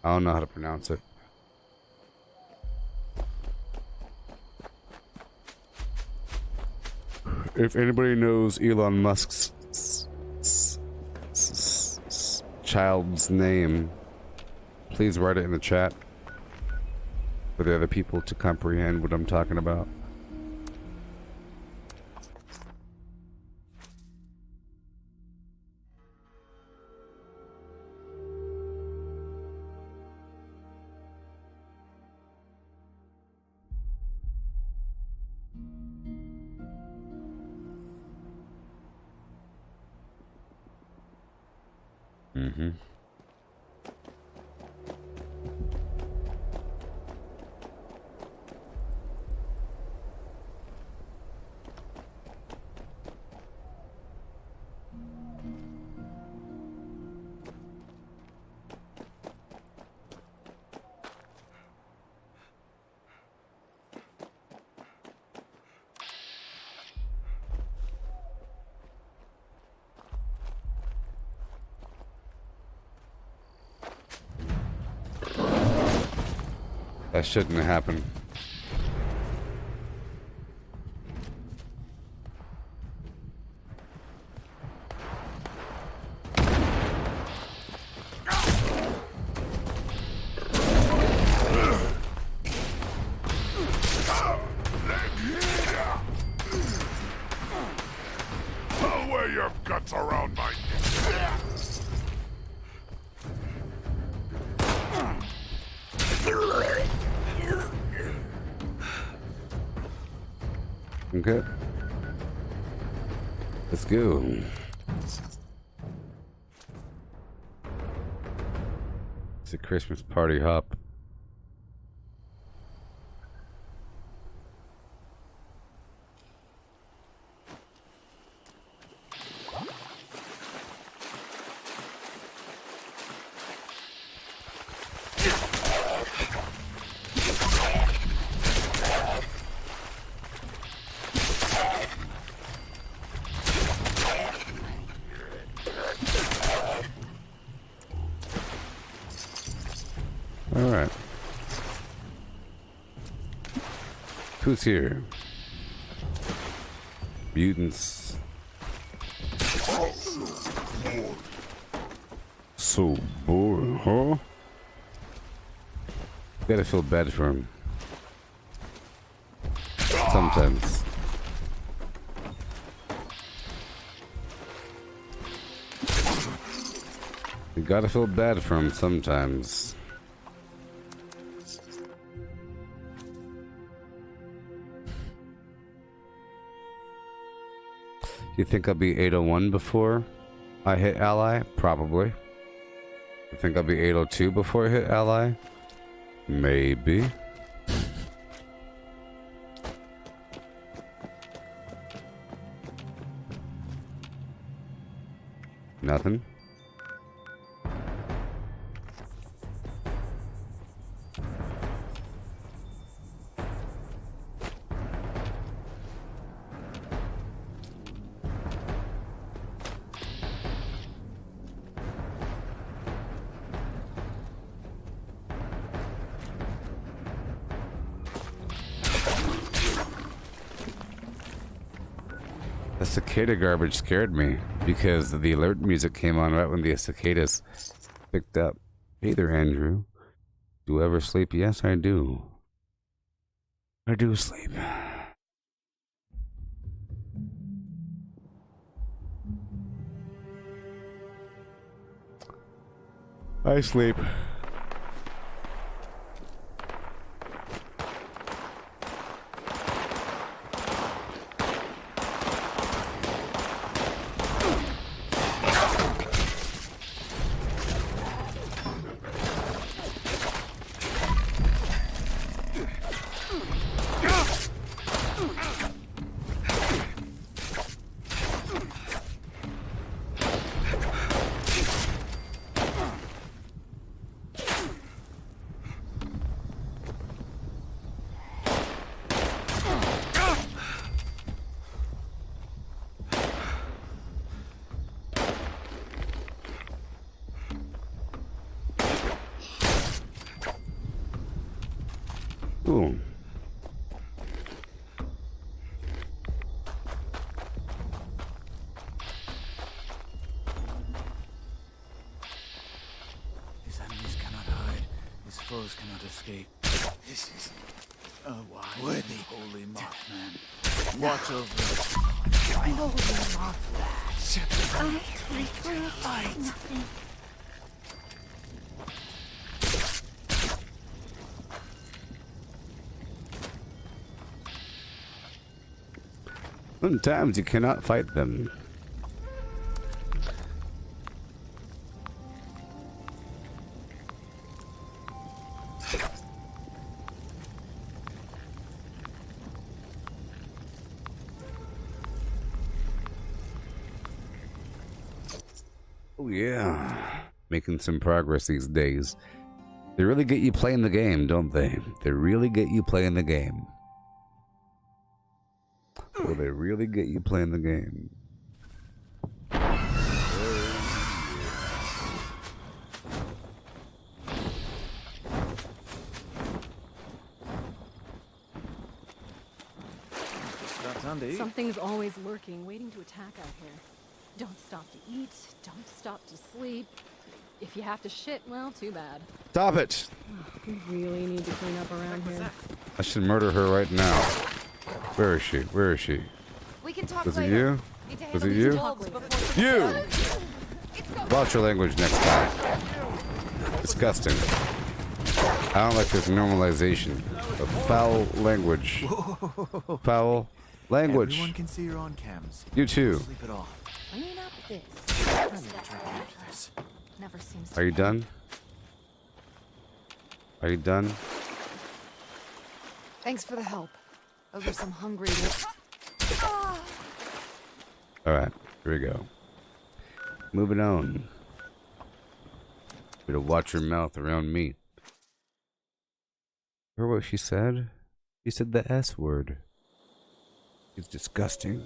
I don't know how to pronounce it. If anybody knows Elon Musk's child's name, please write it in the chat for the other people to comprehend what I'm talking about. Mm-hmm. That shouldn't have happened. I'll wear your guts around my neck. Okay. Let's go. It's a Christmas party hop. Who's here? Mutants. So boring, huh? Gotta feel bad for him. Sometimes. You gotta feel bad for him sometimes. You think I'll be 801 before I hit ally? Probably. You think I'll be 802 before I hit ally? Maybe. Nothing. The cicada garbage scared me because the alert music came on right when the cicadas picked up. Hey there, Andrew. Do you ever sleep? Yes, I do. I do sleep. I sleep. Ooh. His enemies cannot hide. His foes cannot escape. This is a wise worthy holy Mothman. Watch over us. Holy Mothman. I will fight. Nothing. Sometimes you cannot fight them. Oh yeah, making some progress these days. They really get you playing the game, don't they? They really get you playing the game. Will they really get you playing the game? Something's always lurking, waiting to attack out here. Don't stop to eat, don't stop to sleep. If you have to shit, well, too bad. Stop it! We really need to clean up around here. I should murder her right now. Where is she? Where is she? We can talk Was it later. you? Was it you? You! Watch your language next time. Disgusting. I don't like this normalization of foul language. Foul language. Everyone can see you're on cams. You too. Sleep it off. Clean up this. Never seems to Are you done? Are you done? Thanks for the help. Those are some hungry. Alright, here we go. Moving on. Better watch your mouth around me. Hear what she said? She said the S word. It's disgusting.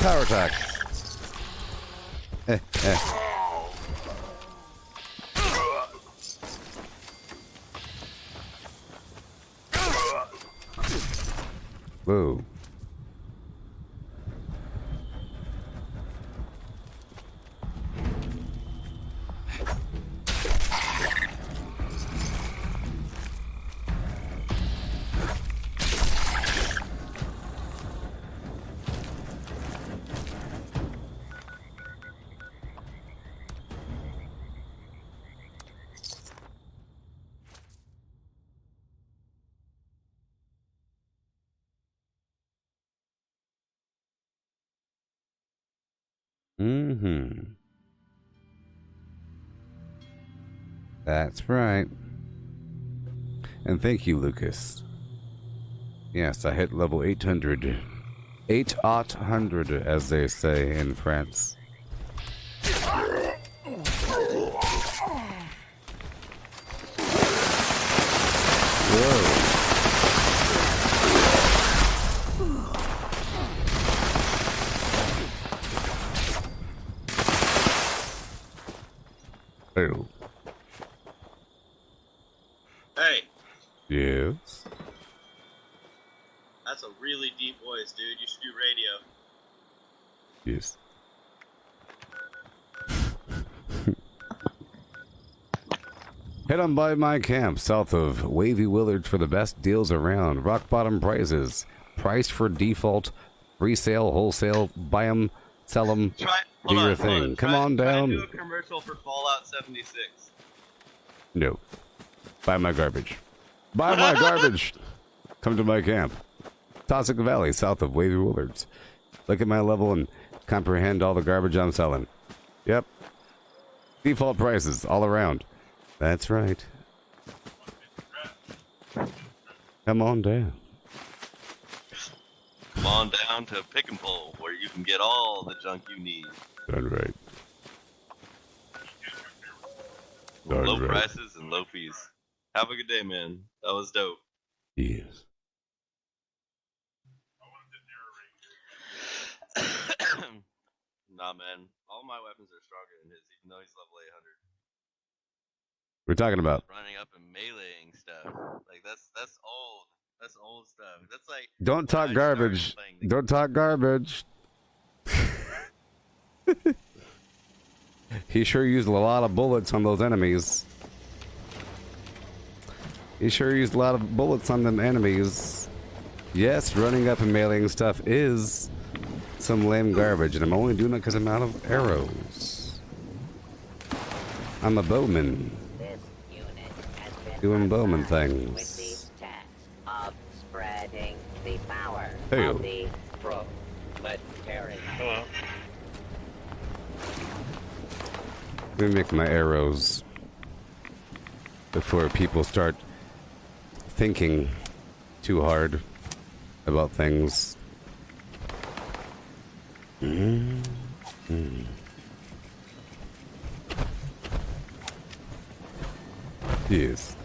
Power attack. Whoa. Mm-hmm. That's right. And thank you, Lucas. Yes, I hit level 800. 800, as they say in France. Whoa. Oh. Hey. Yes. That's a really deep voice, dude. You should do radio. Yes. Head on by my camp south of Wavy Willards for the best deals around. Rock bottom prices. Price for default. Resale, wholesale. Buy them, sell them. Do your thing. Come on down. Try to do a commercial for Fallout 76. No. Buy my garbage. Buy my garbage. Come to my camp. Toxic Valley, south of Wavy Willards. Look at my level and comprehend all the garbage I'm selling. Yep. Default prices all around. That's right. Come on down. Come on down to Pick and Pull, where you can get all the junk you need. All right. Low prices and low fees. Have a good day, man. That was dope. Yes. Nah, man. All my weapons are stronger than his, even though he's level 800. We're talking about. Running up and meleeing stuff. Like, that's old. That's old stuff. That's like... Don't talk garbage. Don't talk garbage. He sure used a lot of bullets on those enemies. He sure used a lot of bullets on them enemies. Yes, running up and meleeing stuff is some lame garbage, and I'm only doing it because I'm out of arrows. I'm a bowman. Doing bowman things. Of spreading the power Hey. of the proletariat. Hello. Let me make my arrows before people start thinking too hard about things. Yes.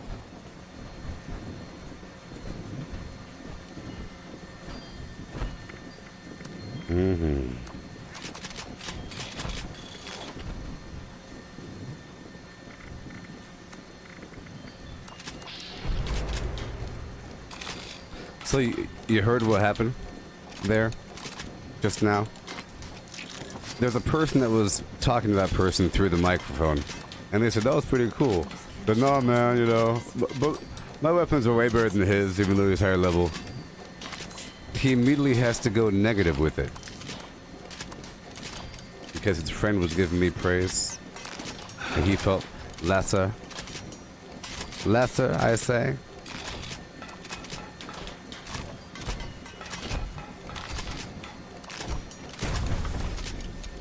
So you heard what happened there just now? There's a person that was talking to that person through the microphone, and they said that was pretty cool. But no, man, you know, but my weapons are way better than his, even though he's higher level. He immediately has to go negative with it because his friend was giving me praise, and he felt lesser. Lesser, I say.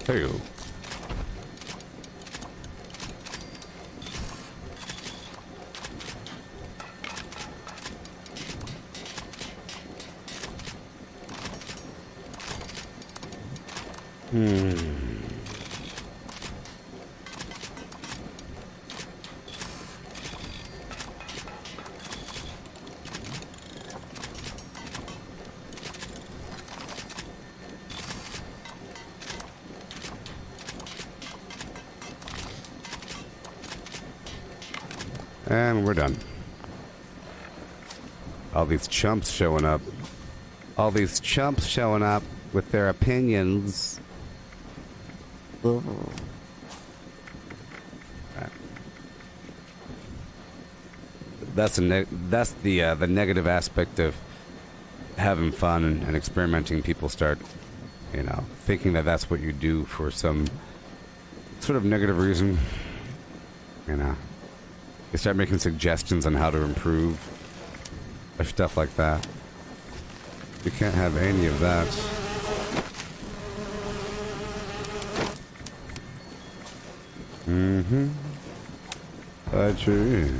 Hey. And we're done. All these chumps showing up. All these chumps showing up with their opinions. Ugh. That's the negative aspect of having fun and experimenting. People start, you know, thinking that that's what you do for some sort of negative reason. You know, they start making suggestions on how to improve or stuff like that. You can't have any of that. Mm-hmm. That's true.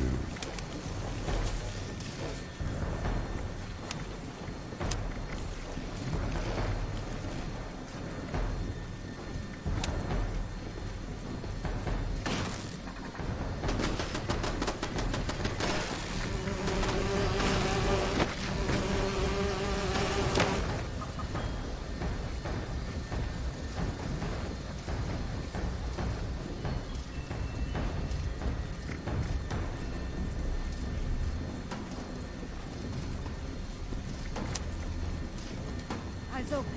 Eyes open.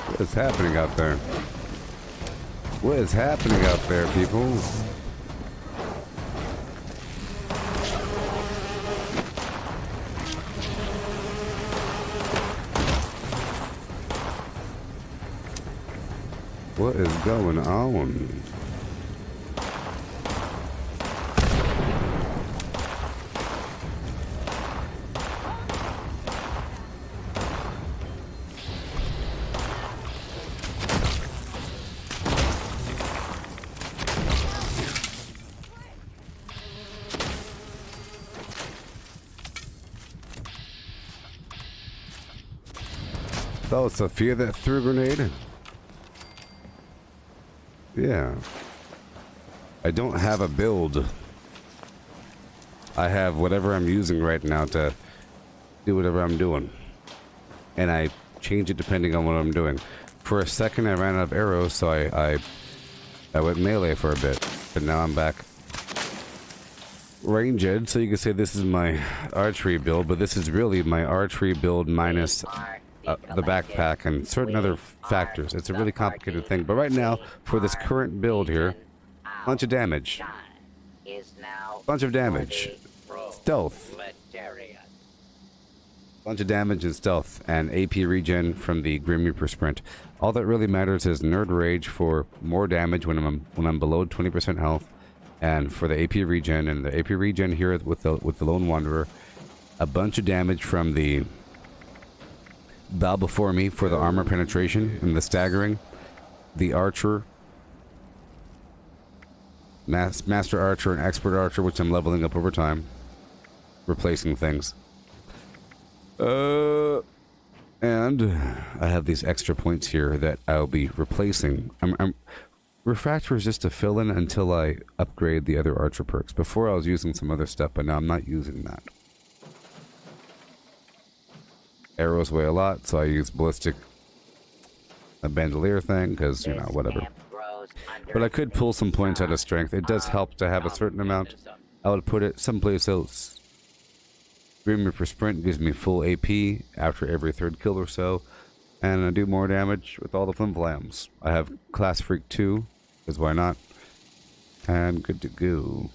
What is happening out there? What is happening out there, people? What is going on? Oh, Sophia that threw a grenade? Yeah. I don't have a build. I have whatever I'm using right now to do whatever I'm doing. And I change it depending on what I'm doing. For a second I ran out of arrows, so I went melee for a bit. But now I'm back ranged, so you can say this is my archery build, but this is really my archery build minus the backpack and certain other factors. It's a really complicated thing, but right now, for this current build here, bunch of damage. Bunch of damage. Stealth. Bunch of damage and stealth, and AP regen from the Grim Reaper sprint. All that really matters is Nerd Rage for more damage when I'm below 20% health, and for the AP regen, and the AP regen here with the Lone Wanderer, a bunch of damage from the Bow Before Me for the armor penetration and the staggering, the Archer, Master Archer and Expert Archer, which I'm leveling up over time, replacing things. And I have these extra points here that I'll be replacing. Refractor is just a fill-in until I upgrade the other Archer perks. Before I was using some other stuff, but now I'm not using that. Arrows weigh a lot, so I use ballistic, a bandolier thing, because, you know, whatever. But I could pull some points out of strength. It does help to have a certain amount. I would put it someplace else. Grim Reaper Sprint gives me full AP after every third kill or so, and I do more damage with all the flim flams. I have Class Freak 2, because why not? And good to go.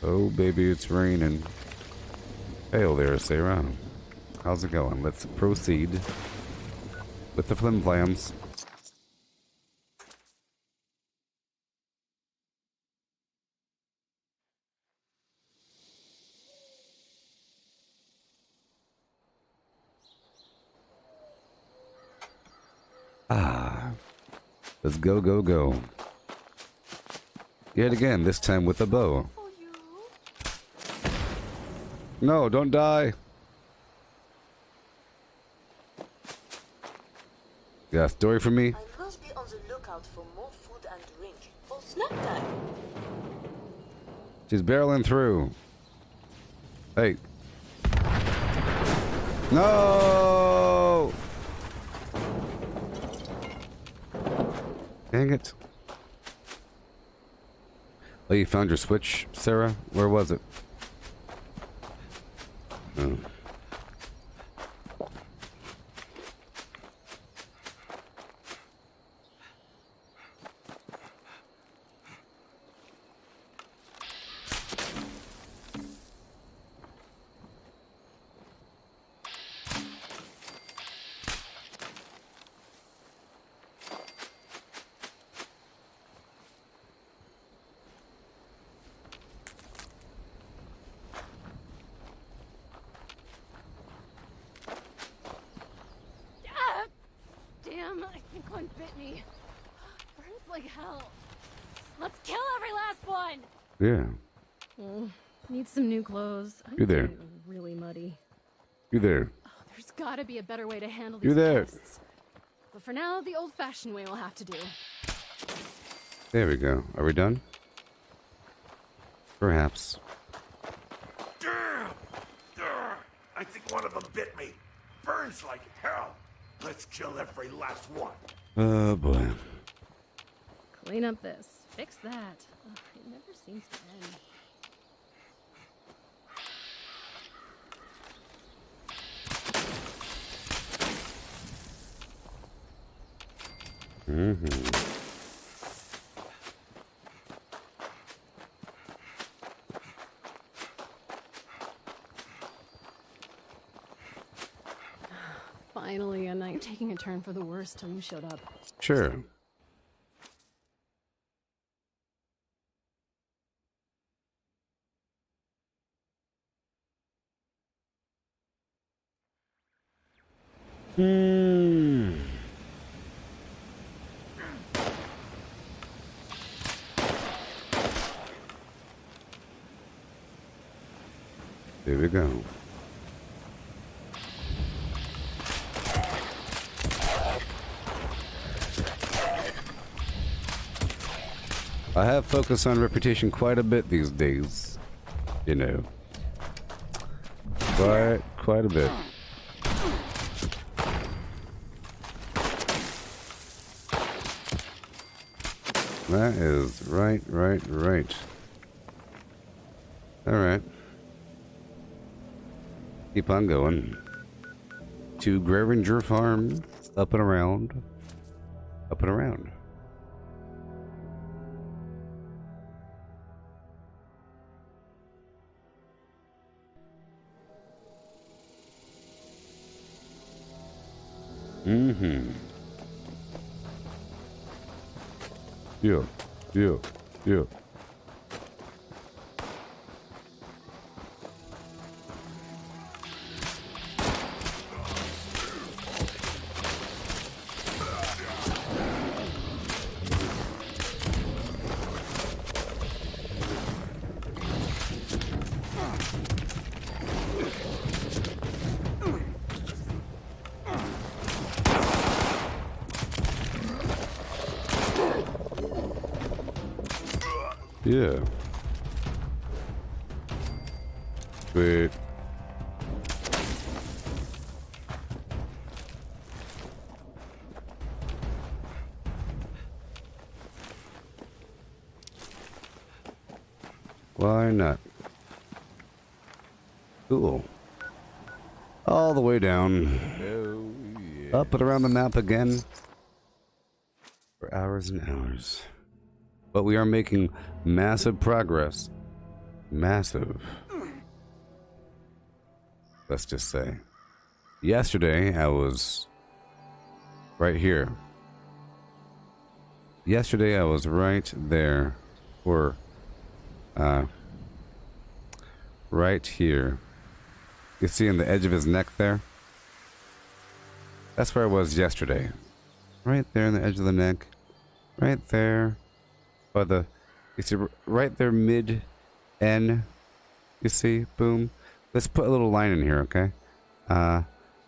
Oh baby, it's raining. Hail there, Sarah. How's it going? Let's proceed with the flim flams. Let's go, go, go. Yet again, this time with a bow. No, don't die. You got a story for me? I must be on the lookout for more food and drink for snack time. She's barreling through. Hey. No! Dang it. Oh, you found your switch, Sarah? Where was it? Oh. Damn, I think one bit me. Burns like hell. Let's kill every last one! Yeah. Need some new clothes. I'm You there. getting really muddy. You there. There's gotta be a better way to handle these You there. pests. But for now, the old-fashioned way will have to do. There we go. Are we done? Perhaps. Damn! I think one of them bit me. Burns like hell. Let's kill every last one. Oh boy. Clean up this. Fix that. Ugh, it never seems to end. Finally, a night taking a turn for the worse till you showed up. Sure. There we go. I have focused on reputation quite a bit these days. You know. Quite a bit. That is right. Alright. Keep on going. To Gravinger Farm. Up and around. Up and around. Yeah. Yeah. Sweet. Why not? Cool. All the way down. Oh, yes. Up and around the map again. For hours and hours. But we are making massive progress. Massive. Let's just say. Yesterday, I was right here. Yesterday, I was right there. Or, right here. You see on the edge of his neck there? That's where I was yesterday. Right there on the edge of the neck. Right there. By the, you see, right there mid N. You see? Boom. Let's put a little line in here, okay?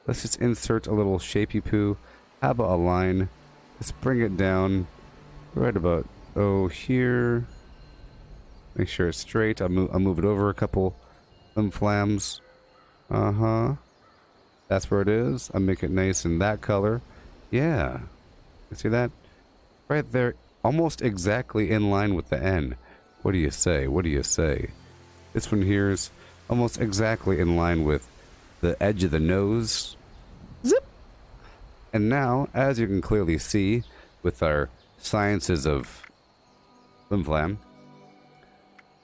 Let's just insert a little shapey poo How about a line? Let's bring it down right about, oh, here. Make sure it's straight. I'll move it over a couple flams. Uh-huh. That's where it is. I'll make it nice in that color. Yeah. You see that? Right there. Almost exactly in line with the N. What do you say? What do you say? This one here is almost exactly in line with the edge of the nose. Zip! And now, as you can clearly see, with our sciences of flim flam,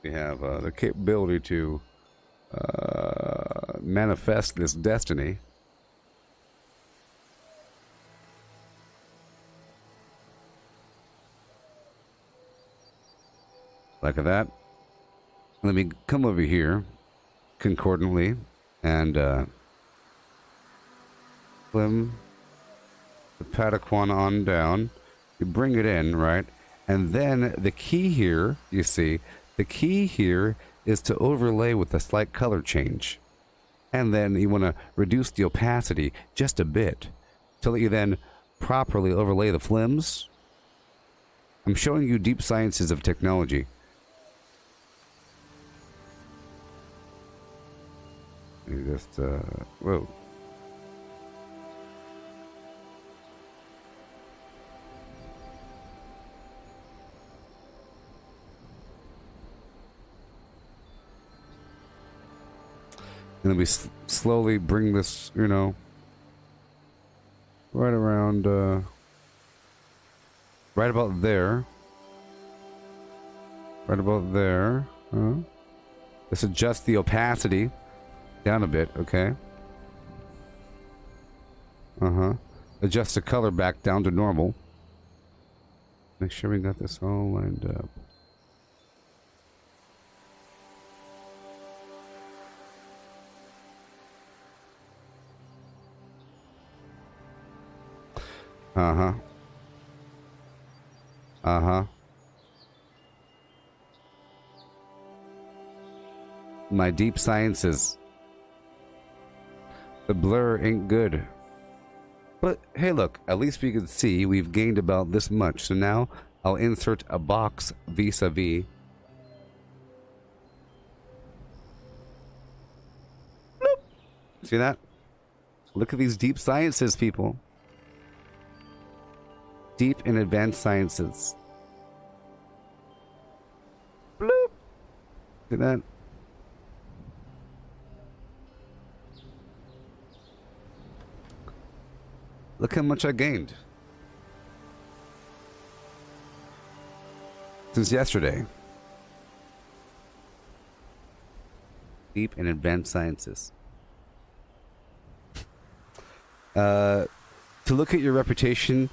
we have the capability to manifest this destiny. Like that. Let me come over here concordantly and flim the Pataquan on down. You bring it in, right? And then the key here, you see, the key here is to overlay with a slight color change. And then you want to reduce the opacity just a bit till you then properly overlay the flims. I'm showing you deep sciences of technology. You just, whoa. And then we slowly bring this, you know, right around, right about there. Right about there. Huh? Let's adjust the opacity down a bit, okay? Uh-huh. Adjust the color back down to normal. Make sure we got this all lined up. Uh-huh. Uh-huh. My deep sciences. The blur ain't good. But, hey look, at least we can see we've gained about this much. So now, I'll insert a box vis-a-vis. Bloop. See that? Look at these deep sciences, people. Deep and advanced sciences. Bloop. See that? Look how much I gained since yesterday. Deep and advanced sciences. To look at your reputation,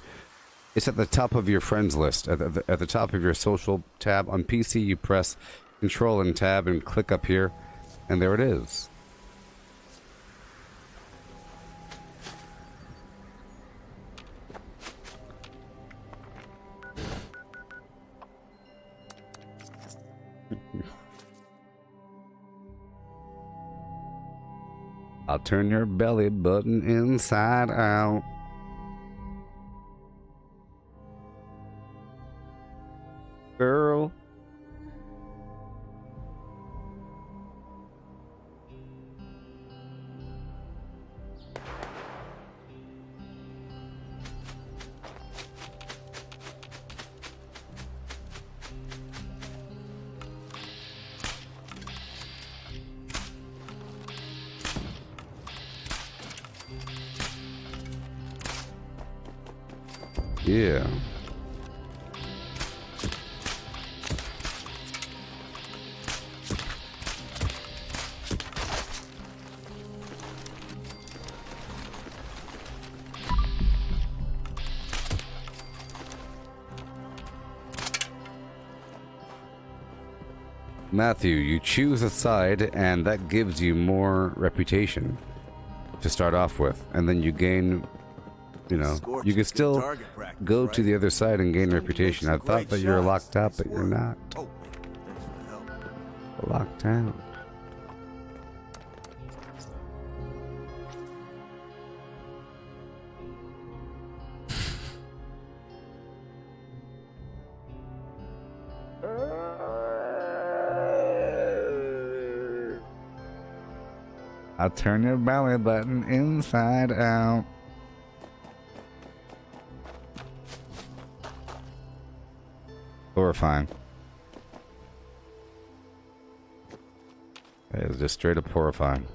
it's at the top of your friends list. At the top of your social tab. On PC, you press Control and Tab and click up here, and there it is. I'll turn your belly button inside out. Girl. Yeah. Matthew, you choose a side, and that gives you more reputation to start off with, and then you gain, you know, you can still go to the other side and gain reputation. I thought that you're locked out, but you're not. Locked out. I'll turn your belly button inside out. Horrifying. It was just straight up horrifying.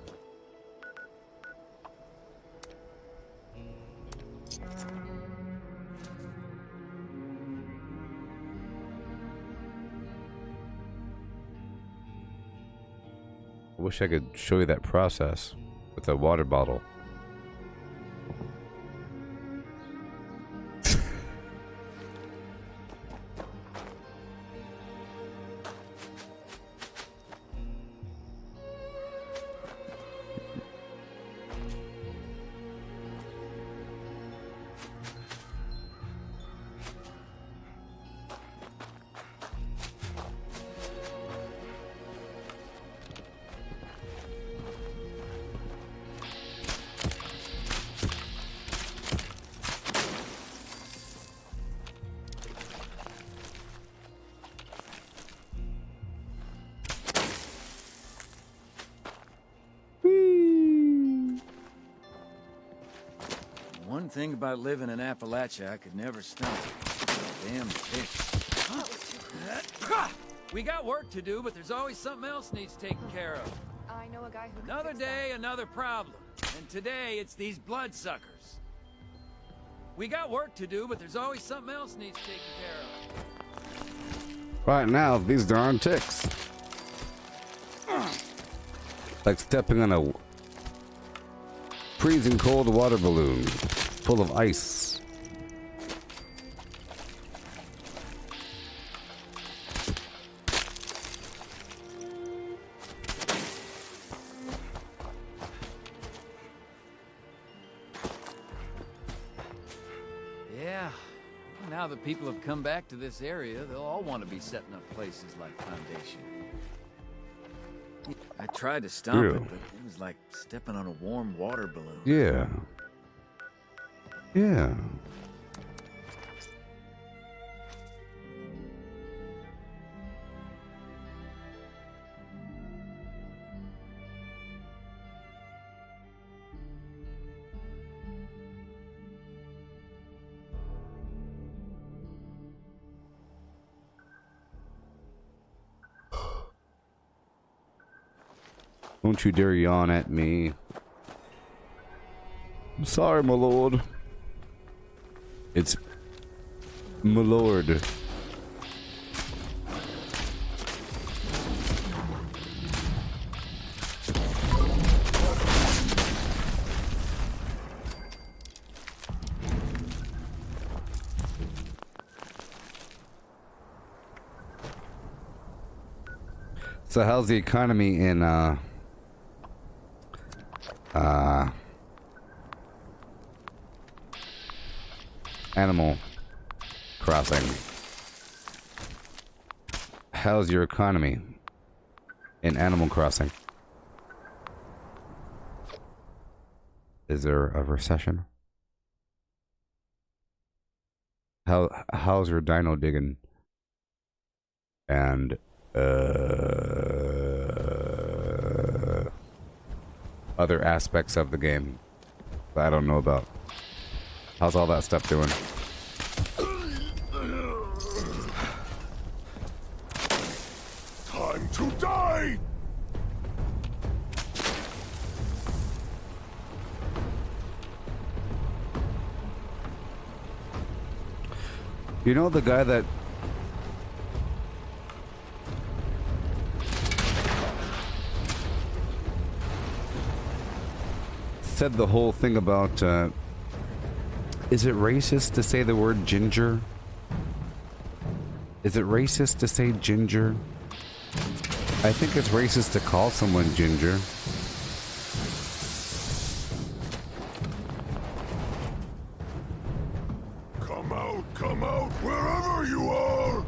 I wish I could show you that process with a water bottle. One thing about living in Appalachia I could never stomach. Damn pigs. We got work to do, but there's always something else needs taken care of. I know a guy who. Another day, another problem. And today, it's these bloodsuckers. We got work to do, but there's always something else needs taken care of. Right now, these darn ticks. Like stepping on a freezing cold water balloon full of ice. Yeah. Now that people have come back to this area, they'll all want to be setting up places like Foundation. I tried to stop it, but it was like stepping on a warm water balloon. Yeah. Yeah. Don't you dare yawn at me. I'm sorry, my lord. It's my lord. So how's the economy in Animal Crossing? How's your economy in Animal Crossing? Is there a recession? How's your dino digging? And other aspects of the game that I don't know about. How's all that stuff doing? Time to die! You know the guy that said the whole thing about is it racist to say the word ginger? Is it racist to say ginger? I think it's racist to call someone ginger. Come out, wherever you are!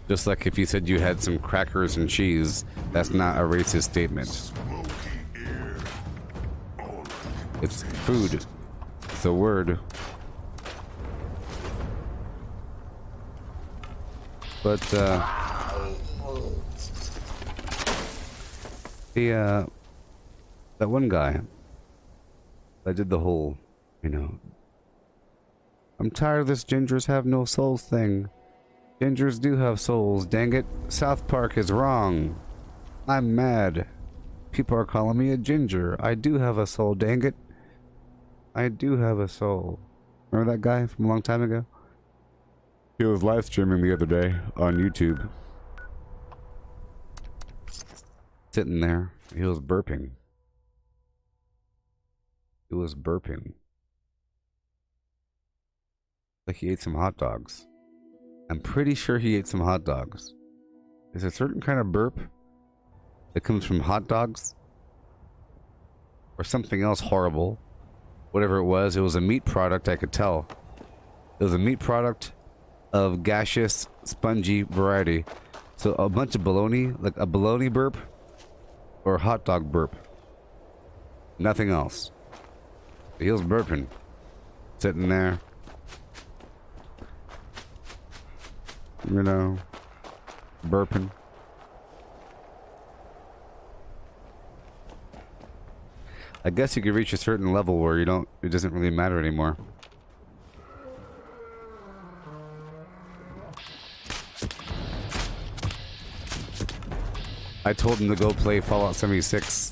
Just like if you said you had some crackers and cheese, that's not a racist statement. It's food. It's a word. But that one guy that did the whole, you know, I'm tired of this gingers have no souls thing. Gingers do have souls, dang it. South Park is wrong. I'm mad. People are calling me a ginger. I do have a soul, dang it. I do have a soul. Remember that guy from a long time ago? He was live streaming the other day on YouTube. Sitting there. He was burping. He was burping. Like he ate some hot dogs. I'm pretty sure he ate some hot dogs. Is there a certain kind of burp that comes from hot dogs? Or something else horrible? Whatever it was a meat product, I could tell. It was a meat product of gaseous, spongy variety. So a bunch of bologna, like a bologna burp or a hot dog burp. Nothing else. He was burping. Sitting there. You know, burping. I guess you could reach a certain level where you don't, it doesn't really matter anymore. I told him to go play Fallout 76.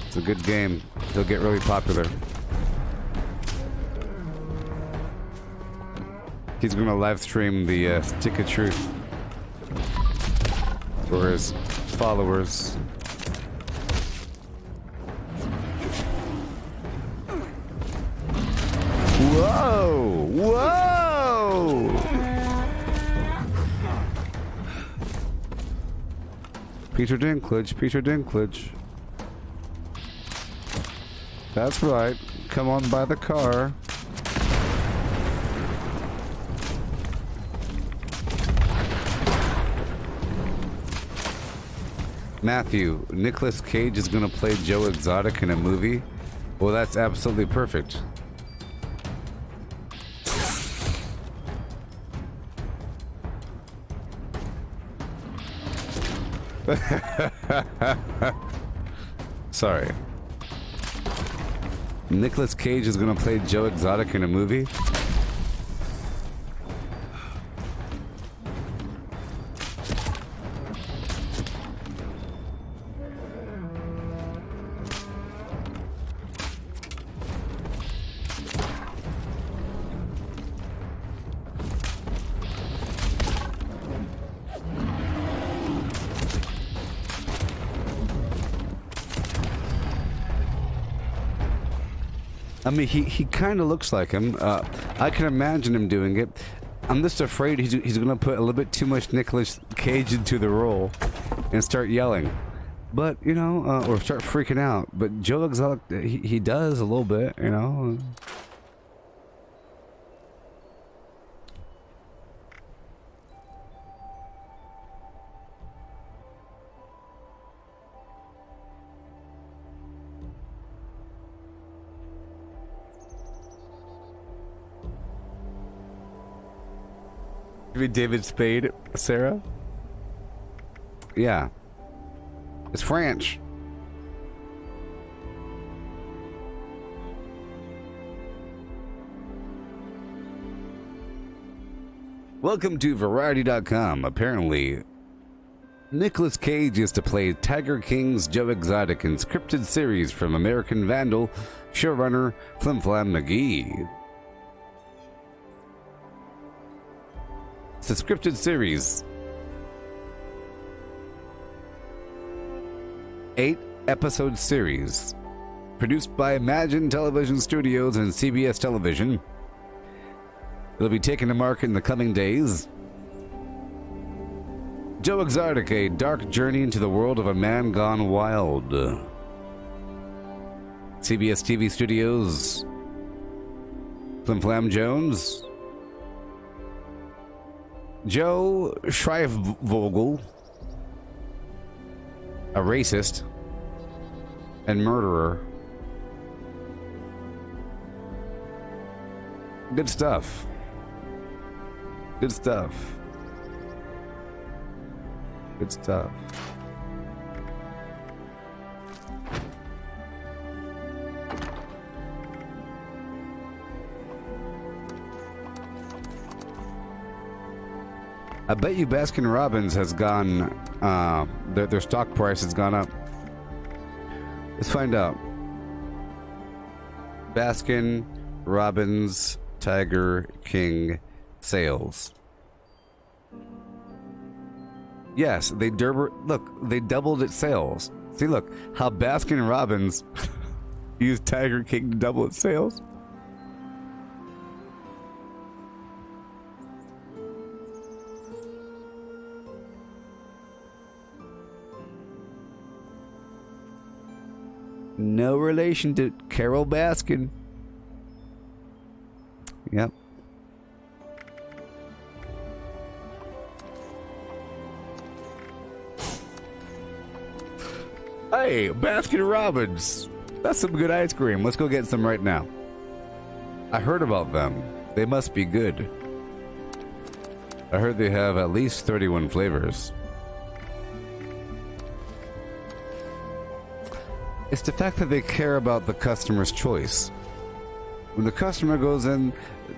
It's a good game. He'll get really popular. He's gonna live stream the Stick of Truth for his followers. Whoa! Whoa! Peter Dinklage, Peter Dinklage. That's right. Come on by the car. Matthew, Nicolas Cage is gonna play Joe Exotic in a movie? Well, that's absolutely perfect. Sorry. Nicolas Cage is gonna play Joe Exotic in a movie? I mean, he kind of looks like him. I can imagine him doing it. I'm just afraid he's going to put a little bit too much Nicolas Cage into the role and start yelling. But, you know, or start freaking out. But Joe Exotic, he does a little bit, you know. Maybe David Spade, Sarah? Yeah. It's French. Welcome to Variety.com. Apparently, Nicolas Cage is to play Tiger King's Joe Exotic in scripted series from American Vandal showrunner Flim Flam McGee. It's a scripted series. 8-episode series. Produced by Imagine Television Studios and CBS Television. It'll be taken to market in the coming days. Joe Exotic, a dark journey into the world of a man gone wild. CBS TV Studios. Flim Flam Jones. Joe Schreifvogel, a racist and murderer. Good stuff. Good stuff. Good stuff. I bet you Baskin Robbins has gone, their stock price has gone up. Let's find out. Baskin Robbins Tiger King sales. Yes, they doubled its sales. See, look, how Baskin Robbins used Tiger King to double its sales. No relation to Carol Baskin. Yep. Hey, Baskin Robbins. That's some good ice cream. Let's go get some right now. I heard about them. They must be good. I heard they have at least 31 flavors. It's the fact that they care about the customer's choice. When the customer goes in,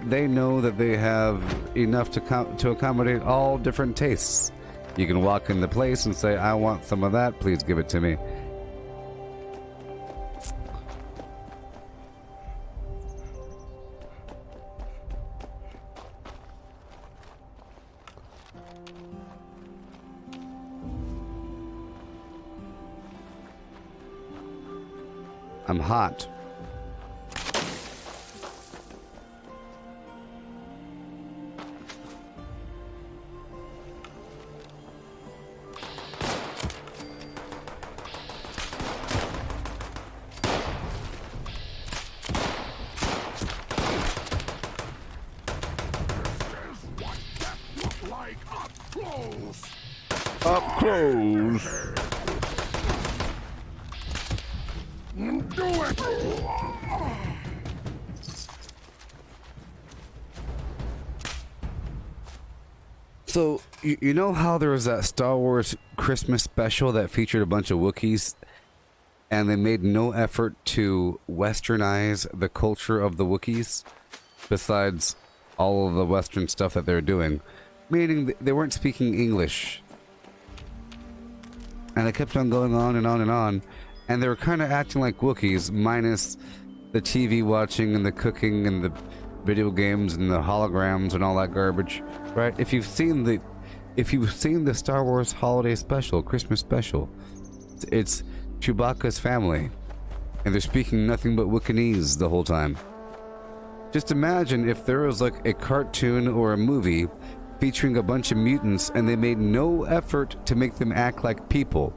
they know that they have enough to accommodate all different tastes. You can walk in the place and say, I want some of that, please give it to me. I'm hot. Up close. Do it. So, you know how there was that Star Wars Christmas special that featured a bunch of Wookiees, and they made no effort to westernize the culture of the Wookiees, besides all of the Western stuff that they're doing, meaning they weren't speaking English. And it kept on going on and on and on. And they were kind of acting like Wookiees, minus the TV watching and the cooking and the video games and the holograms and all that garbage, right? If you've seen the Star Wars holiday special, Christmas special, it's Chewbacca's family, and they're speaking nothing but Wookieese the whole time. Just imagine if there was like a cartoon or a movie featuring a bunch of mutants, and they made no effort to make them act like people.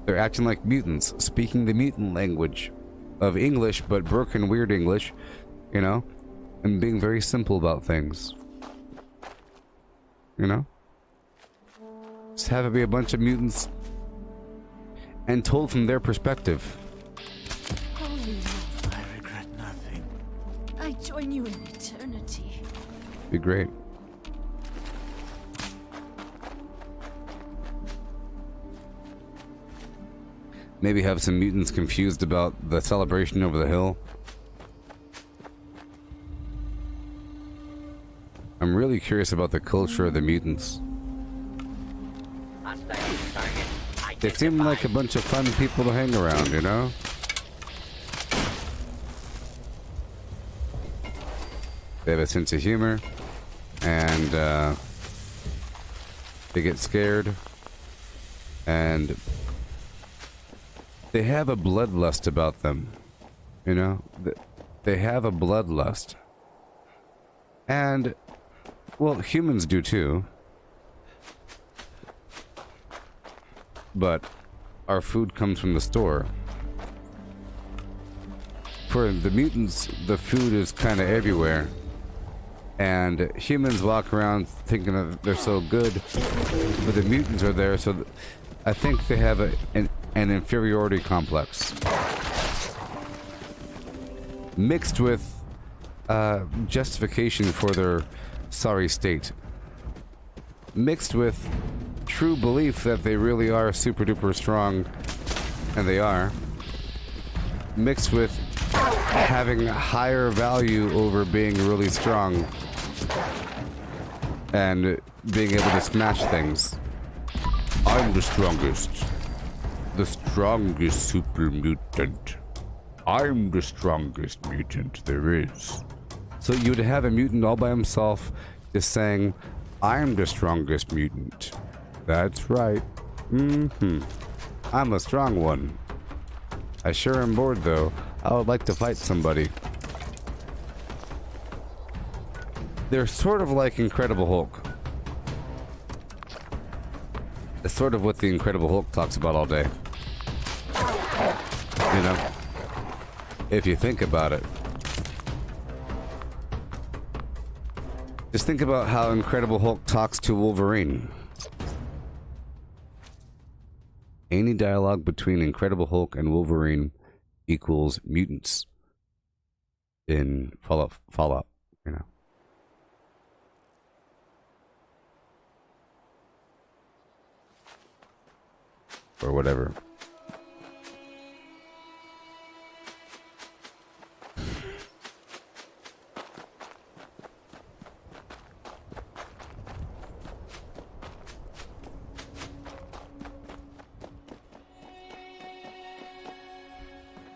They're acting like mutants, speaking the mutant language of English, but broken weird English, you know, and being very simple about things. You know? Just have it be a bunch of mutants and told from their perspective. Holy love, I regret nothing. I join you in eternity. Be great. Maybe have some mutants confused about the celebration over the hill. I'm really curious about the culture of the mutants. They seem like a bunch of fun people to hang around, you know? They have a sense of humor, and they get scared, and they have a bloodlust about them, you know? They have a bloodlust. And, well, humans do too. But our food comes from the store. For the mutants, the food is kind of everywhere. And humans walk around thinking that they're so good, but the mutants are there, so I think they have an inferiority complex. Mixed with justification for their sorry state. Mixed with true belief that they really are super duper strong, and they are, mixed with having higher value over being really strong and being able to smash things. I'm the strongest super mutant. I'm the strongest mutant there is. So you would have a mutant all by himself just saying, I'm the strongest mutant. That's right. I'm a strong one. I sure am bored though. I would like to fight somebody. They're sort of like Incredible Hulk. It's sort of what the Incredible Hulk talks about all day. You know? If you think about it. Just think about how Incredible Hulk talks to Wolverine. Any dialogue between Incredible Hulk and Wolverine equals mutants in Fallout, you know. Or whatever.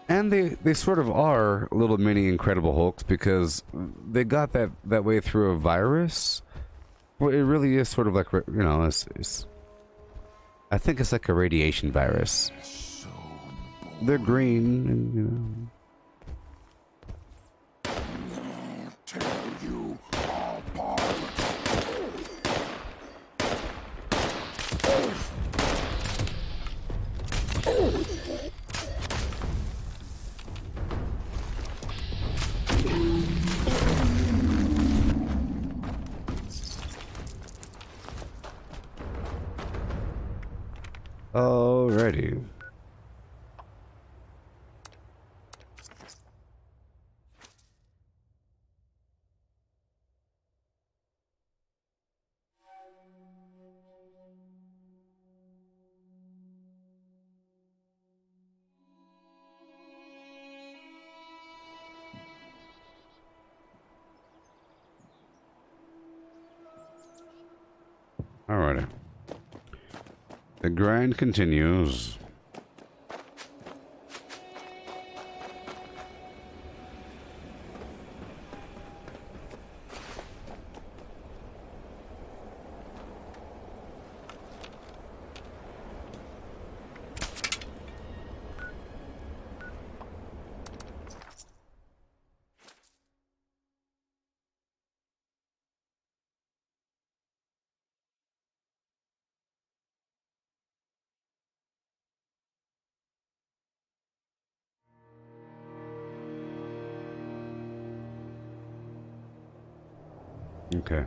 And they sort of are little mini Incredible Hulks because they got that way through a virus. Well, it really is sort of like, you know, I think it's like a radiation virus. They're green, and, you know. Alrighty. Alrighty. The grind continues. Okay.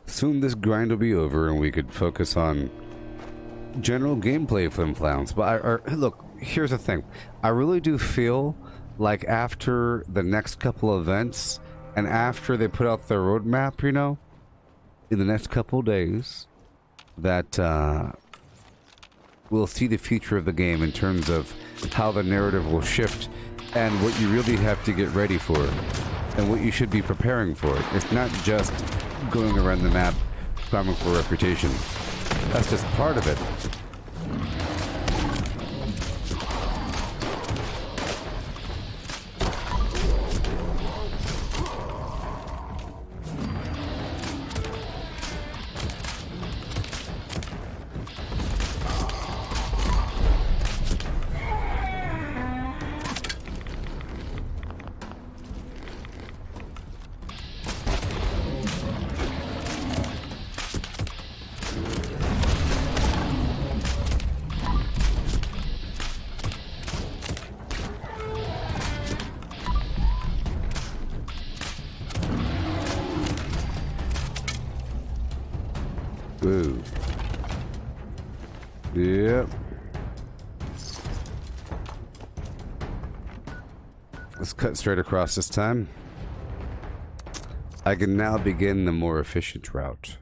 Soon this grind will be over and we could focus on general gameplay flim-flams. But look, here's the thing. I really do feel like after the next couple events and after they put out their roadmap, you know, in the next couple of days, that we'll see the future of the game in terms of how the narrative will shift and what you really have to get ready for and what you should be preparing for. It's not just going around the map farming for reputation. That's just part of it. Ooh. Yep. Let's cut straight across this time. I can now begin the more efficient route,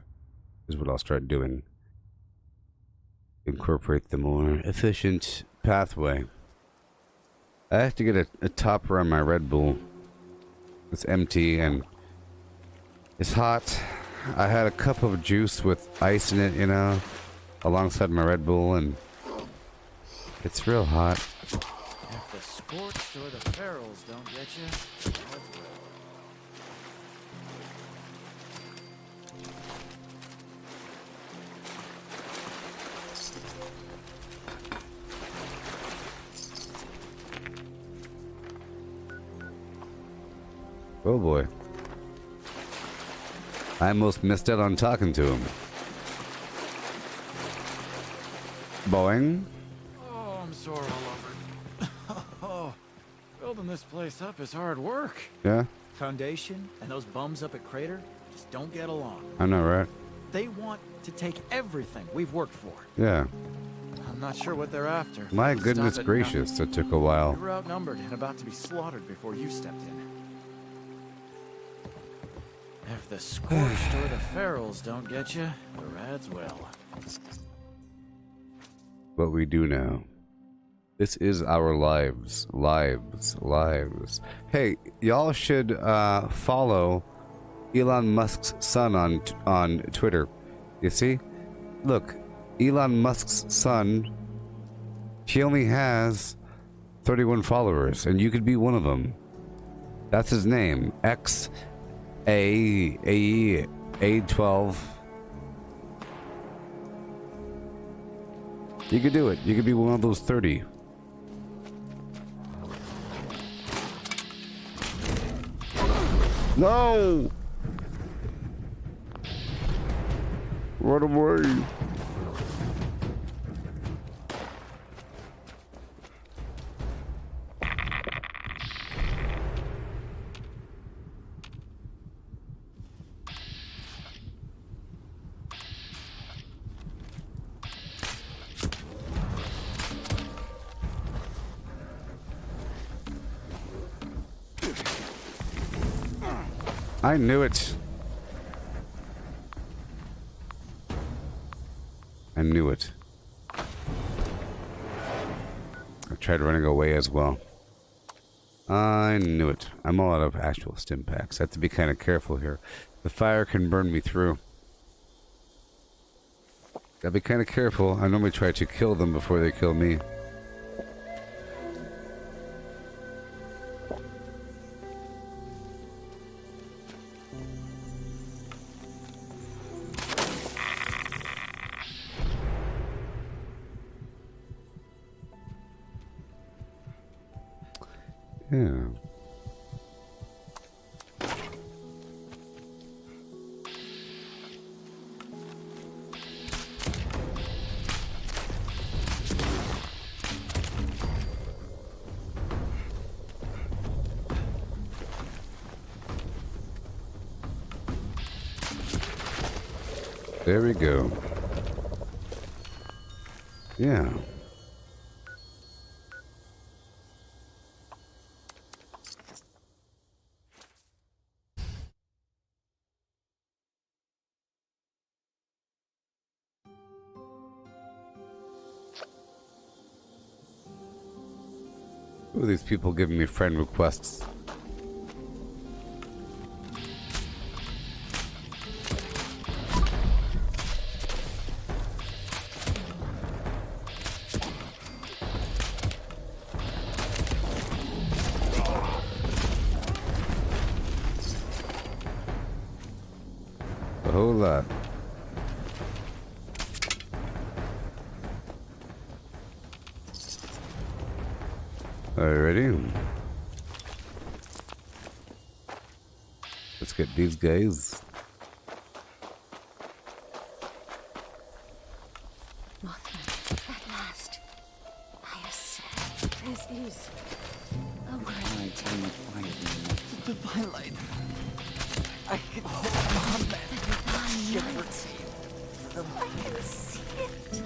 is what I'll start doing. Incorporate the more efficient pathway. I have to get a topper on my Red Bull. It's empty and it's hot. I had a cup of juice with ice in it, you know, alongside my Red Bull, and it's real hot. If the scorched or the ferals don't get you, oh boy. I almost missed out on talking to him. Boing. oh, I'm sore all over. Oh, building this place up is hard work. Yeah, Foundation and those bums up at Crater just don't get along. I know, right? They want to take everything we've worked for. Yeah. I'm not sure what they're after. My Stop goodness it gracious, now. it took a while. We were outnumbered and about to be slaughtered before you stepped in. If the scorched or the ferals don't get you, the rads will. What we do now. This is our lives. Lives. Hey, y'all should follow Elon Musk's son on Twitter. You see? Look, Elon Musk's son, he only has 31 followers, and you could be one of them. That's his name. A12. You could do it. You could be one of those 30. No! Run away. I knew it. I knew it. I tried running away as well. I knew it. I'm all out of actual stim packs. I have to be kind of careful here. The fire can burn me through. Gotta be kind of careful. I normally try to kill them before they kill me. Yeah. There we go. Yeah. Who are these people giving me friend requests? A whole lot. Alrighty. Let's get these guys. Mothman, at last. I have said this is a great Divine light. I can I can see it.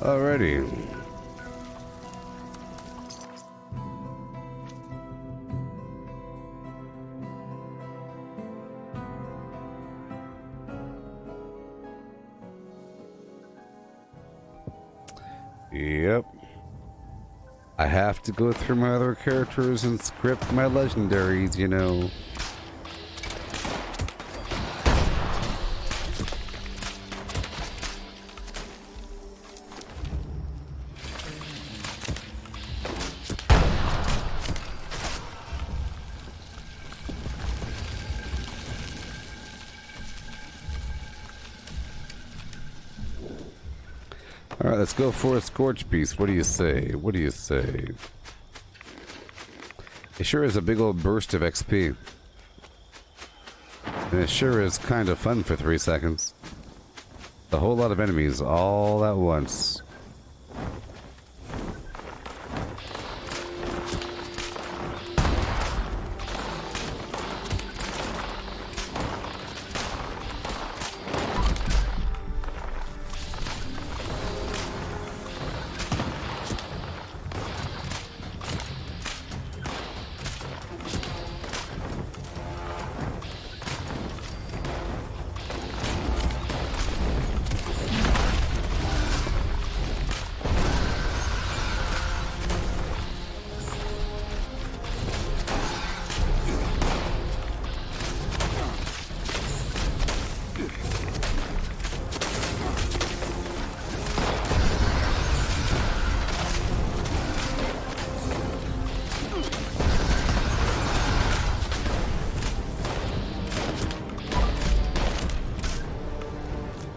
Alrighty. Yep. I have to go through my other characters and script my legendaries, you know. Alright, let's go for a Scorch Beast. What do you say? What do you say? It sure is a big old burst of XP. And it sure is kind of fun for 3 seconds. A whole lot of enemies all at once.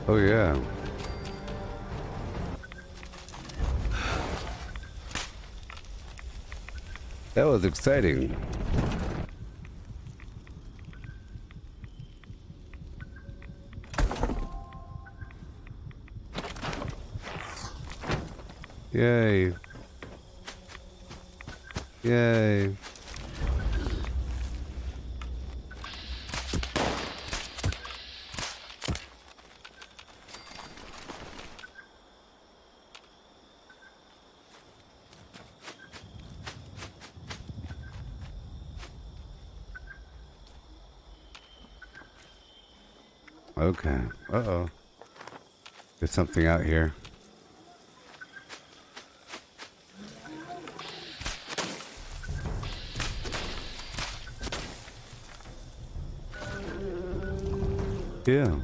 Oh yeah. That was exciting. Yay. Yay. Okay. Uh-oh. There's something out here. Yeah.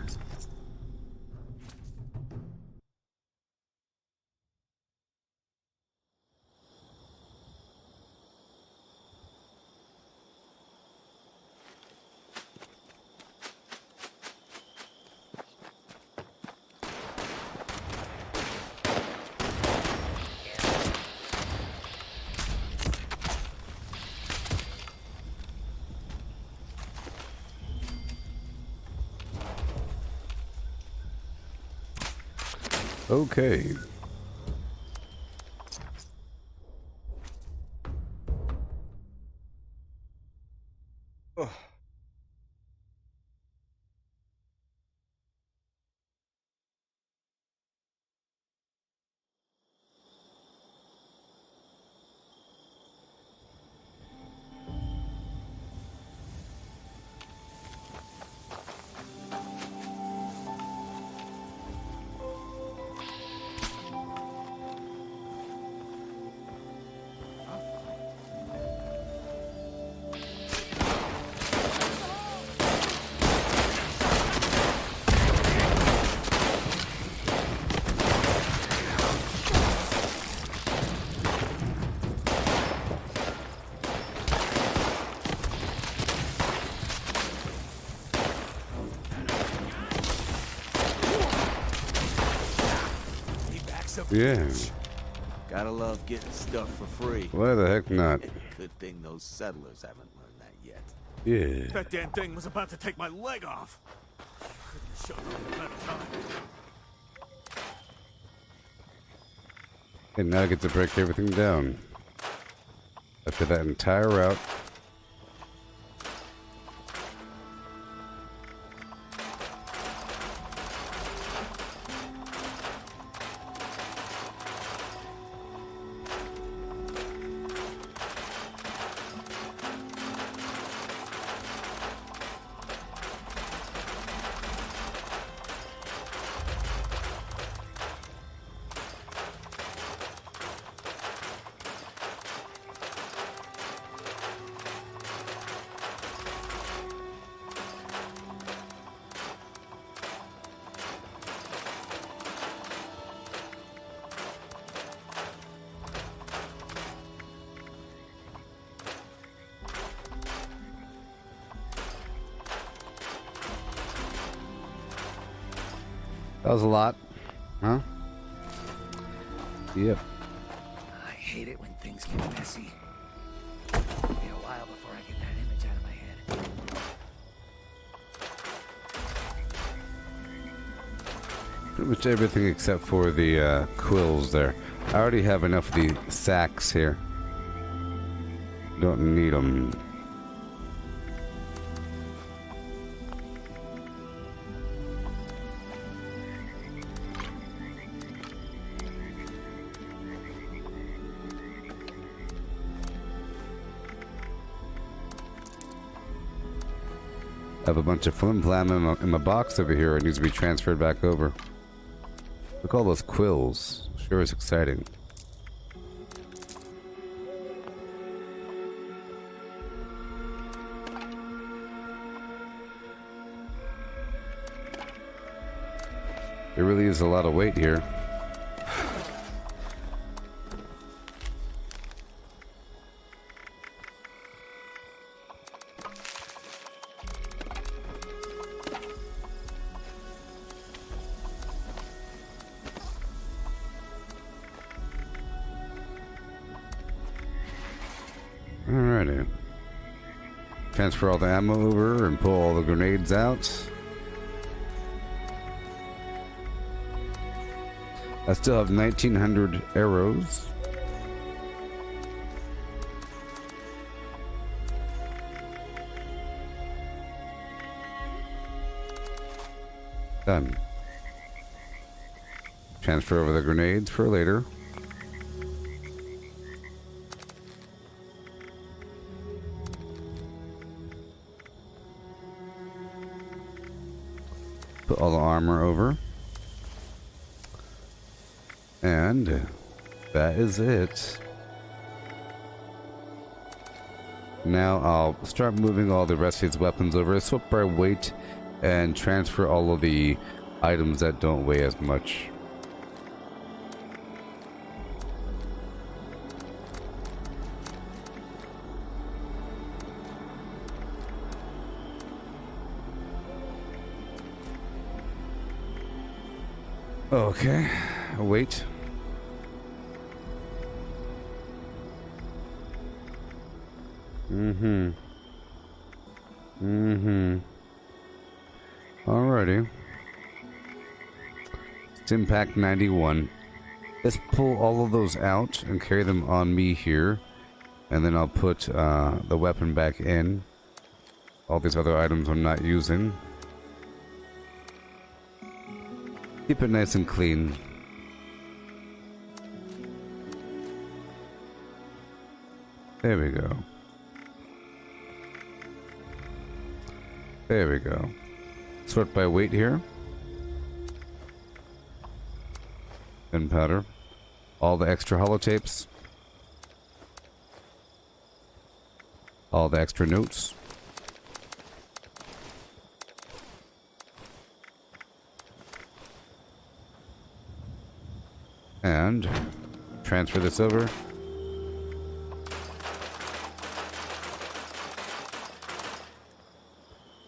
Okay. Oh. Yeah. Gotta love getting stuff for free. Why the heck not? Good thing those settlers haven't learned that yet. Yeah. That damn thing was about to take my leg off. Couldn't have shown up at a better time. And now I get to break everything down. After that entire route. That was a lot. Huh? Yep. I hate it when things get messy. It'll be a while before I get that image out of my head. Pretty much everything except for the quills there. I already have enough of the sacks here. Don't need them. I have a bunch of flim flam in my box over here. It needs to be transferred back over. Look at all those quills. Sure is exciting. There really is a lot of weight here. Alrighty. Transfer all the ammo over and pull all the grenades out. I still have 1,900 arrows. Done. Transfer over the grenades for later. Put all the armor over. And that is it. Now I'll start moving all the rest of these weapons over. Swap by weight and transfer all of the items that don't weigh as much. Okay, wait. Alrighty. Stim pack 91. Let's pull all of those out and carry them on me here. And then I'll put the weapon back in. All these other items I'm not using. Keep it nice and clean. There we go. There we go. Sort by weight here. Gunpowder. All the extra holotapes. All the extra notes. And transfer this over.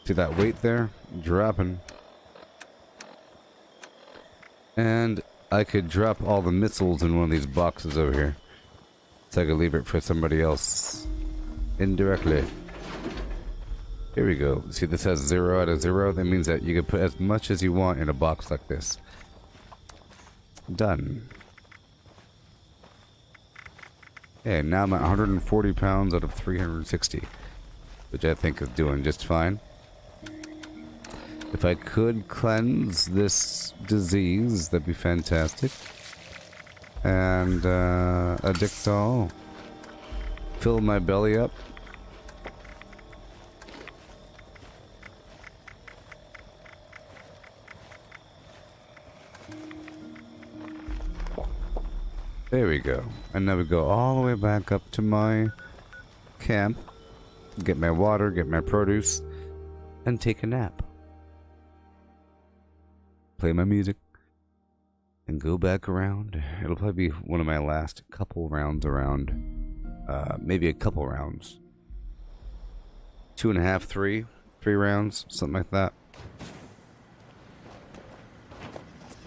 See that weight there? Dropping. And I could drop all the missiles in one of these boxes over here. So I could leave it for somebody else. Indirectly. Here we go. See, this has 0 out of 0. That means that you can put as much as you want in a box like this. Done. Okay, now I'm at 140 pounds out of 360. Which I think is doing just fine. If I could cleanse this disease, that'd be fantastic. And addict all. Fill my belly up. There we go. And now we go all the way back up to my camp. Get my water, get my produce, and take a nap. Play my music, and go back around. It'll probably be one of my last couple rounds around. Maybe a couple rounds. 2.5, 3 rounds, something like that.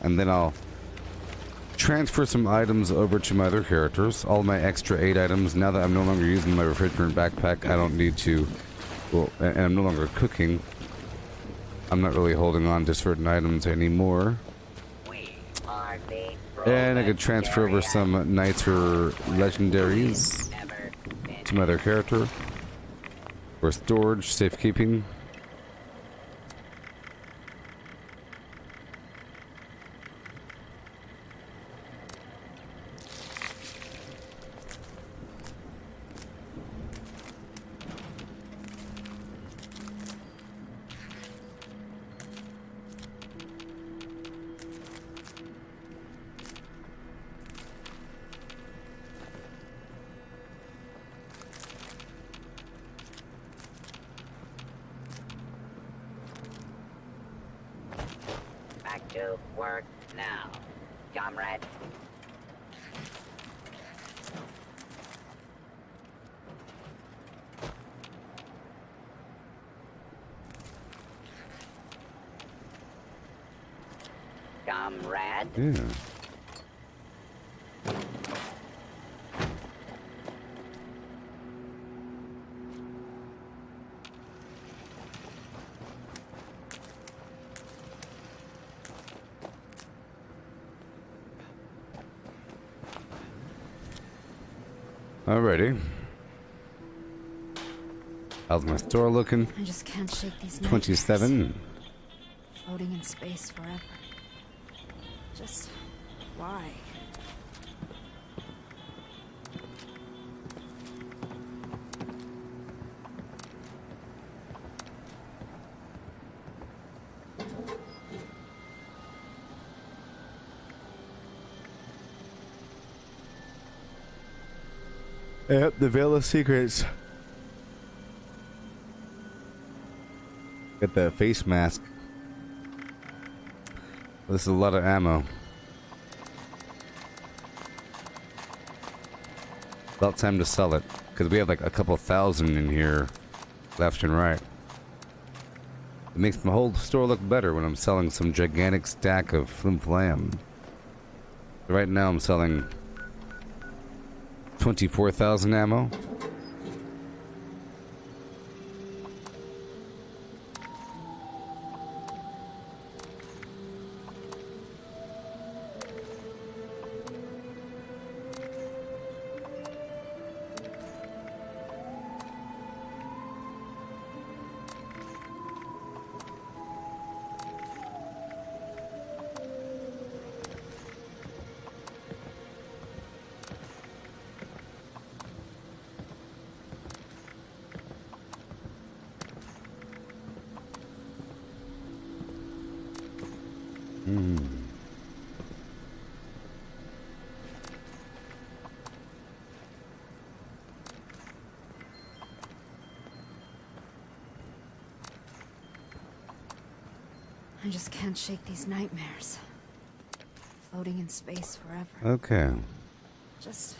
and then I'll transfer some items over to my other characters. All my extra 8 items. Now that I'm no longer using my refrigerant backpack, I don't need to. Well, and I'm no longer cooking. I'm not really holding on to certain items anymore. And I could transfer over some nicer legendaries to my other character for storage, safekeeping. Back to work now, comrade. Comrade? Yeah. Alrighty. How's my store looking? I just can't shake these 27. Floating in space forever. Just why? Yep, the Veil of Secrets. Get the face mask. This is a lot of ammo. About time to sell it, because we have like a couple thousand in here, left and right. It makes my whole store look better when I'm selling some gigantic stack of flim flam. Right now I'm selling 24,000 ammo. I just can't shake these nightmares. Floating in space forever. Okay. Just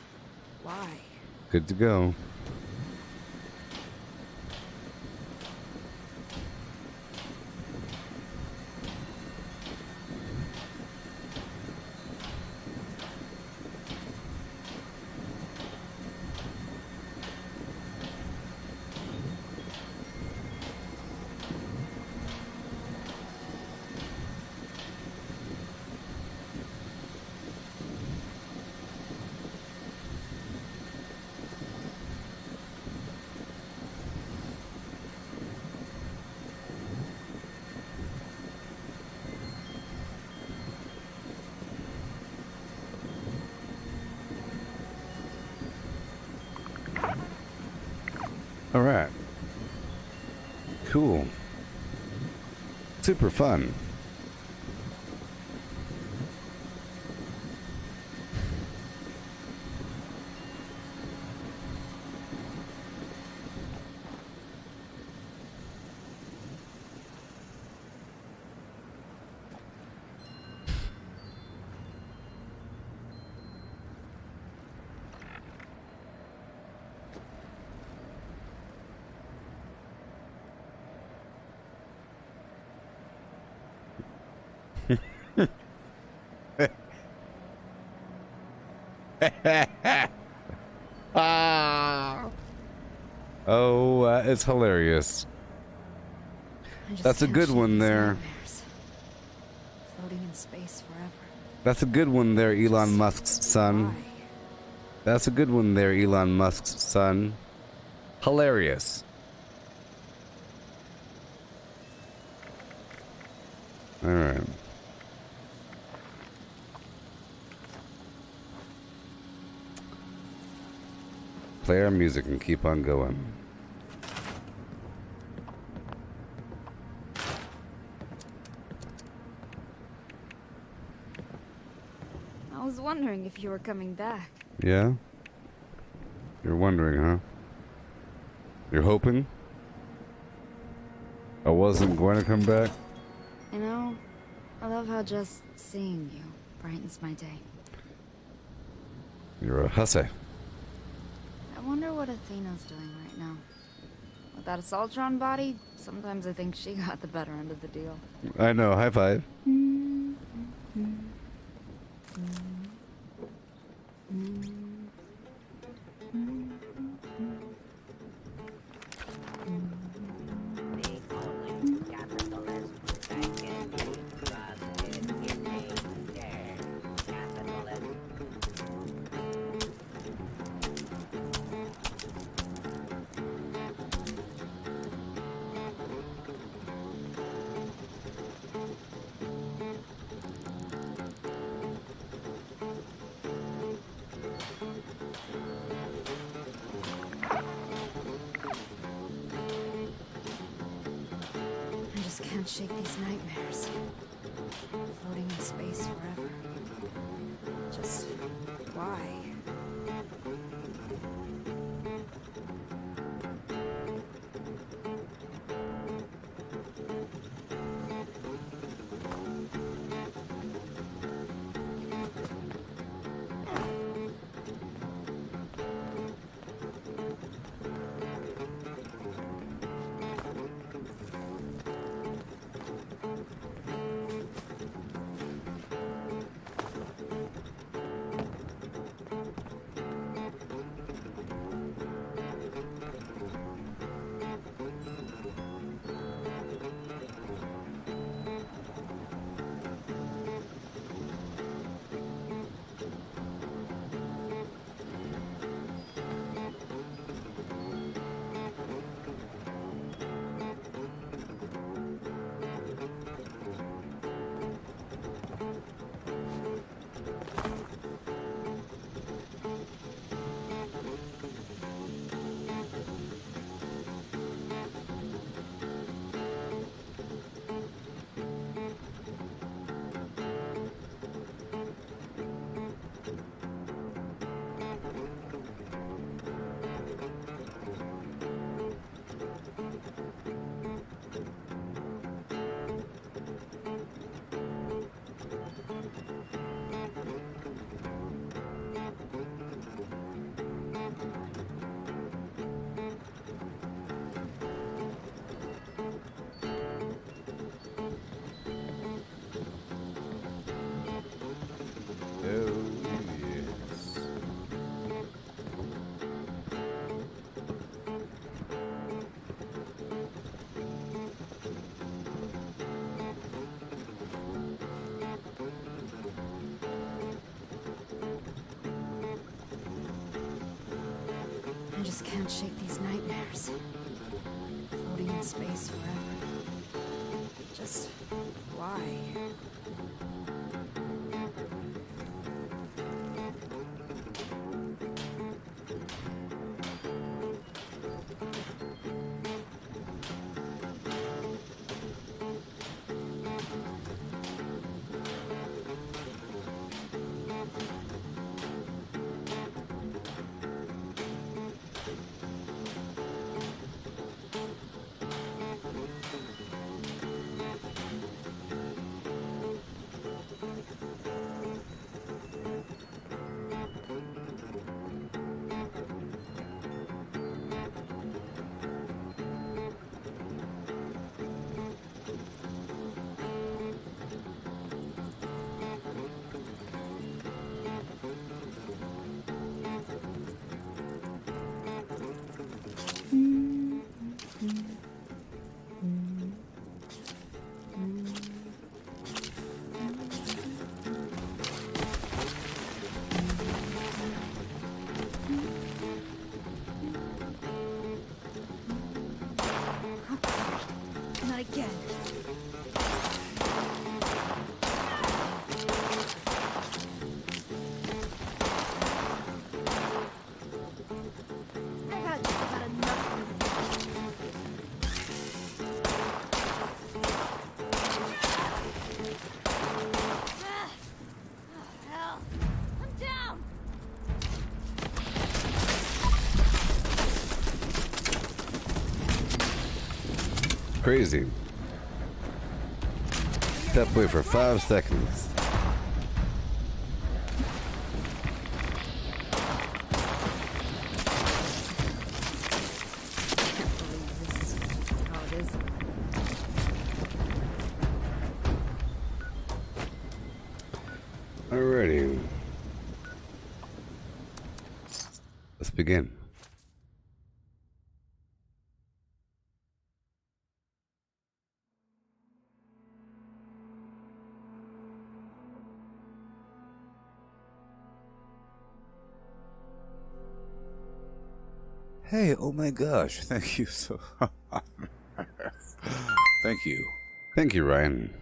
why? Good to go. All right. Cool. Super fun. Oh, it's hilarious. That's a good one there. Floating in space forever. That's a good one there, Elon Musk's son. That's a good one there, Elon Musk's son. Hilarious. All right. Play our music and keep on going. I was wondering if you were coming back. Yeah? You're wondering, huh? You're hoping? I wasn't going to come back? You know, I love how just seeing you brightens my day. You're a hussy. I wonder what Athena's doing right now. With that Assaultron body, sometimes I think she got the better end of the deal. I know, high five. I just can't shake these nightmares. Floating in space forever. Just why? I just can't shake these nightmares. Floating in space forever. Just why? crazy. That boy for 5 seconds. Alrighty. Let's begin. Hey, oh my gosh, thank you so Thank you. Thank you, Ryan.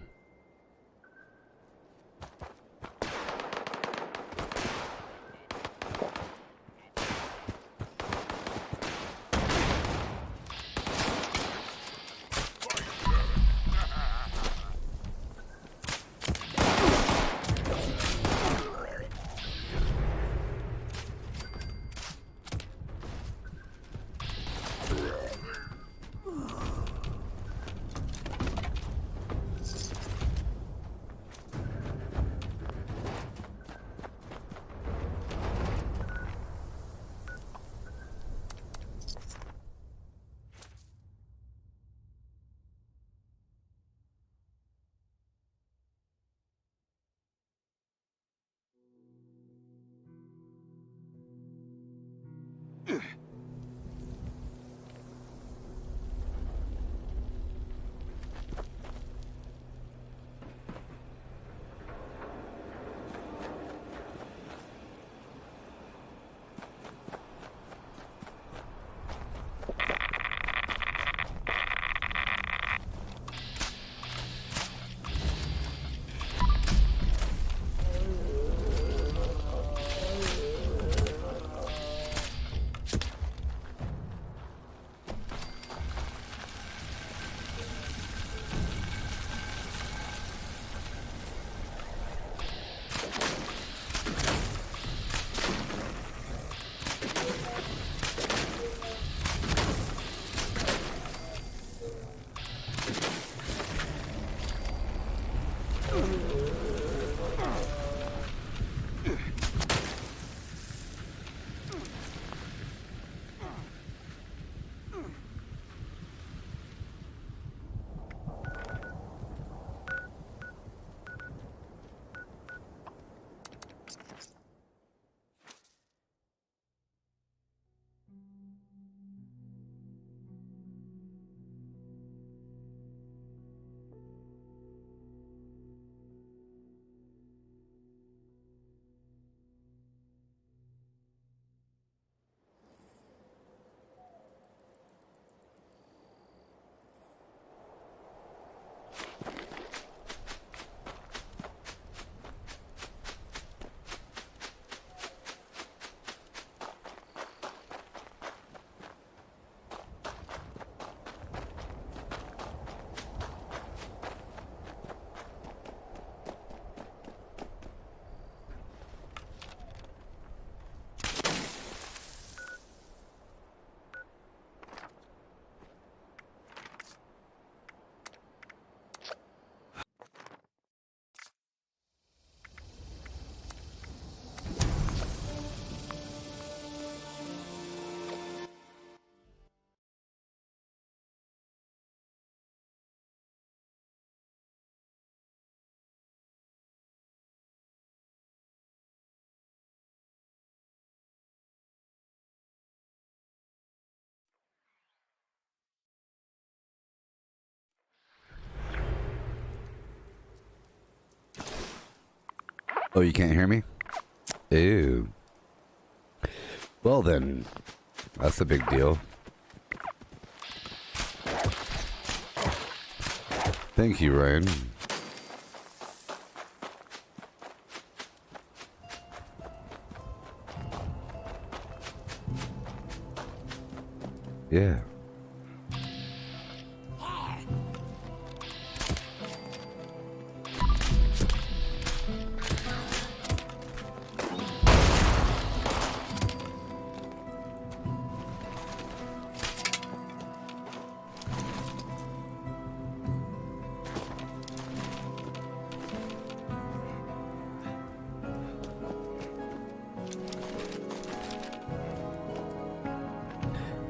Oh, you can't hear me? Ew. Well then, that's a big deal. Thank you, Ryan. Yeah.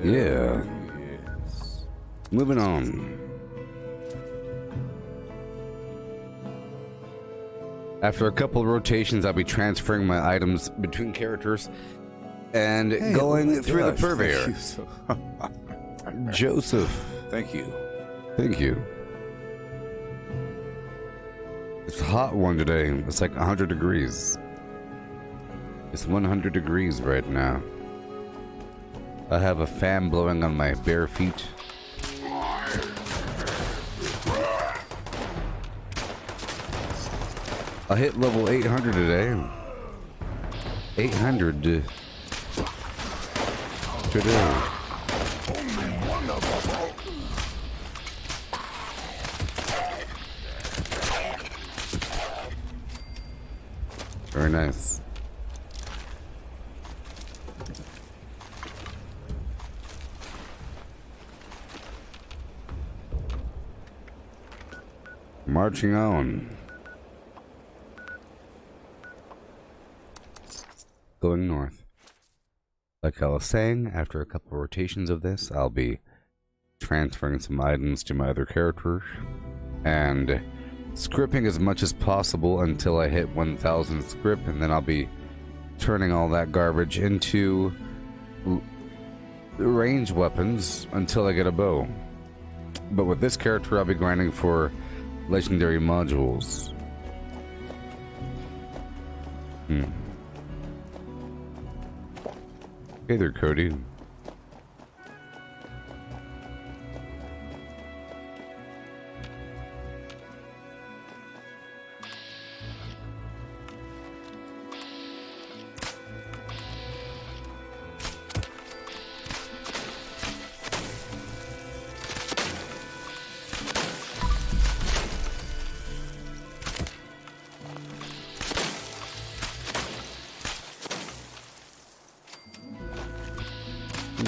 Yeah. Yes. Moving on. After a couple of rotations, I'll be transferring my items between characters and going through the purveyor. Joseph. Thank you. Thank you. It's a hot one today. It's like 100 degrees. It's 100 degrees right now. I have a fan blowing on my bare feet. I hit level 800 today. 800 today. Very nice. Marching on. Going north. Like I was saying, after a couple of rotations of this, I'll be transferring some items to my other characters and scripting as much as possible until I hit 1000 script, and then I'll be turning all that garbage into range weapons until I get a bow. But with this character, I'll be grinding for legendary modules. Hey there, Cody.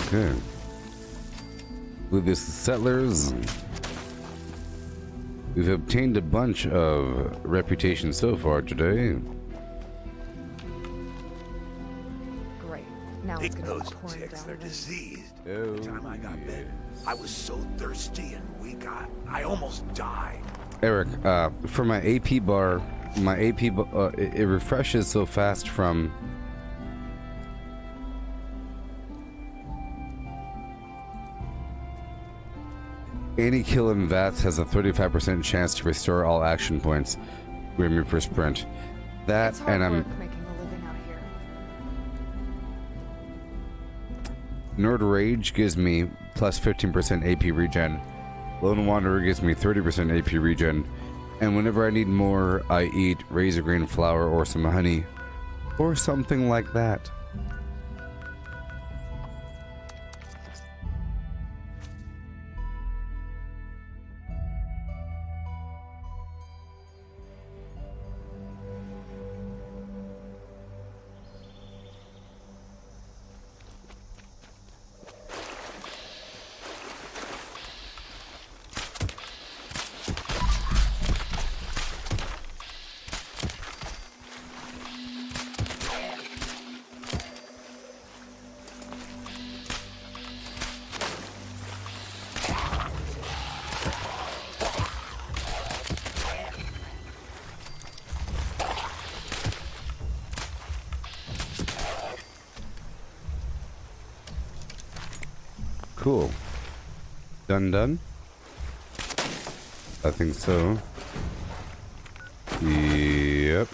Okay. With this settlers, we've obtained a bunch of reputation so far today. Great. Now it's gonna Those pour ticks, down. they're diseased. Oh, The time I got bitten, I was so thirsty and weak, I almost died. Eric, for my AP bar, it refreshes so fast from any kill in VATS has a 35% chance to restore all action points giving me per sprint. That It's hard and I'm work making a living out here. Nord Rage gives me plus 15% AP regen. Lone Wanderer gives me 30% AP regen. And whenever I need more, I eat razor green flour or some honey or something like that. Cool. Done? I think so. Yep.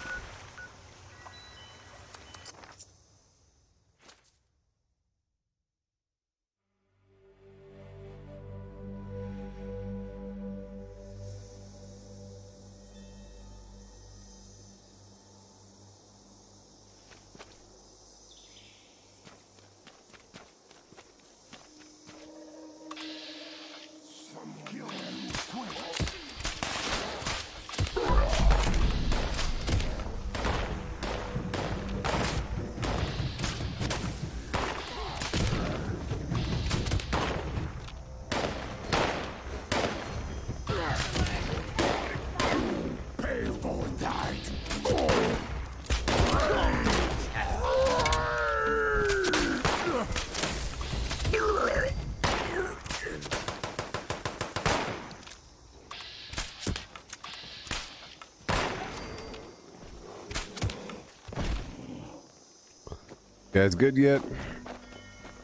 Guys, good yet?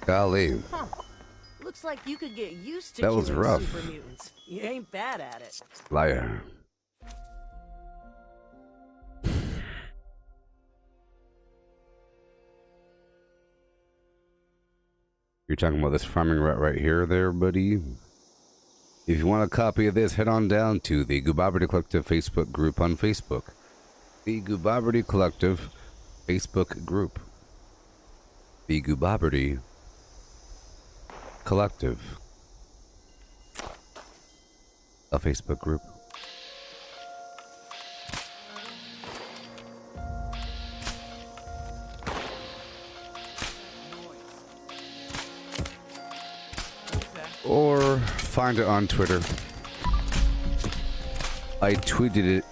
Golly. Huh. Looks like you could get used to That was killing rough. super mutants. You ain't bad at it. Liar. You're talking about this farming route right here, there, buddy? If you want a copy of this, head on down to the Gooboberti Collective Facebook group on Facebook. The Gooboberti Collective Facebook group. The Gooboberti Collective. A Facebook group. Or find it on Twitter. I tweeted it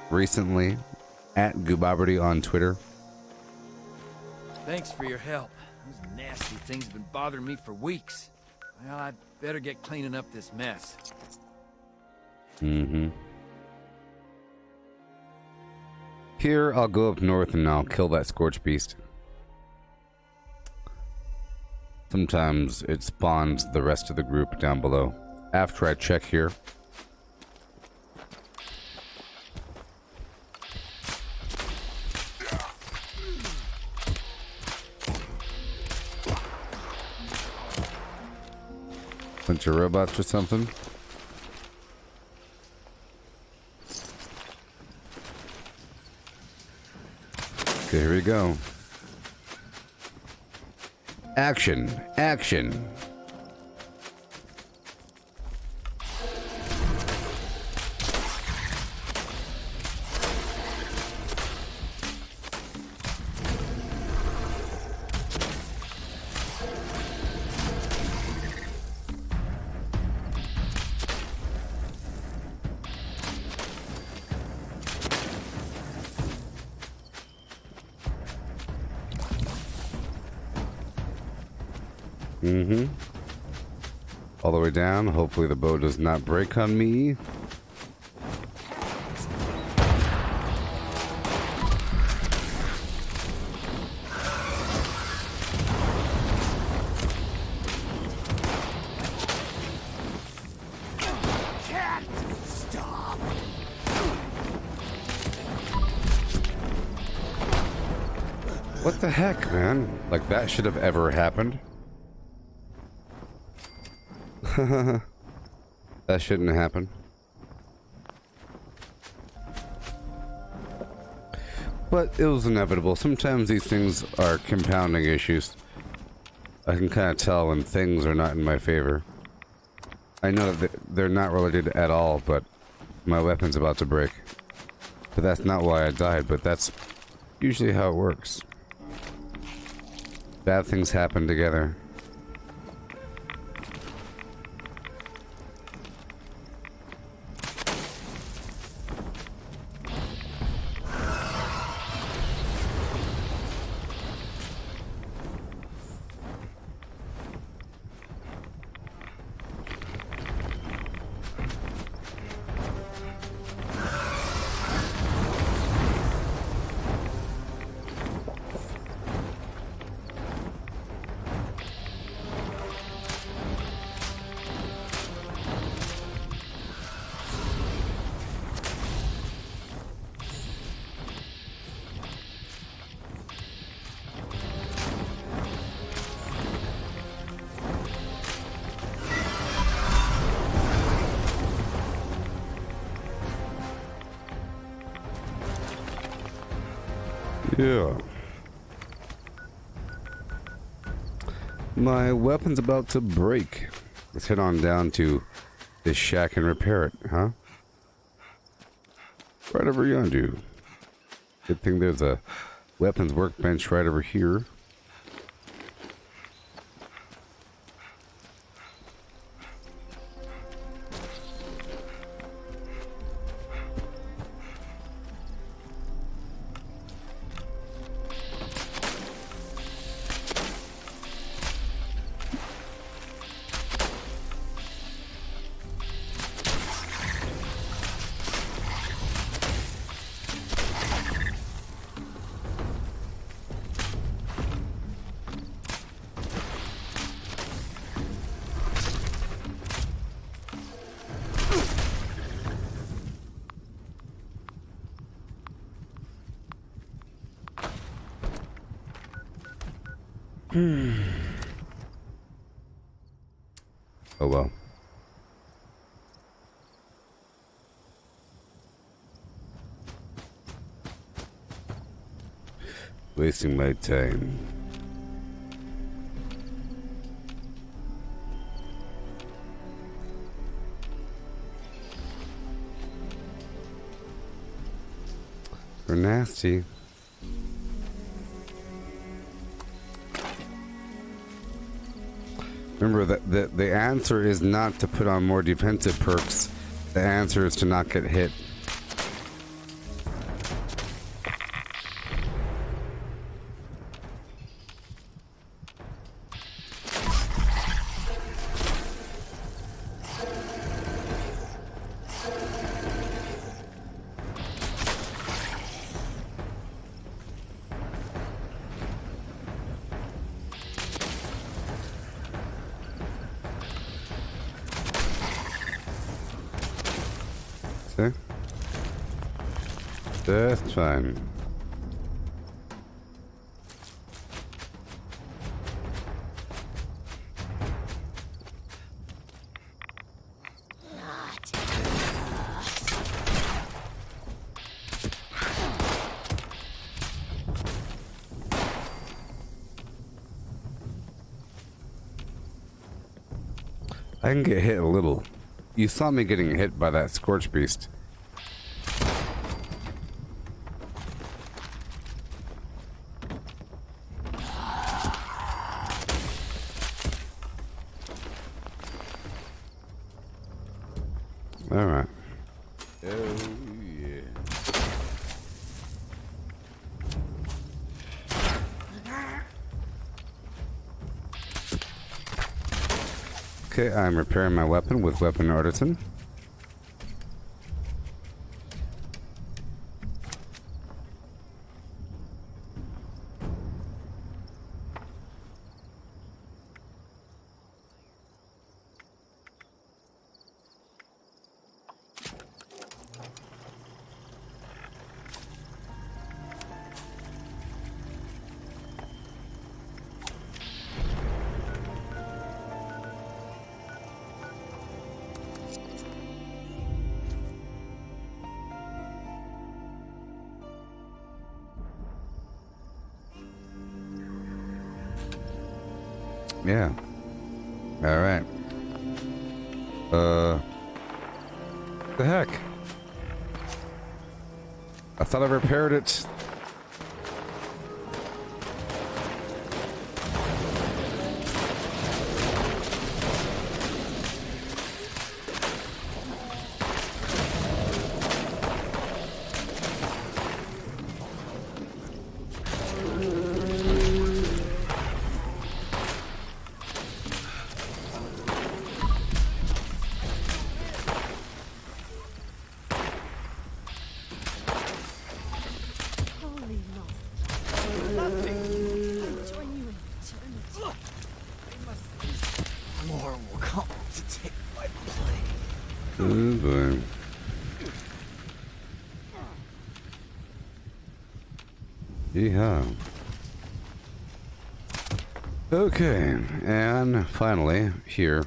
recently at Gooboberti on Twitter. Thanks for your help. Those nasty things have been bothering me for weeks. Well, I'd better get cleaning up this mess. Mm-hmm. Here, I'll go up north and I'll kill that Scorch Beast. Sometimes it spawns the rest of the group down below. After I check here. Bunch of robots or something. Okay, here we go. Action! Action! Mm-hmm. All the way down. Hopefully the boat does not break on me. Can't stop. What the heck, man? Like that should have ever happened. That shouldn't happen. But it was inevitable. Sometimes these things are compounding issues. I can kind of tell when things are not in my favor. I know that they're not related at all, but my weapon's about to break. But that's not why I died, but that's usually how it works. Bad things happen together. Yeah. My weapon's about to break. Let's head on down to this shack and repair it, huh? Right over yonder. Good thing there's a weapons workbench right over here. Oh well. Wasting my time. They're nasty. Remember that the answer is not to put on more defensive perks. The answer is to not get hit. That's fine. I can get hit a little. You saw me getting hit by that Scorch Beast. All right. Oh yeah. Okay, I'm repairing my weapon with Weapon Artisan. Yeah. All right. The heck? I thought I repaired it. Yeehaw. Okay, and finally, here.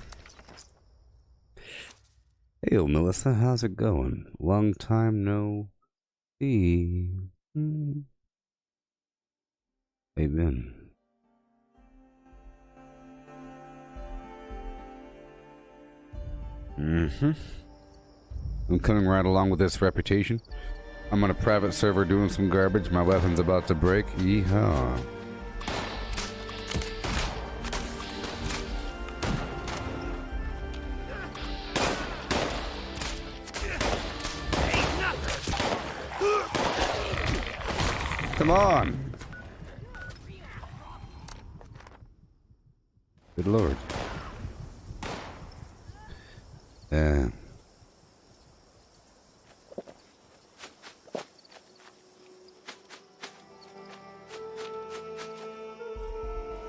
Hey, Melissa, how's it going? Long time no see. Amen. I'm coming right along with this reputation. I'm on a private server doing some garbage. My weapon's about to break. Yeehaw. Come on. Good lord. Yeah.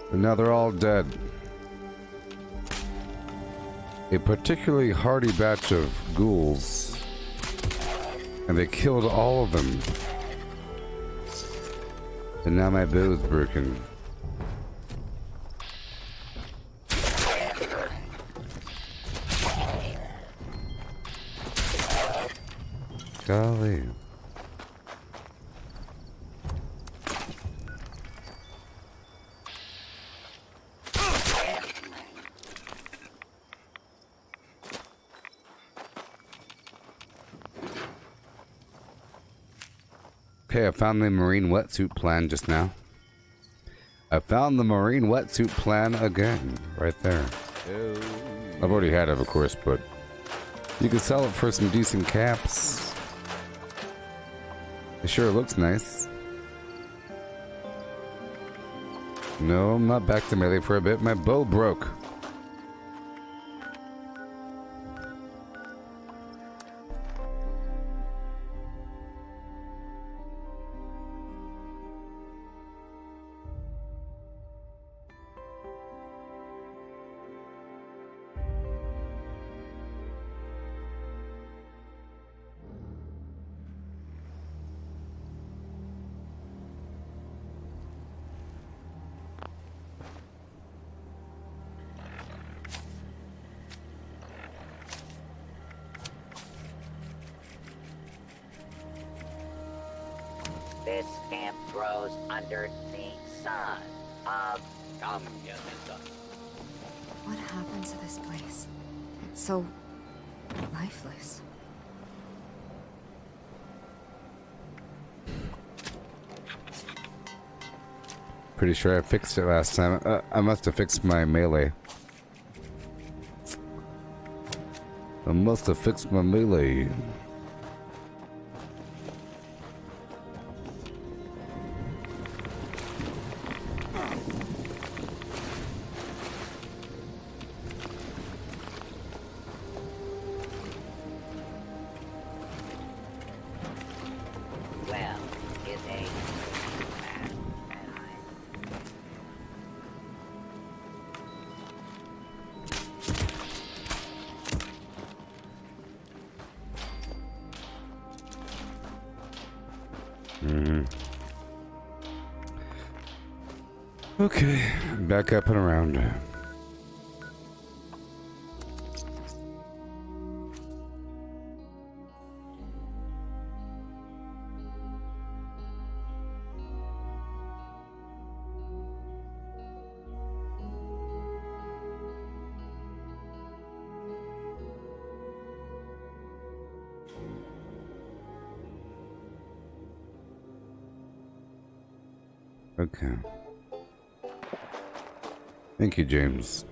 And now they're all dead. A particularly hardy batch of ghouls. And they killed all of them. And now my bow's broken. Okay, I found the marine wetsuit plan just now. I found the marine wetsuit plan again, right there. I've already had it, of course, but you can sell it for some decent caps. It sure looks nice. No, I'm not back to melee for a bit. My bow broke. This camp grows under the sun of communism. What happened to this place? It's so lifeless. Pretty sure I fixed it last time. I must have fixed my melee. I must have fixed my melee. Well, is a Okay, back up and around. Okay. Thank you, James.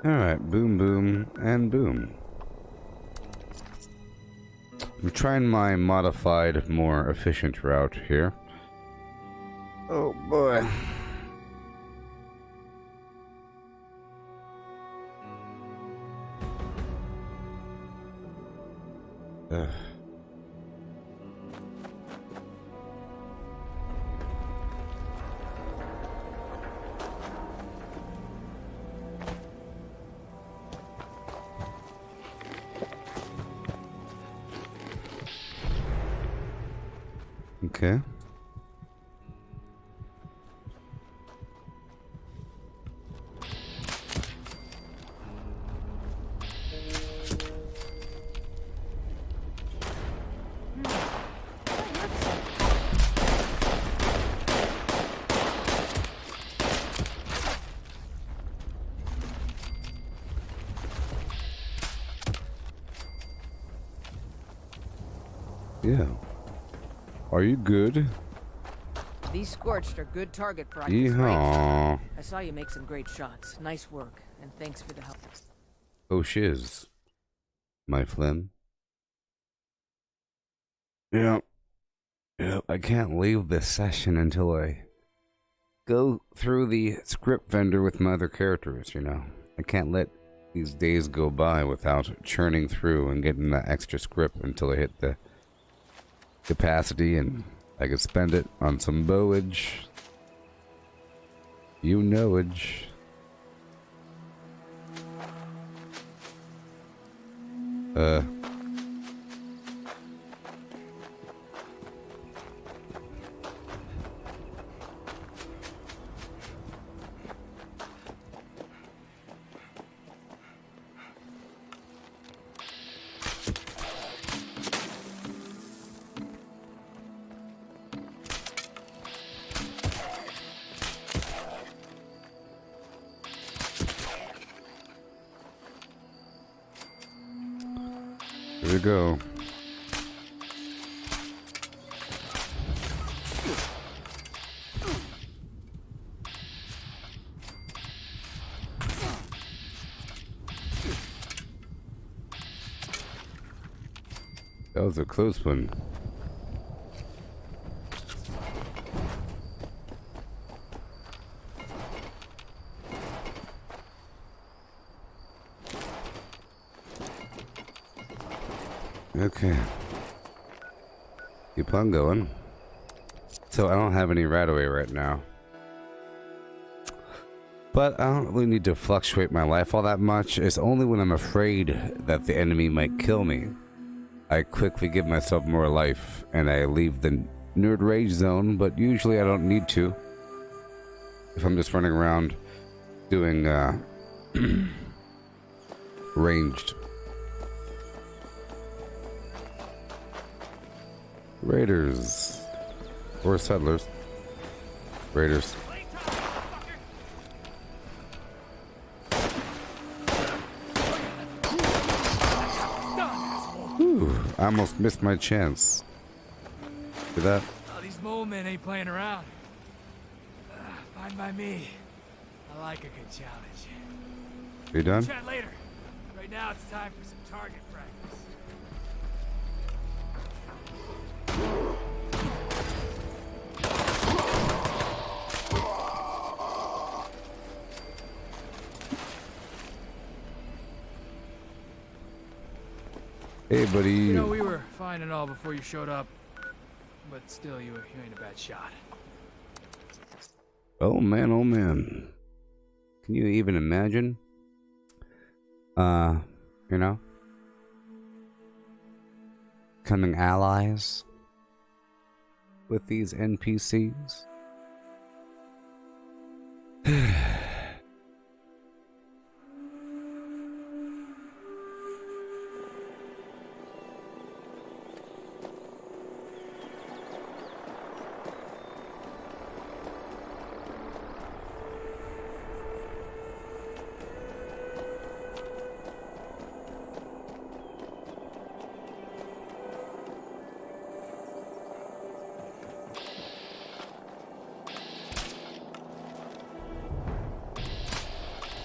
Alright, boom, boom, and boom. I'm trying my modified, more efficient route here. Oh boy. Ugh. Okay. Yeah. Are you good? These scorched are good target practice, Yeehaw. right? I saw you make some great shots. Nice work, and thanks for the help. Oh shiz, my Flynn. Yeah. Yeah, I can't leave this session until I go through the script vendor with my other characters, you know. I can't let these days go by without churning through and getting that extra script until I hit the capacity and I can spend it on some bowage. You knowage. Here we go. That was a close one. Okay. Keep on going. So I don't have any right-away right now. But I don't really need to fluctuate my life all that much. It's only when I'm afraid that the enemy might kill me. I quickly give myself more life, and I leave the nerd rage zone, but usually I don't need to. If I'm just running around doing ranged. Raiders. Or settlers. Raiders. Ooh, I almost missed my chance. See that? Oh, these mole men ain't playing around. Fine by me. I like a good challenge. Are you done? Chat later. Right now it's time for some target practice. Hey, buddy. You know, we were fine and all before you showed up, but still, you ain't a bad shot. Oh man, oh man. Can you even imagine? You know? Becoming allies with these NPCs?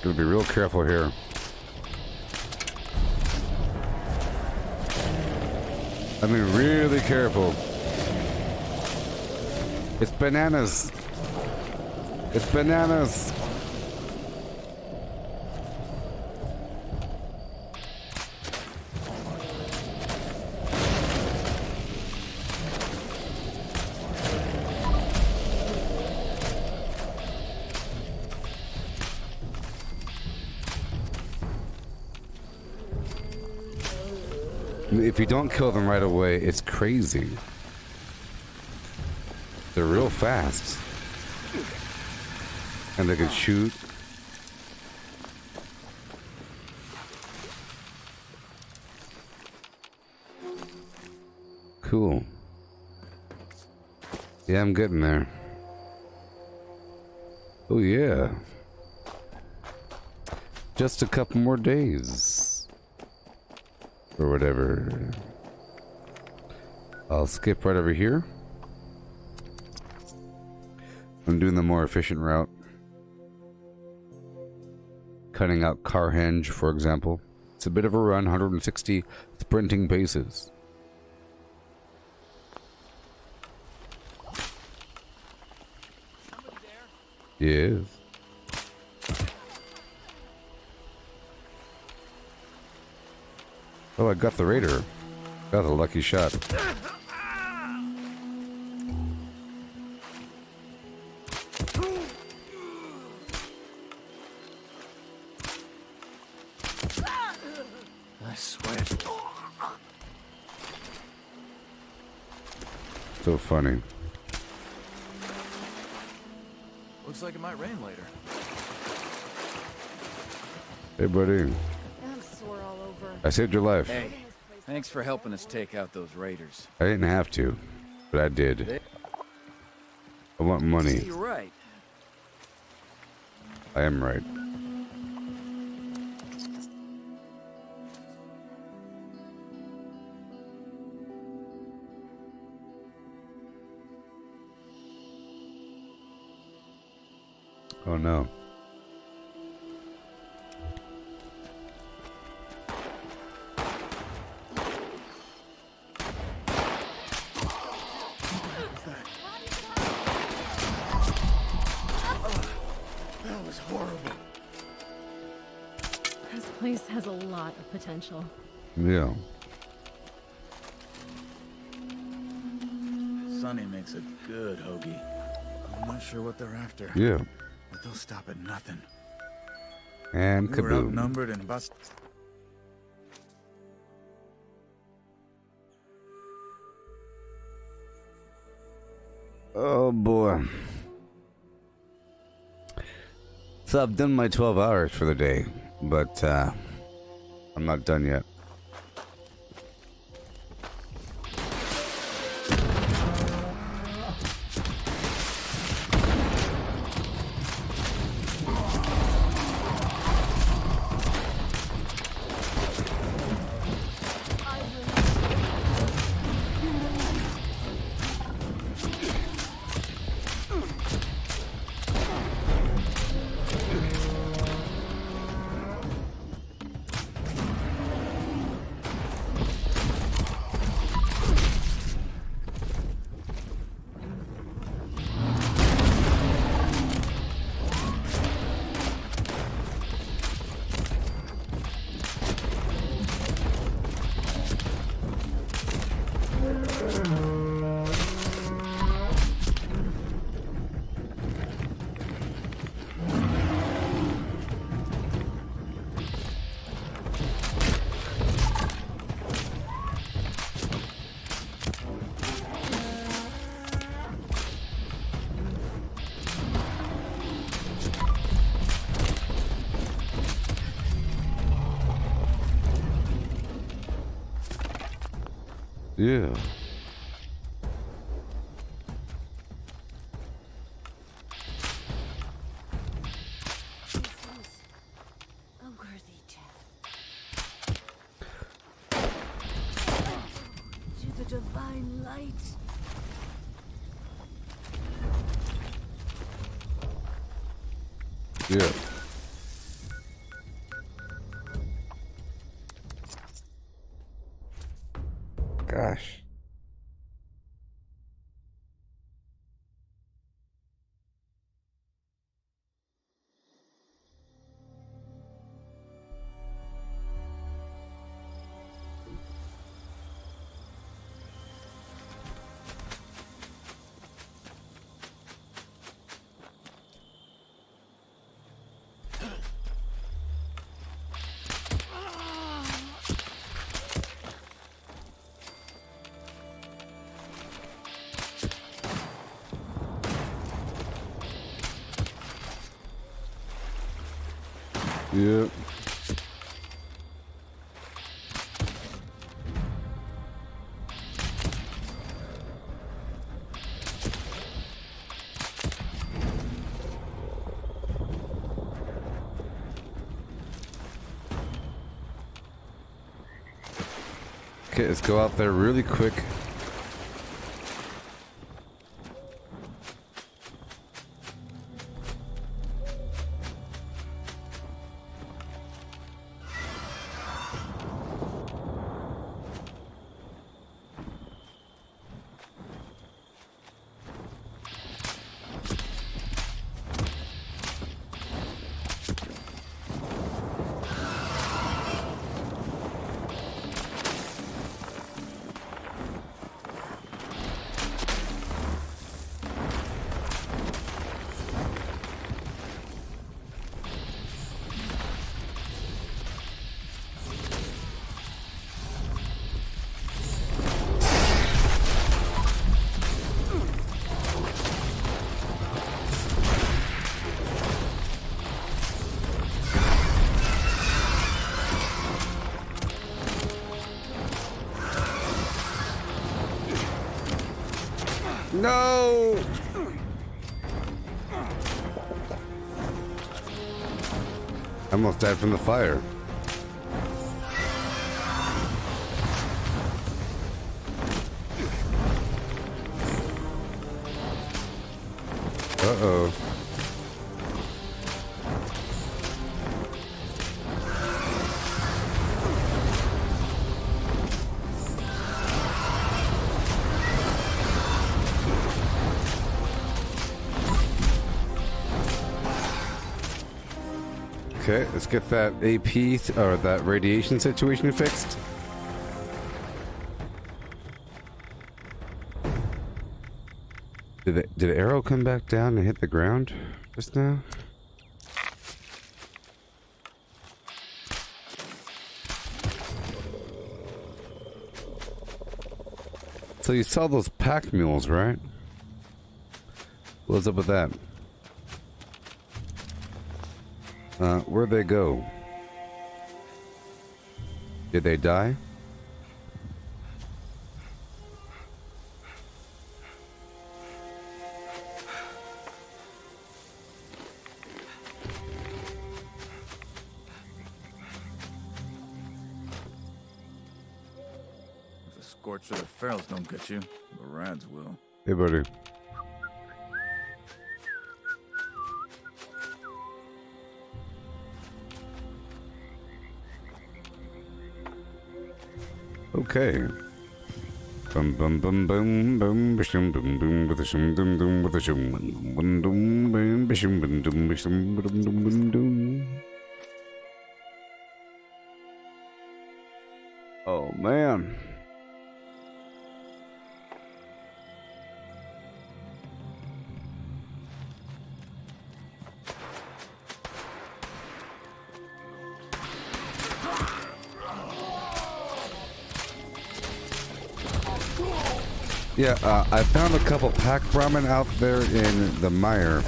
Gotta be real careful here. I mean, really careful. It's bananas. It's bananas. If you don't kill them right away, it's crazy. They're real fast. And they can shoot. Cool. Yeah, I'm getting there. Oh yeah. Just a couple more days. Or whatever. I'll skip right over here. I'm doing the more efficient route. Cutting out Carhenge, for example. It's a bit of a run, 160 sprinting paces. Yes. Oh, I got the raider. Got a lucky shot. I swear. So funny. Looks like it might rain later. Hey, buddy. I'm sore all over. I saved your life. Hey, thanks for helping us take out those raiders. I didn't have to, but I did. I want money. You're right. I am right. Oh no. That was horrible. This place has a lot of potential. Yeah. Sonny makes a good hoagie. I'm not sure what they're after. Yeah. But they'll stop at nothing. And We were kaboom. outnumbered and bust. Oh boy. So I've done my 12 hours for the day, but I'm not done yet. Yeah. A worthy death. To the divine light. Yeah. Gosh. Yeah. Okay, let's go out there really quick. No! I almost died from the fire. Uh-oh. Okay, let's get that AP or that radiation situation fixed. Did the arrow come back down and hit the ground just now? So you saw those pack mules, right? What's up with that? Where'd they go? Did they die? If the Scorch or the Ferals don't get you, the Rads will. Hey, buddy. Okay. Bum bum bum bum bum bishum dum dum with a shum dum dum with a shum dum dum bum bishum dum dum bishum dum dum dum dum. Oh man. Yeah, I found a couple pack ramen out there in the mire,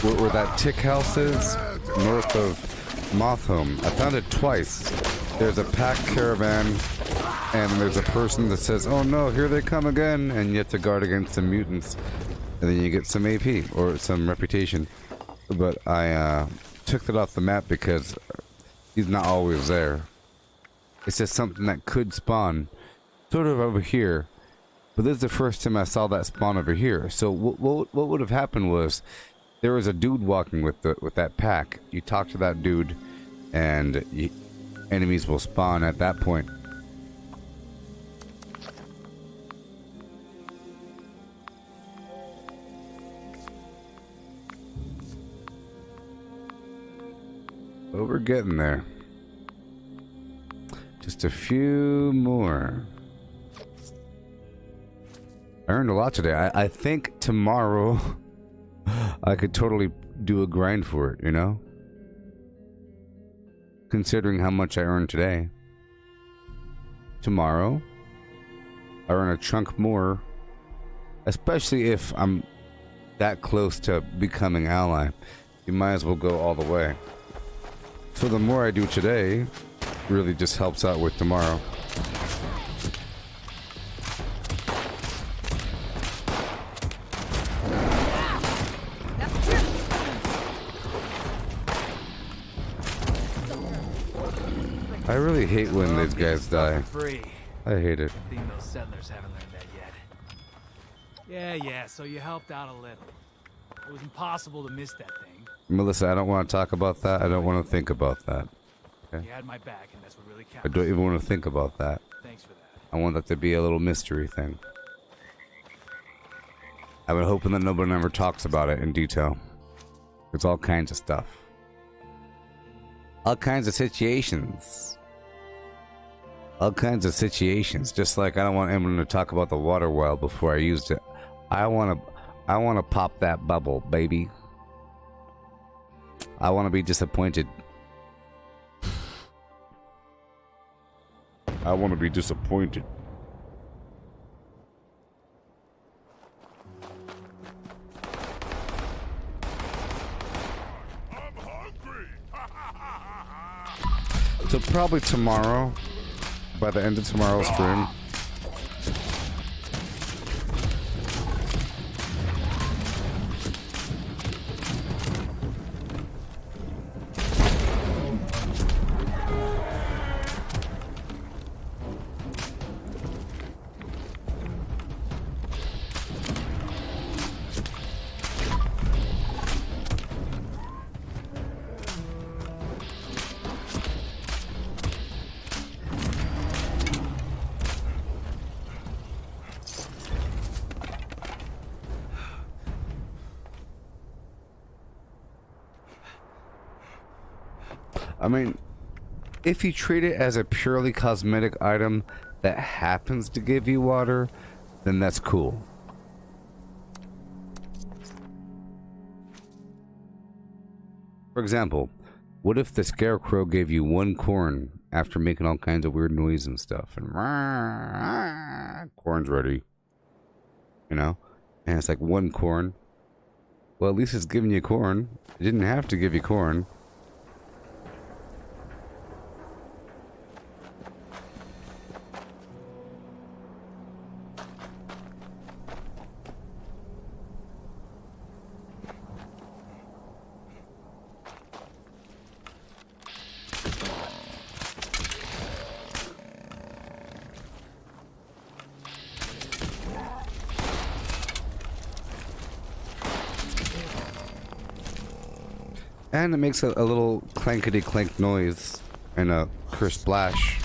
where that tick house is, north of Moth Home. I found it twice. There's a pack caravan, and there's a person that says, "Oh no, here they come again," and you have to guard against the mutants, and then you get some AP or some reputation. But I took that off the map because he's not always there. It's just something that could spawn, sort of over here. But this is the first time I saw that spawn over here. So what would have happened was there was a dude walking with that pack. You talk to that dude, and enemies will spawn at that point. But we're getting there. Just a few more. I earned a lot today. I think tomorrow I could totally do a grind for it, you know? Considering how much I earned today. Tomorrow, I earn a chunk more. Especially if I'm that close to becoming ally. You might as well go all the way. So the more I do today, really just helps out with tomorrow. I really hate when these guys die. I hate it. I think those settlers haven't learned that yet. Yeah, so you helped out a little. It was impossible to miss that thing. Melissa, I don't want to talk about that. I don't want to think about that. Okay? You had my back, and that's what really counts. I don't even want to think about that. Thanks for that. I want that to be a little mystery thing. I've been hoping that nobody ever talks about it in detail. There's all kinds of stuff. All kinds of situations. All kinds of situations. Just like I don't want anyone to talk about the water well before I used it. I want to pop that bubble, baby. I want to be disappointed. I want to be disappointed. So probably tomorrow, by the end of tomorrow's stream, I mean, if you treat it as a purely cosmetic item that happens to give you water, then that's cool. For example, what if the scarecrow gave you 1 corn after making all kinds of weird noise and stuff? And corn's ready. You know? And it's like 1 corn. Well, at least it's giving you corn. It didn't have to give you corn. And it makes a little clankety clank noise and a crisp splash.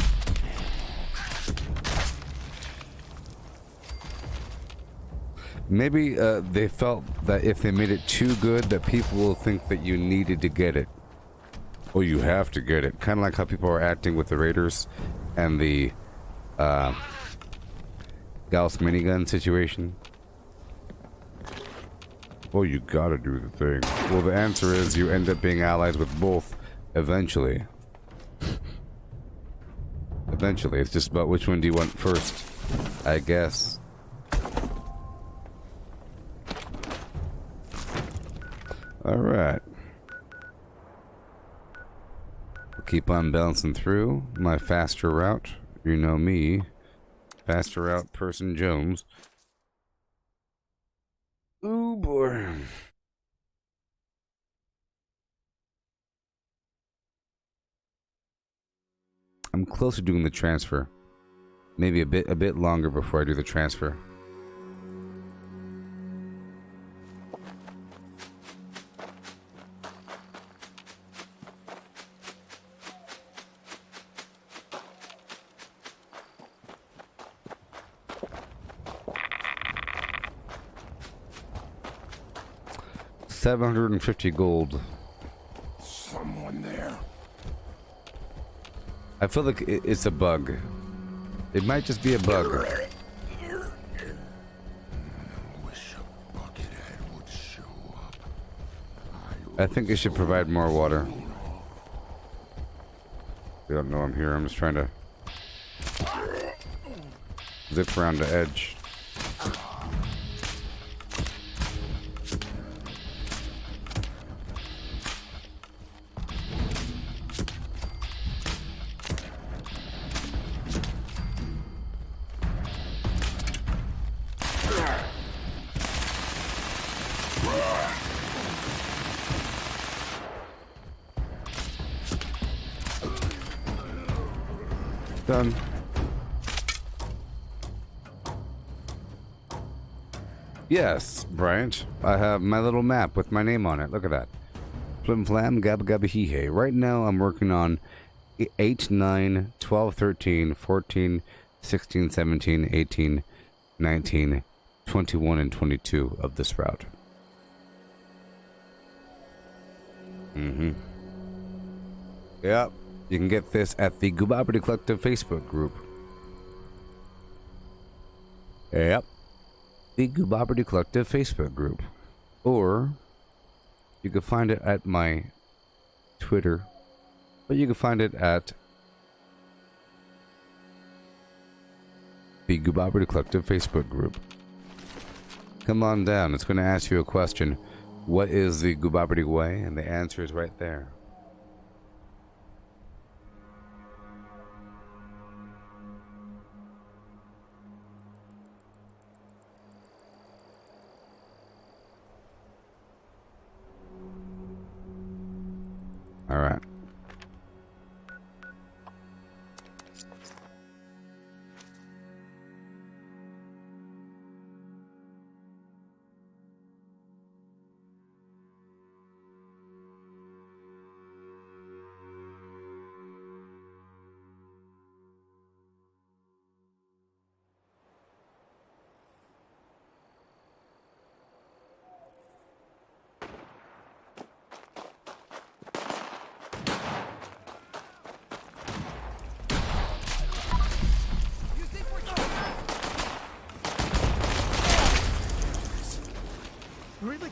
Maybe they felt that if they made it too good, that people will think that you needed to get it. Or you have to get it. Kind of like how people are acting with the Raiders and the Gauss minigun situation. Well, you gotta do the thing. Well, the answer is you end up being allies with both eventually. Eventually, it's just about which one do you want first, I guess. Alright. Keep on bouncing through my faster route. You know me. Faster route person Jones. Ooh boy. I'm close to doing the transfer. Maybe a bit longer before I do the transfer. $750 gold. Someone there. I feel like it's a bug. It might just be a bug. I think it should provide more water. They don't know I'm here. I'm just trying to zip around the edge. Done. Yes, Bryant. I have my little map with my name on it. Look at that. Flim flam, gabba gabba hee hey. Right now I'm working on 8, 9, 12, 13, 14, 16, 17, 18, 19, 21, and 22 of this route. Yep. You can get this at the Gooboberti Collective Facebook group. Yep. The Gooboberti Collective Facebook group. Or you can find it at my Twitter. But you can find it at the Gooboberti Collective Facebook group. Come on down. It's going to ask you a question. What is the Gooboberti way? And the answer is right there. All right.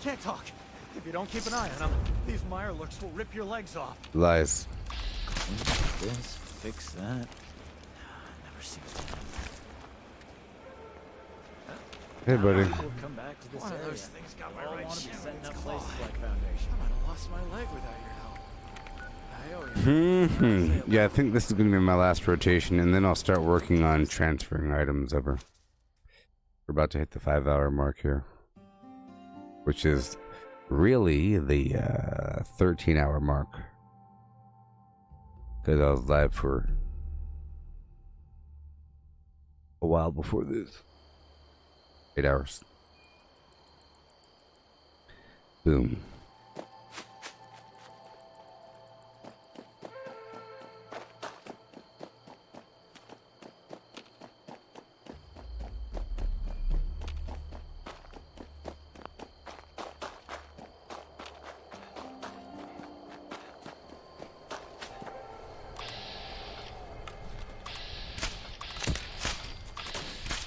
can't talk. If you don't keep an eye on them, these Mirelurks will rip your legs off. Lies. This, fix that. Never seems to end. Hey, buddy. We'll come back to this One area. Of those things got my right shit setting up places like Foundation. I might have lost my leg without your help. Yeah, I think this is going to be my last rotation, and then I'll start working on transferring items over. We're about to hit the 5-hour mark here, which is really the 13-hour mark, because I was live for a while before this. 8 hours. Boom.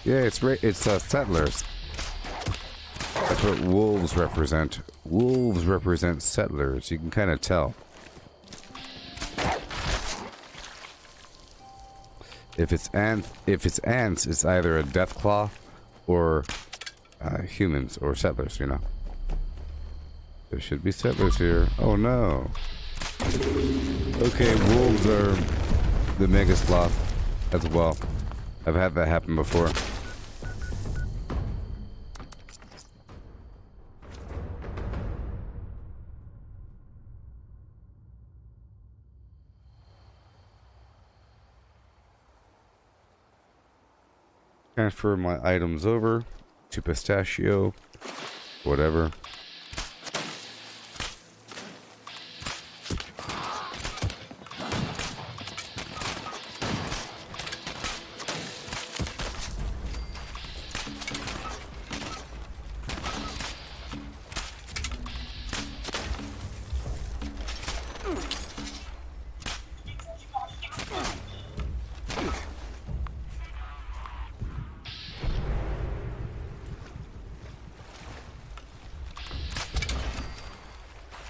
Yeah, it's settlers. That's what wolves represent. Wolves represent settlers. You can kind of tell. If it's ants, it's either a deathclaw or humans or settlers. You know. There should be settlers here. Oh no. Okay, wolves are the mega sloth as well. I've had that happen before. Transfer my items over to pistachio, whatever.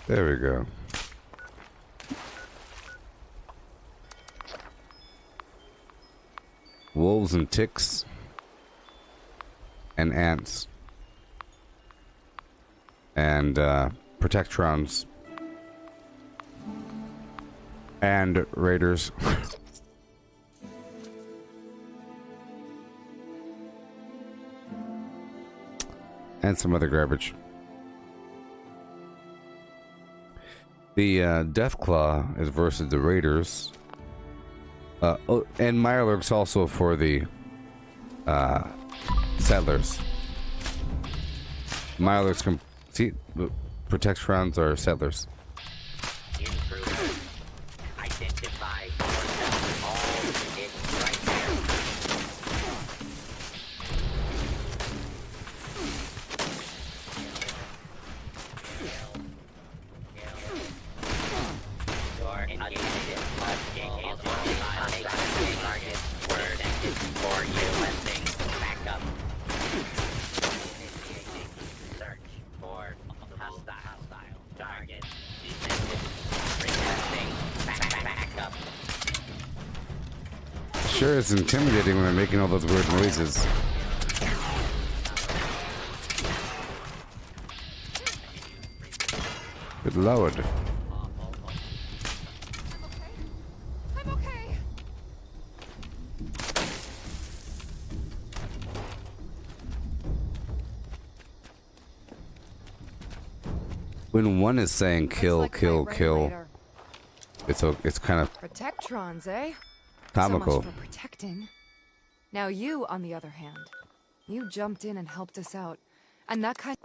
There we go. Wolves and ticks and ants and protectrons and raiders. And some other garbage. The Deathclaw is versus the Raiders. Oh, and Mirelurk's also for the settlers. Mirelurk's see, protectrons are settlers. Identify all it right there. Sure, it's intimidating when they're making all those weird noises. Good lord. I'm okay. When one is saying kill, kill, kill, it's kind of Protectrons, eh? comical. So much for protecting. Now you, on the other hand, you jumped in and helped us out, and that kind.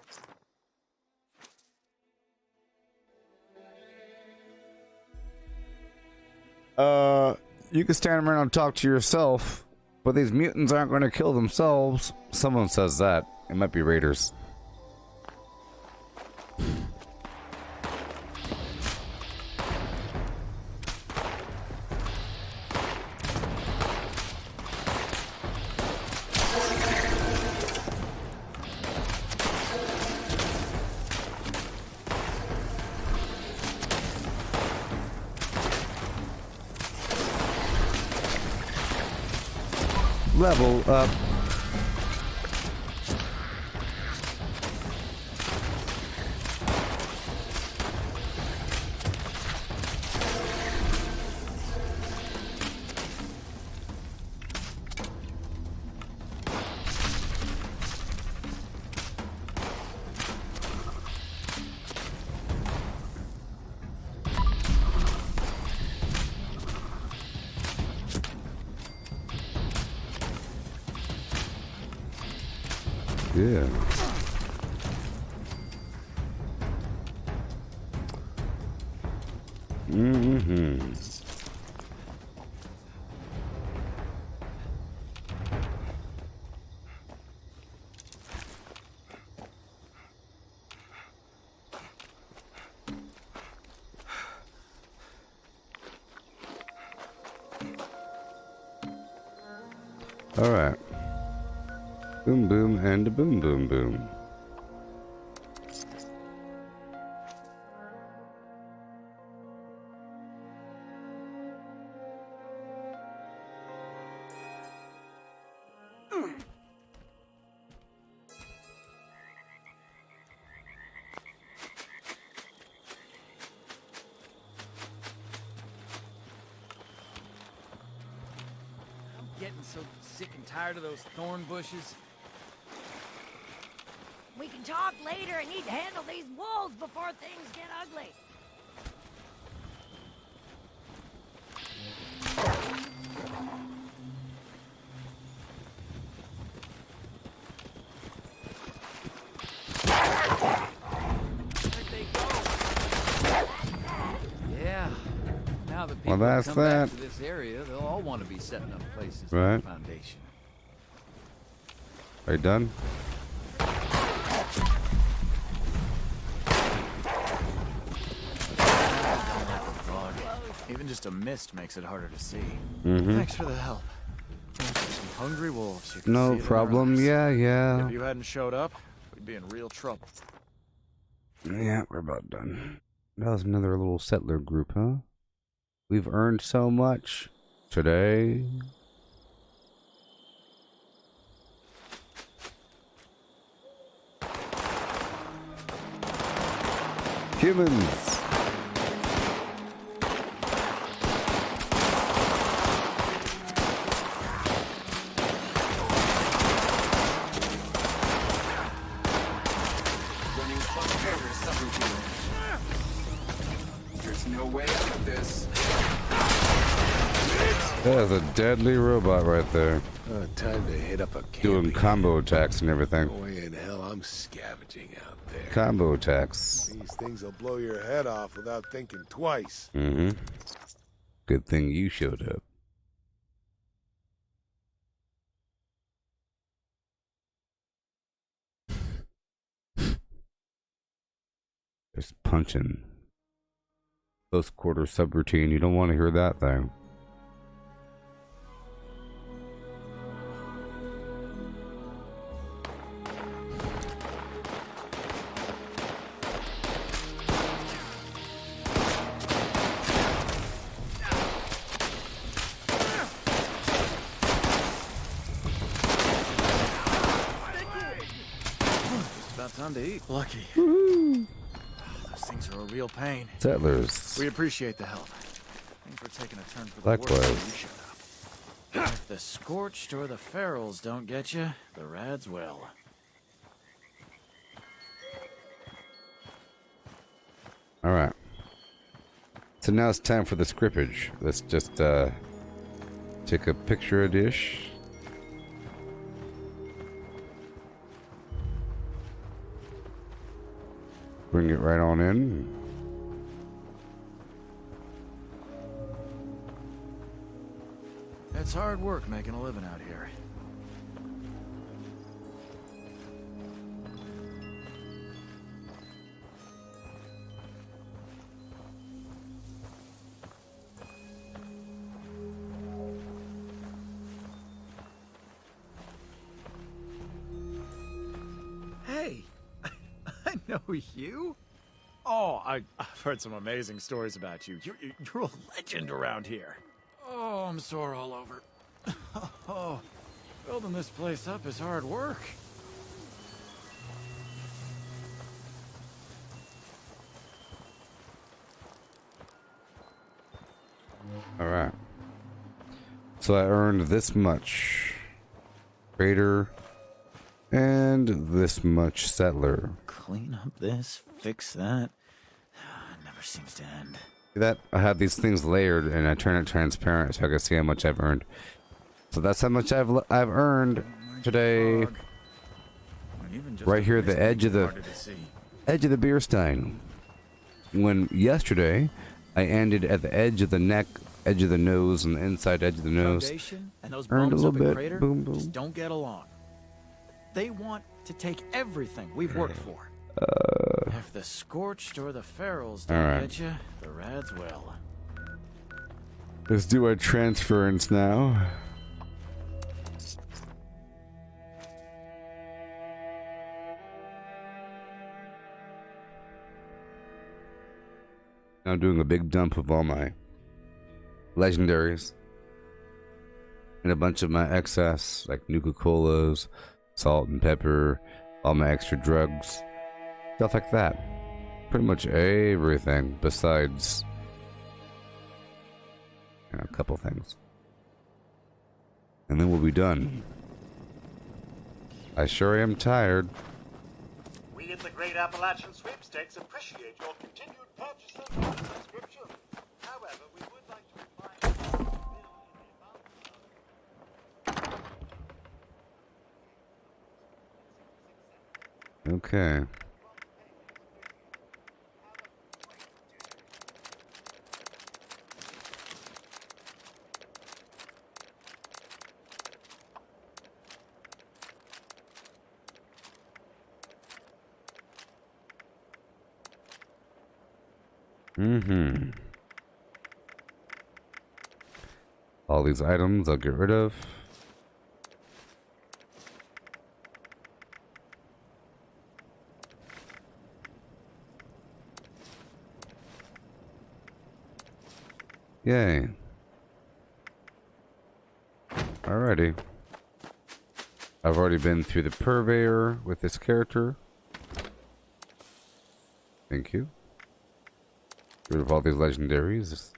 You can stand around and talk to yourself, but these mutants aren't going to kill themselves. Someone says that. It might be raiders. Level up. Yeah. Mm-hmm. All right. Boom boom and a boom boom boom. I'm getting so sick and tired of those thorn bushes. We can talk later. I need to handle these wolves before things get ugly. Where'd they go? Yeah. Now that people that's come back that. to this area, they'll all want to be setting up places Right. like the Foundation. Are you done? Even just a mist makes it harder to see. Mm-hmm. Thanks for the help. Some hungry wolves. You can see No it in their problem. eyes. Yeah, yeah. If you hadn't showed up, we'd be in real trouble. Yeah, we're about done. That was another little settler group, huh? We've earned so much today. Humans. There's no way out of this. That is a deadly robot right there. Time to hit up a camp. Doing combo attacks and everything. No way in hell I'm scavenging out there. Combo attacks. These things will blow your head off without thinking twice. Mm-hmm. Good thing you showed up. Just punching. Close quarter subroutine. You don't want to hear that thing. Just about time to eat. Lucky. Those things are a real pain. Settlers. We appreciate the help. Thanks for taking a turn for the Likewise. worse when you showed up. If the Scorched or the Ferals don't get you, the Rads will. All right. So now it's time for the scrippage. Let's just take a picture of dish. Bring it right on in. It's hard work making a living out here. Hey, I know you. Oh, I've heard some amazing stories about you. You're a legend around here. Oh, I'm sore all over. Oh, Building this place up is hard work. Alright. So I earned this much trader and this much settler. Clean up this, fix that. It never seems to end. See that? I have these things layered and I turn it transparent so I can see how much I've earned. So that's how much I've earned today. Right here at the edge of the beer stein. When yesterday I ended at the edge of the neck, edge of the nose, and the inside edge of the nose. And those Earned a bums little up in bit. Crater Boom, boom. just don't get along. They want to take everything we've worked for. If the Scorched or the Ferals don't Alright. get you, the Rads will. Let's do our transference now. Now I'm doing a big dump of all my legendaries and a bunch of my excess, like Nuka-Colas, salt and pepper, all my extra drugs, stuff like that. Pretty much everything besides a couple things. And then we'll be done. I sure am tired. We at the Great Appalachian Sweepstakes appreciate your continued purchase of subscription. However, we would like to remind you Okay. All these items I'll get rid of. Yay. Alrighty. I've already been through the purveyor with this character. Thank you. Get rid of all these legendaries.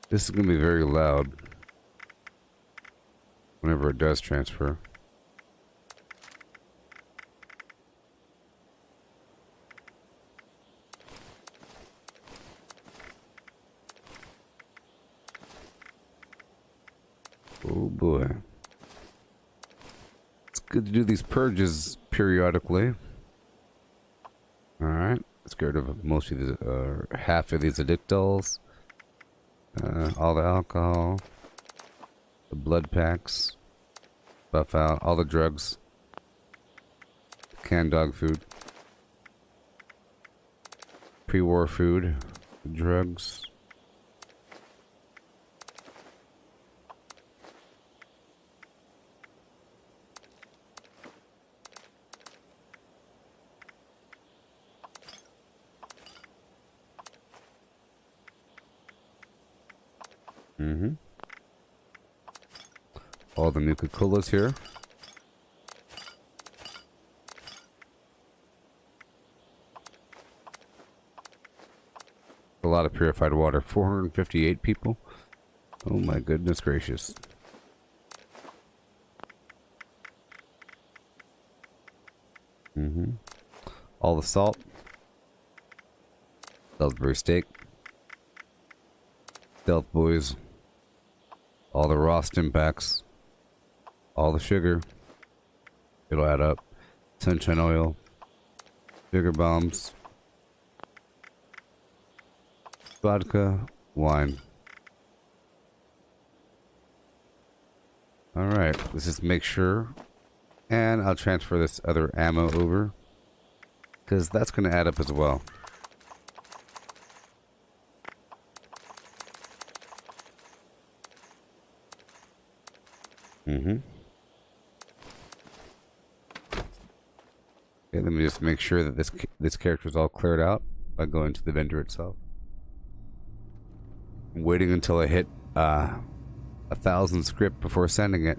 This is going to be very loud whenever it does transfer. Oh boy. It's good to do these purges periodically. Alright, let's get rid of most of these, half of these addictals. All the alcohol, the blood packs, buff out, all the drugs, canned dog food, pre-war food, drugs. All the Nuka-Colas here. A lot of purified water. 458 people. Oh my goodness gracious. All the salt. Salisbury steak. Stealth boys. All the raw stim packs. All the sugar. It'll add up. Sunshine oil. Sugar bombs. Vodka. Wine. Alright, let's just make sure. And I'll transfer this other ammo over, because that's going to add up as well. Mm-hmm. Okay, let me just make sure that this character is all cleared out by going to the vendor itself. I'm waiting until I hit 1,000 script before spending it.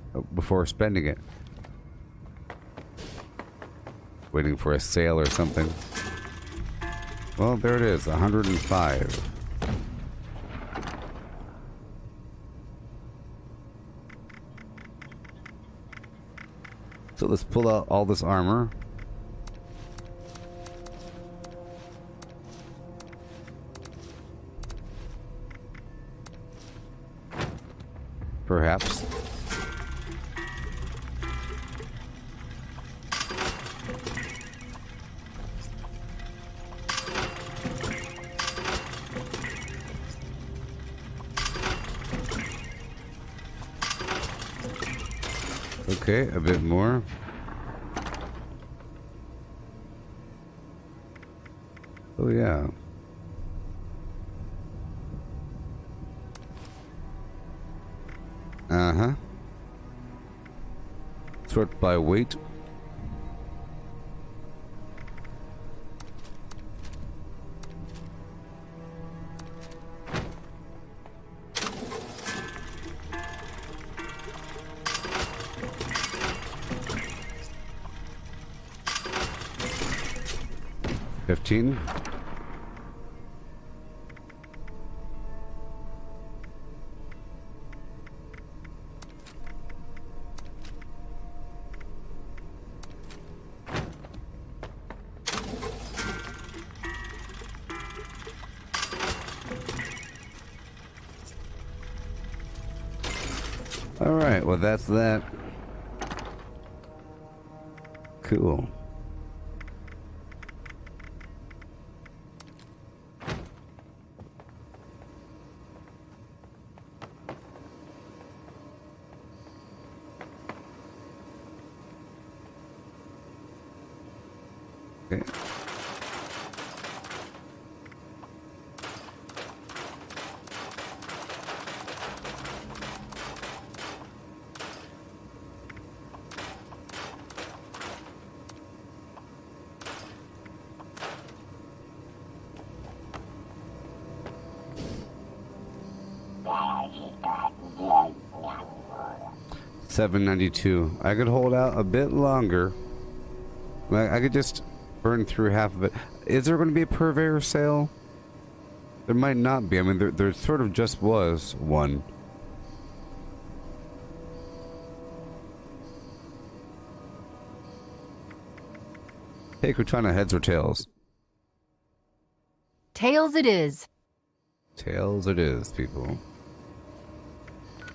Waiting for a sale or something. Well, there it is, 105. So let's pull out all this armor. Perhaps. Okay, a bit more. Oh yeah. Uh-huh. Sort by weight. $15. All right, well that's that. Cool. Okay. $7.92. I could hold out a bit longer. I could just burn through half of it. Is there going to be a purveyor sale? There might not be. I mean, there sort of just was one. Hey, Cortana, heads or tails? Tails it is. Tails it is, people.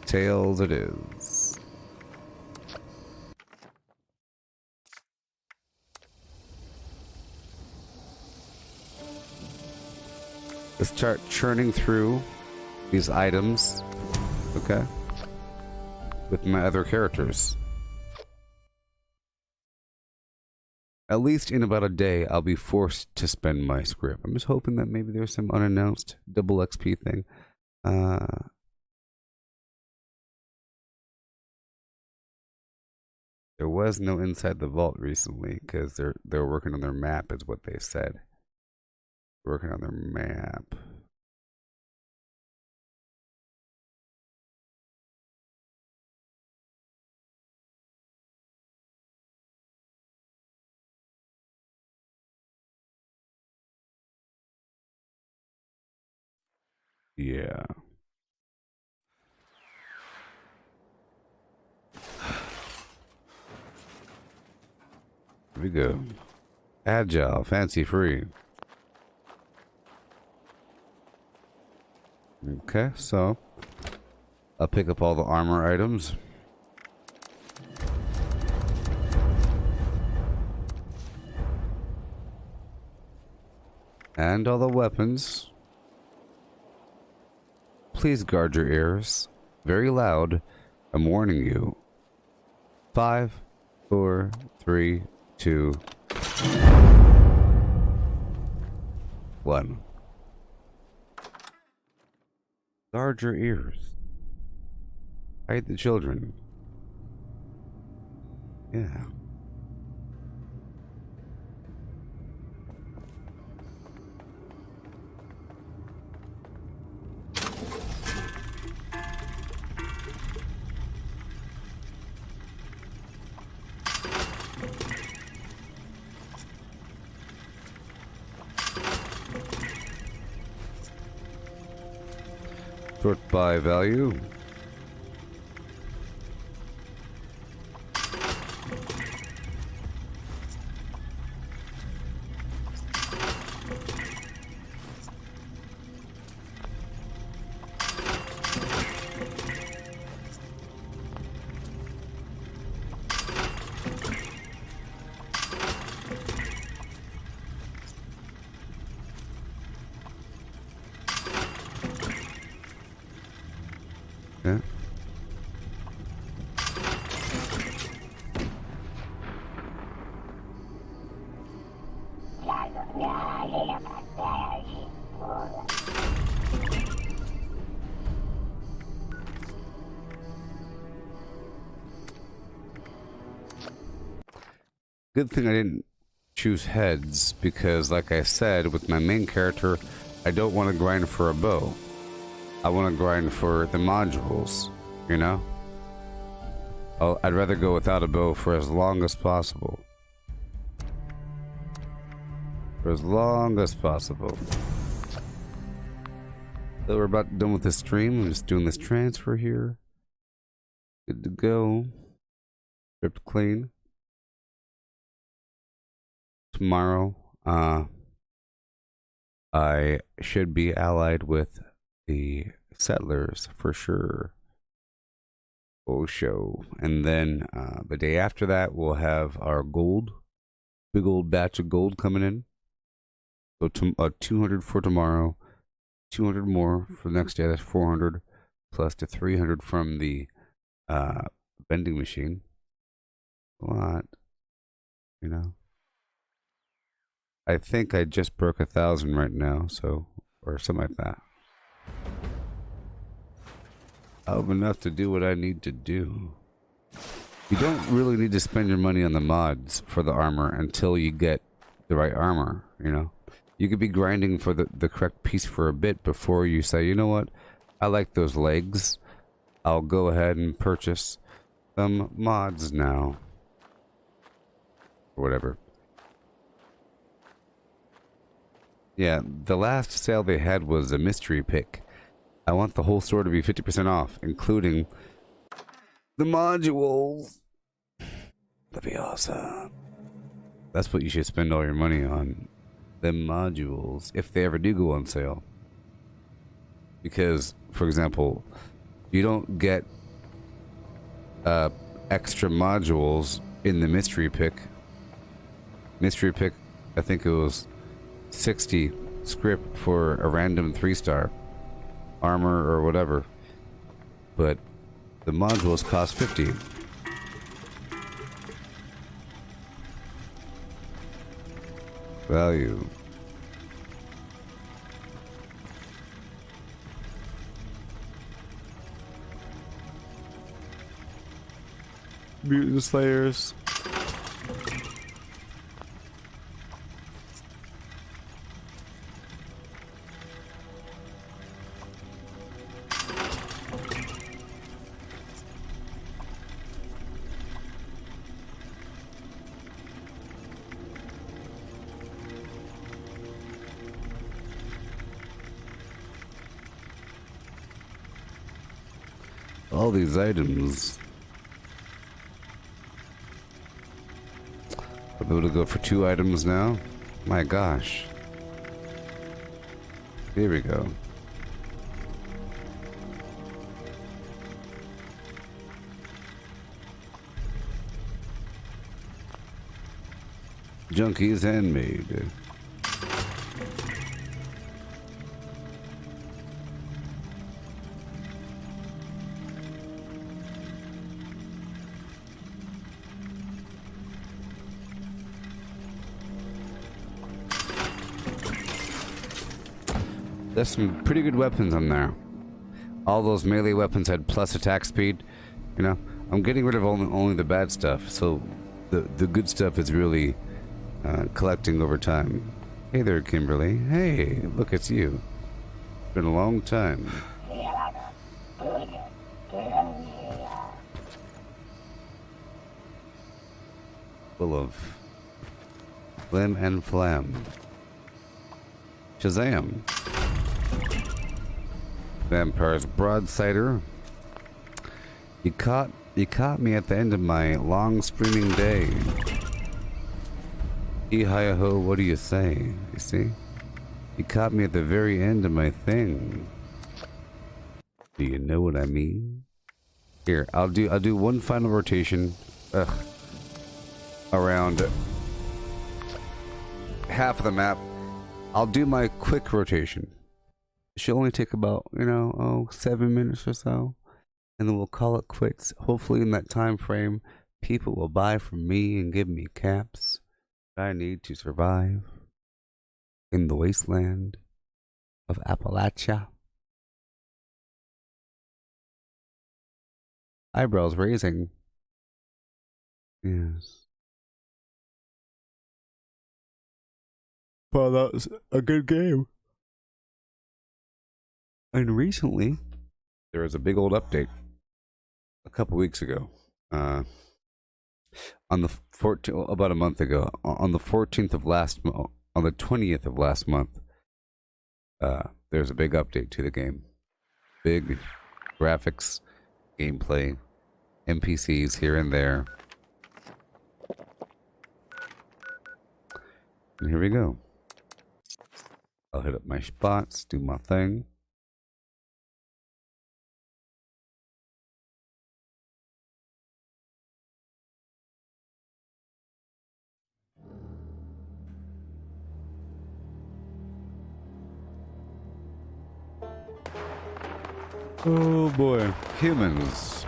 Tails it is. Let's start churning through these items, okay, with my other characters. At least in about a day, I'll be forced to spend my script. I'm just hoping that maybe there's some unannounced double XP thing. There was no Inside the Vault recently because they're working on their map, is what they said. Working on their map. Yeah. Here we go. Agile, fancy free. Okay, so I'll pick up all the armor items. And all the weapons. Please guard your ears. Very loud. I'm warning you. 5, 4, 3, 2, 1. Guard your ears. Hide the children. Yeah. Sort by value. Yeah. Good thing I didn't choose heads, because like I said, with my main character, I don't want to grind for a bow. I want to grind for the modules, you know? I'd rather go without a bow for as long as possible. For as long as possible. So we're about done with this stream. I'm just doing this transfer here. Good to go. Stripped clean. Tomorrow, I should be allied with the settlers for sure. Oh, show. And then the day after that, we'll have our gold. Big old batch of gold coming in. So 200 for tomorrow. 200 more for the next day. That's 400. Plus the 300 from the vending machine. A lot. You know. I think I just broke 1,000 right now, so, or something like that. I have enough to do what I need to do. You don't really need to spend your money on the mods for the armor until you get the right armor, you know? You could be grinding for the correct piece for a bit before you say, you know what, I like those legs. I'll go ahead and purchase some mods now. Or whatever. Yeah, the last sale they had was a mystery pick. I want the whole store to be 50% off, including the modules. That'd be awesome. That's what you should spend all your money on. The modules, if they ever do go on sale. Because, for example, you don't get extra modules in the mystery pick. Mystery pick, I think it was 60 script for a random 3-star armor or whatever, but the modules cost 50. Value. Mutant Slayers. All these items. I'll be able to go for 2 items now. My gosh. Here we go. Junkies handmade. There's some pretty good weapons on there. All those melee weapons had plus attack speed. You know, I'm getting rid of only the bad stuff. So the good stuff is really collecting over time. Hey there, Kimberly. Hey, look, it's you. It's been a long time. Full of flim and flam. Shazam. Vampire's broadsider. You caught me at the end of my long streaming day. Hi-ho, what do you say? You see? You caught me at the very end of my thing. Do you know what I mean? Here, I'll do one final rotation. Around half of the map. I'll do my quick rotation. It should only take about, 7 minutes or so. And then we'll call it quits. Hopefully in that time frame, people will buy from me and give me caps I need to survive in the wasteland of Appalachia. Eyebrows raising. Yes. Well, that was a good game. And recently, there was a big old update a couple weeks ago. On the 14th, about a month ago, on the 14th of last month, on the 20th of last month, there's a big update to the game. Big graphics, gameplay, NPCs here and there. And here we go. I'll hit up my spots, do my thing. Oh boy, humans.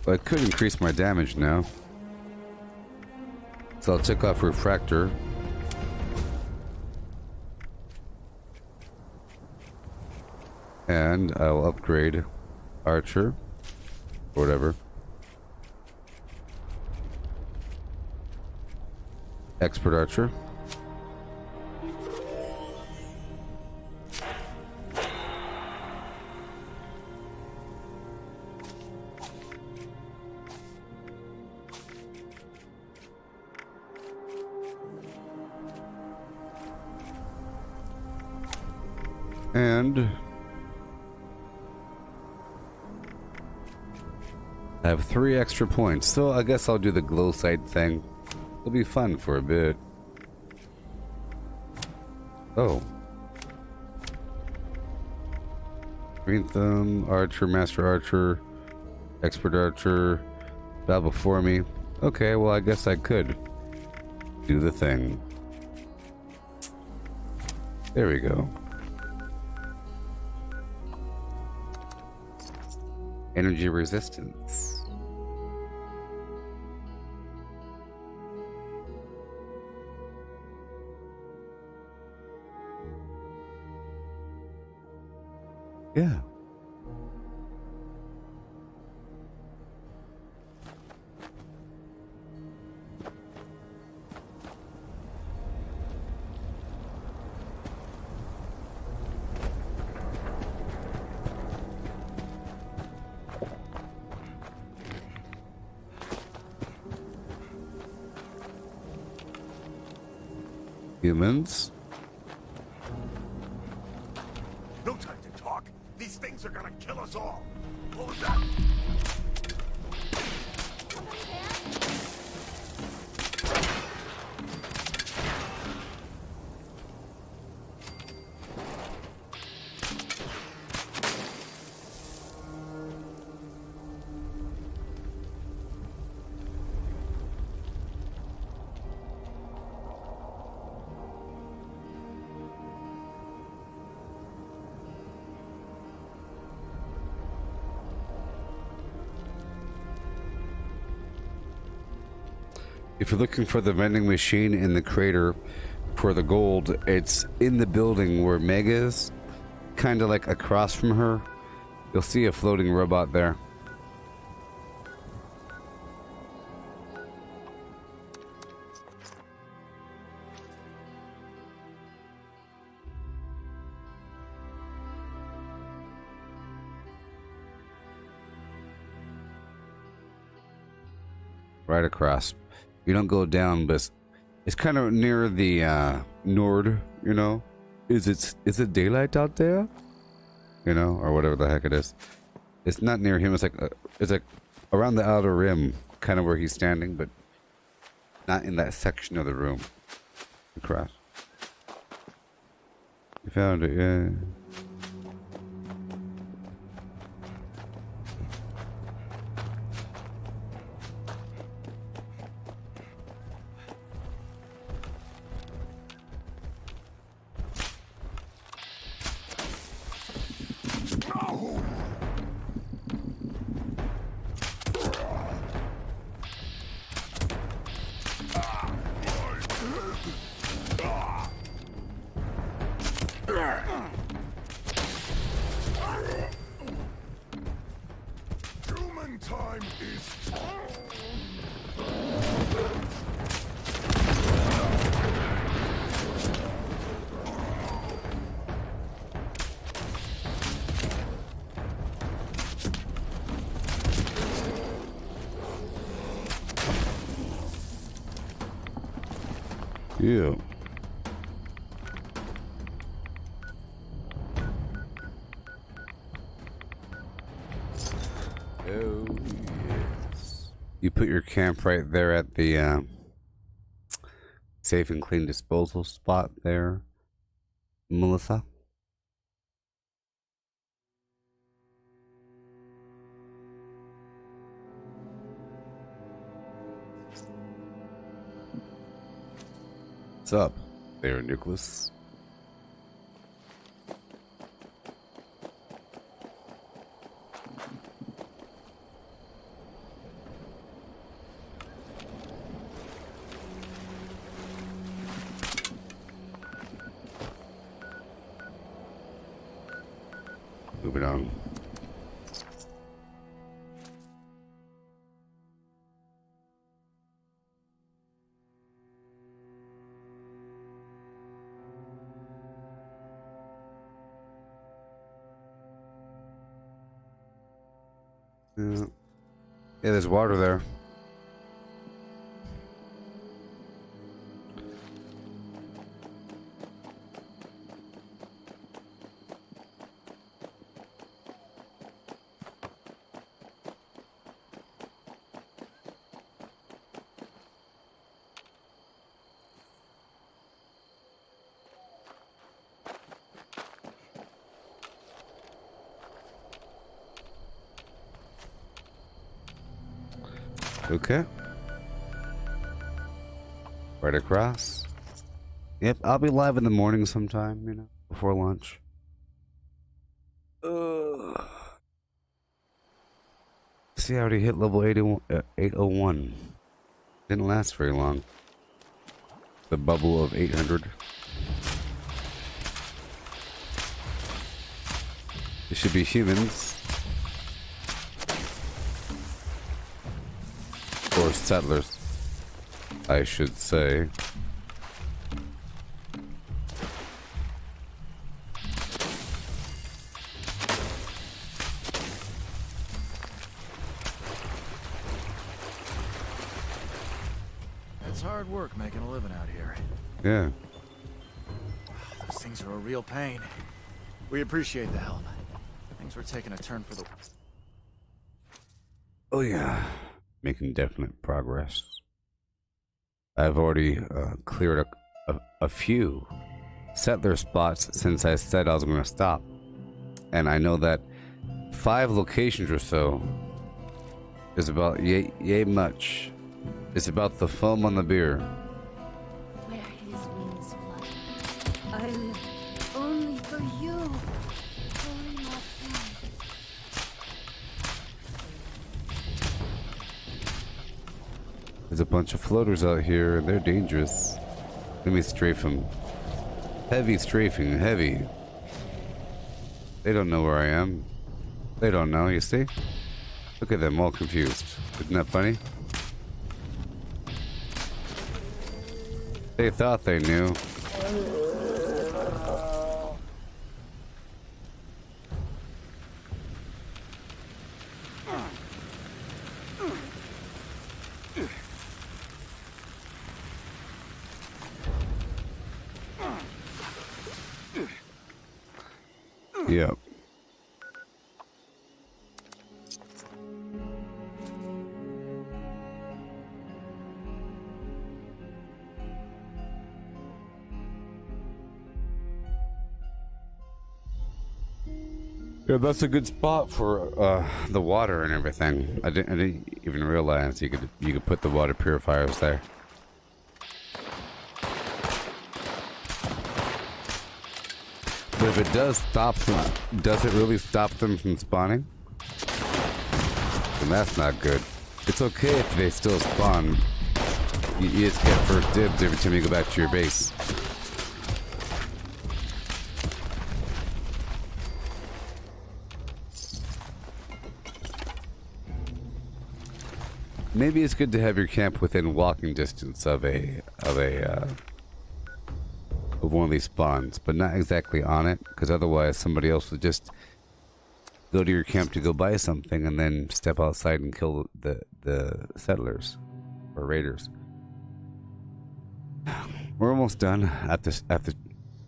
I could increase my damage now. So I'll take off Refractor. And I'll upgrade Archer. Or whatever. Expert Archer. And I have 3 extra points, so I guess I'll do the glow sight thing. It'll be fun for a bit. Oh. Green Thumb, Archer, Master Archer, Expert Archer, bow before me. Okay, well I guess I could do the thing. There we go. Energy resistance. Yeah. Humans. No time to talk. These things are gonna kill us all. What was that? If you're looking for the vending machine in the crater for the gold, it's in the building where Meg is, kind of like across from her. You'll see a floating robot there. Right across. You don't go down, but it's kind of near the Nord, you know. Is it daylight out there? You know, or whatever the heck it is. It's not near him. It's like around the outer rim, kind of where he's standing, but not in that section of the room. Across. You found it, yeah. Human time is... Yeah. Oh, yes. You put your camp right there at the safe and clean disposal spot there, Melissa. What's up there, Nicholas? Moving on. Yeah, there's water there. Okay. Right across. Yep, I'll be live in the morning sometime, you know, before lunch. See, I already hit level 801. Didn't last very long. The bubble of 800. It should be humans. Or settlers, I should say. It's hard work making a living out here. Yeah. Those things are a real pain. We appreciate the help. Things were taking a turn for the... Oh yeah. Making definite progress. I've already cleared a few settler spots since I said I was going to stop. And I know that 5 locations or so is about yay much. It's about the foam on the beer. Where his wings fly, I live only for you. Holy my friend. There's a bunch of floaters out here, and they're dangerous. Let me strafe them. Heavy strafing, heavy. They don't know where I am. They don't know, you see? Look at them, all confused. Isn't that funny? They thought they knew. Yep. Yeah, that's a good spot for the water and everything. I didn't even realize you could put the water purifiers there. But if it does stop them, does it really stop them from spawning? Then that's not good. It's okay if they still spawn. You just get first dibs every time you go back to your base. Maybe it's good to have your camp within walking distance of one of these spawns, but not exactly on it, because otherwise somebody else would just go to your camp to go buy something and then step outside and kill the settlers or raiders. We're almost done. I have to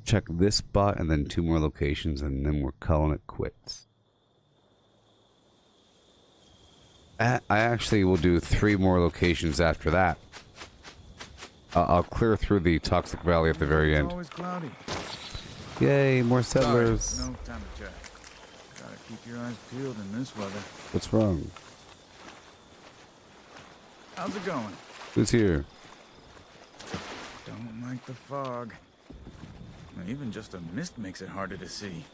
check this spot and then 2 more locations, and then we're calling it quits. I actually will do 3 more locations after that. I'll clear through the Toxic Valley at the very end. Always cloudy. Yay, more settlers. Sorry, no time to check. Gotta keep your eyes peeled in this weather. What's wrong? How's it going? Who's here? Don't like the fog. Even just a mist makes it harder to see.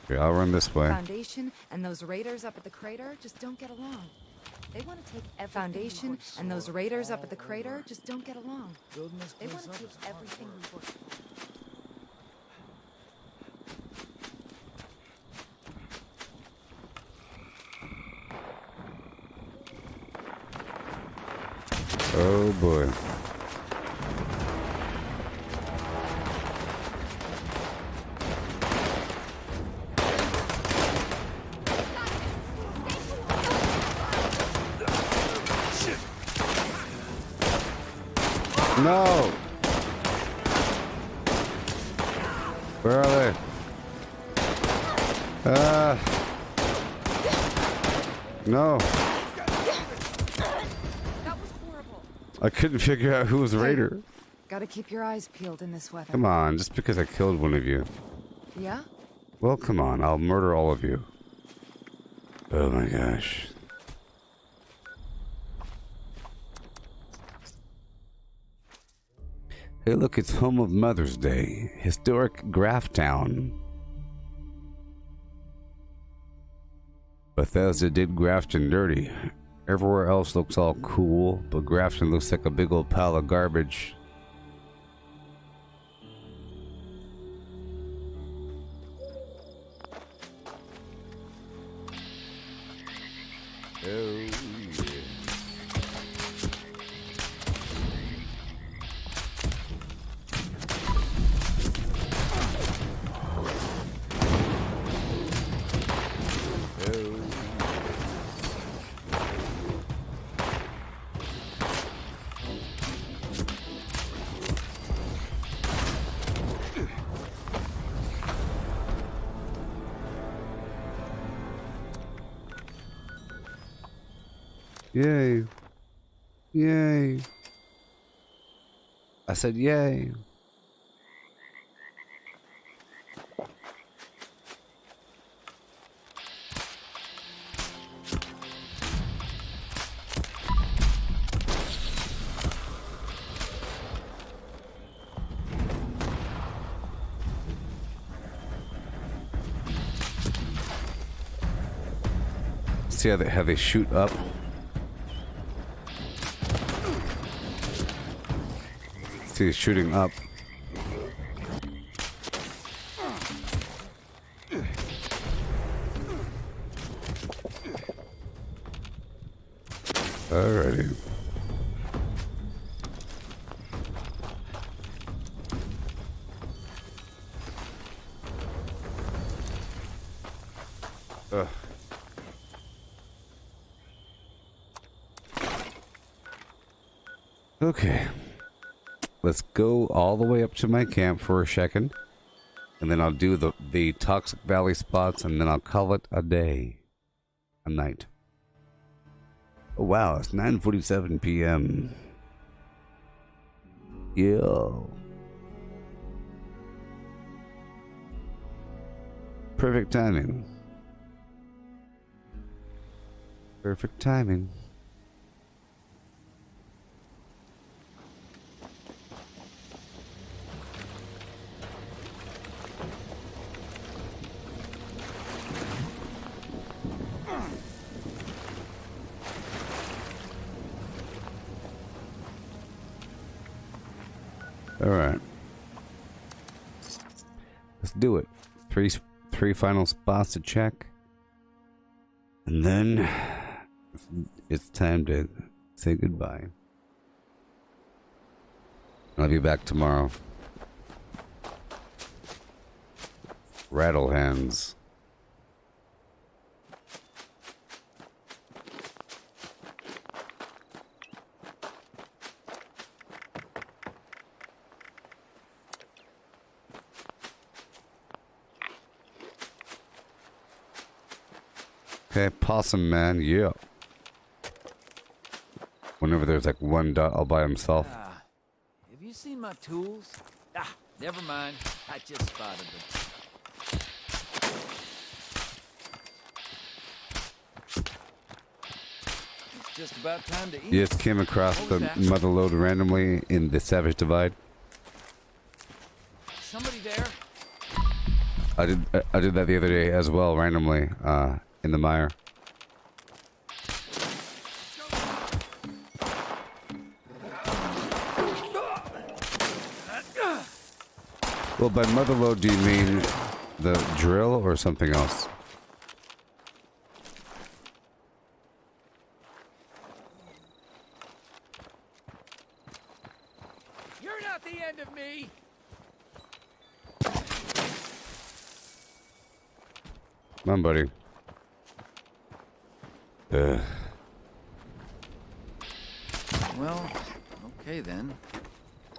Okay, I'll run this way. Foundation and those raiders up at the crater just don't get along. They want to take Foundation and those raiders up at the crater just don't get along. They want to take everything we work for. Oh boy. No! Where are they? No. That was horrible. I couldn't figure out who was Raider. Gotta keep your eyes peeled in this weather. Come on, just because I killed one of you. Yeah? Well, come on, I'll murder all of you. Oh my gosh. Hey, look, it's home of Mother's Day. Historic Graft Town. Bethesda did Grafton dirty. Everywhere else looks all cool, but Grafton looks like a big old pile of garbage. Oh, yeah. Yay. Yay. I said yay. See how they shoot up? see he's shooting up. Alrighty. Ugh. Okay. Let's go all the way up to my camp for a second. And then I'll do the Toxic Valley spots, and then I'll call it a day. A night. Oh wow, it's 9:47 p.m. Yo. Perfect timing. Perfect timing. All right. Let's do it. Three final spots to check. And then it's time to say goodbye. I'll be back tomorrow. Rattle hands. Okay, Possum Man, yeah. Whenever there's like one dot all by himself. Have you seen my tools? Ah, never mind. I just spotted them. It's just about time to eat. You just came across the mother load randomly in the Savage Divide. Somebody there? I did that the other day as well, randomly, in the mire. Well, by mother load, do you mean the drill or something else? You're not the end of me. Come on, buddy. Well, okay then.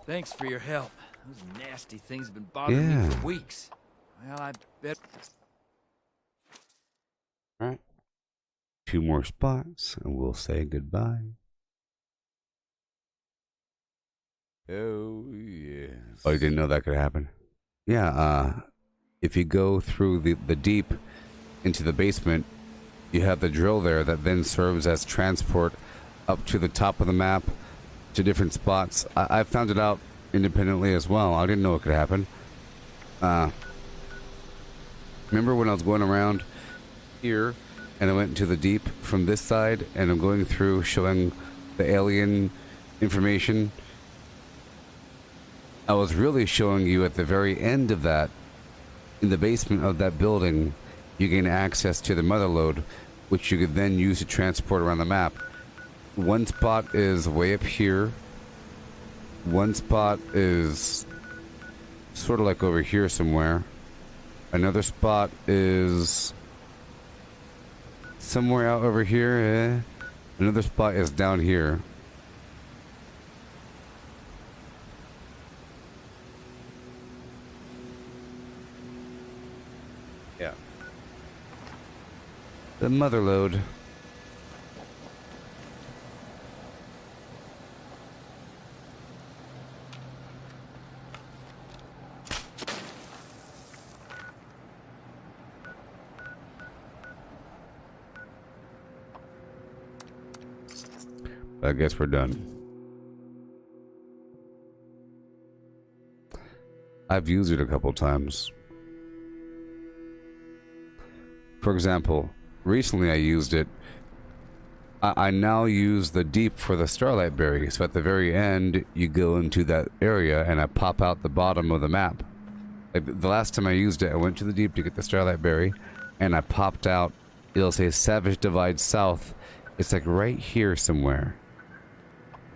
Thanks for your help. Those nasty things have been bothering me for weeks. Well, I bet. All right. 2 more spots, and we'll say goodbye. Oh, yes. Oh, you didn't know that could happen? Yeah, if you go through the deep into the basement, you have the drill there that then serves as transport up to the top of the map to different spots. I found it out independently as well. I didn't know it could happen. Remember when I was going around here and I went into the deep from this side and I'm going through showing the alien information? I was really showing you at the very end of that, in the basement of that building, you gain access to the mother load, which you could then use to transport around the map. One spot is way up here. One spot is sort of like over here somewhere. Another spot is somewhere out over here. Another spot is down here. Yeah. The mother load. I guess we're done. I've used it a couple times. For example, recently I used it I now use the deep for the starlight berry. So at the very end, you go into that area and I pop out the bottom of the map. Like the last time I used it, I went to the deep to get the starlight berry and I popped out, it'll say Savage Divide South. It's like right here somewhere.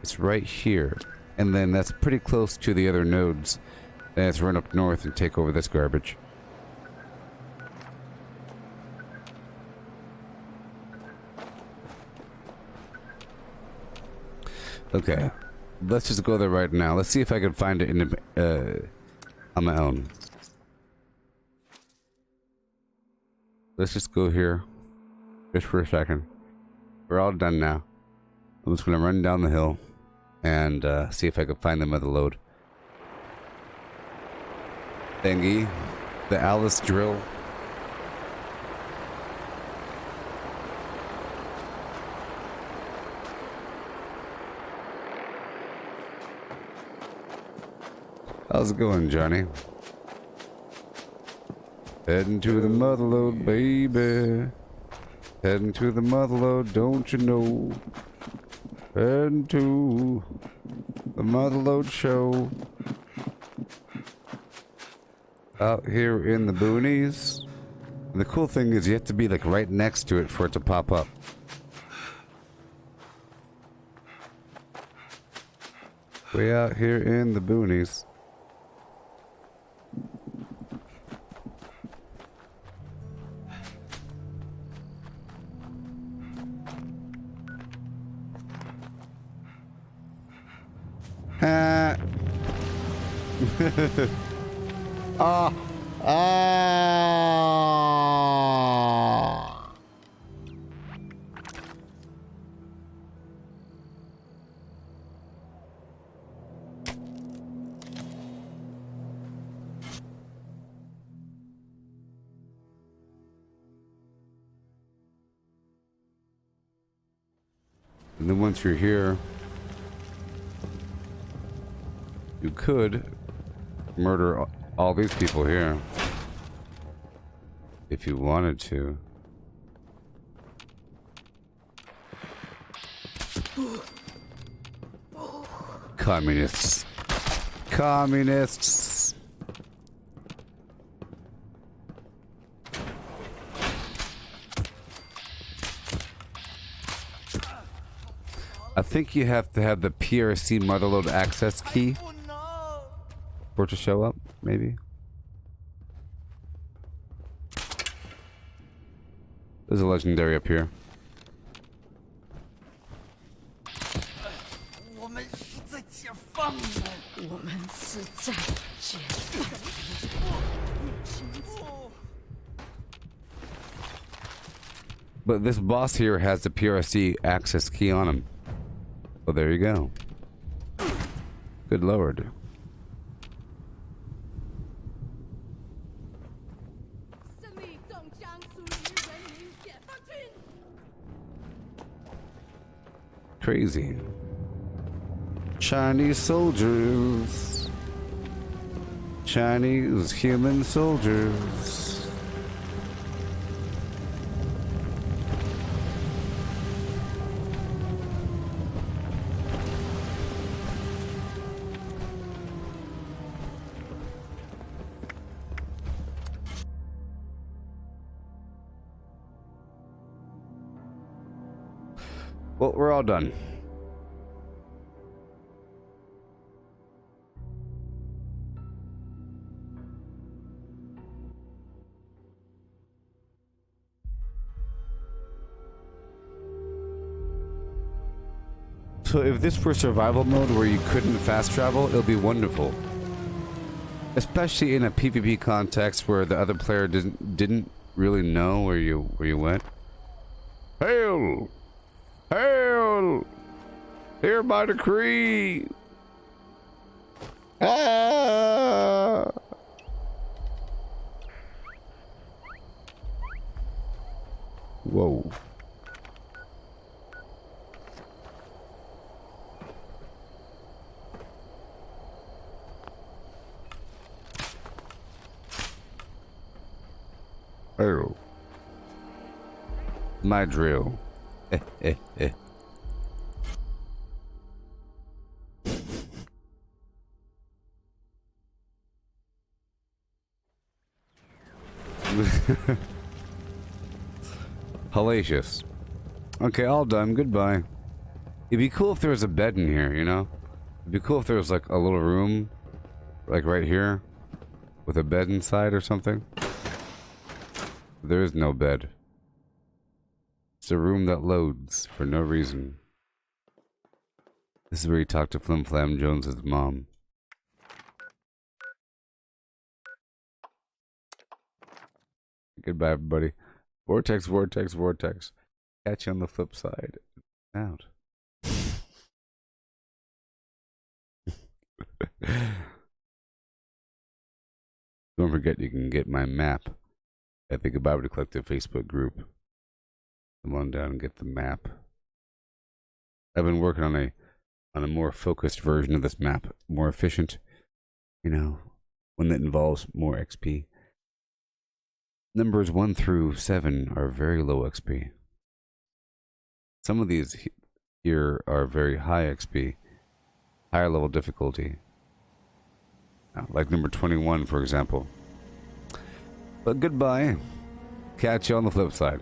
It's right here. And then that's pretty close to the other nodes. Then let's run up north and take over this garbage. Okay, let's just go there right now. Let's see if I can find it in on my own. Let's just go here, just for a second. We're all done now. I'm just gonna run down the hill and see if I can find them at the load. Thingy, the Alice drill. How's it going, Johnny? Heading to the motherlode, baby. Heading to the motherlode, don't you know? Heading to the motherlode show. Out here in the boonies. And the cool thing is you have to be like right next to it for it to pop up. Way out here in the boonies. Ah. And then once you're here, you could murder all these people here if you wanted to. Communists. Communists. I think you have to have the PRC motherload access key for it to show up, maybe. There's a legendary up here. But this boss here has the PRC access key on him. Well, there you go. Good lord. Crazy. Chinese soldiers. Chinese human soldiers. Well, we're all done. So if this were survival mode where you couldn't fast travel, it'll be wonderful. Especially in a PvP context where the other player didn't really know where you went. Hail! Hail! Here by decree! Ah! Whoa. Oh. My drill. Hellacious. Okay, all done. Goodbye. It'd be cool if there was a bed in here, you know? It'd be cool if there was like a little room, like right here, with a bed inside or something. There is no bed. It's a room that loads for no reason. This is where you talk to Flim Flam Jones's mom. Goodbye, everybody. Vortex, vortex, vortex. Catch you on the flip side. Out. Don't forget you can get my map at the Gooboberti Collective Facebook group. Come on down and get the map. I've been working on a more focused version of this map, more efficient, you know, one that involves more XP. Numbers 1 through 7 are very low XP. Some of these here are very high XP, higher level difficulty. Like number 21, for example. But goodbye. Catch you on the flip side.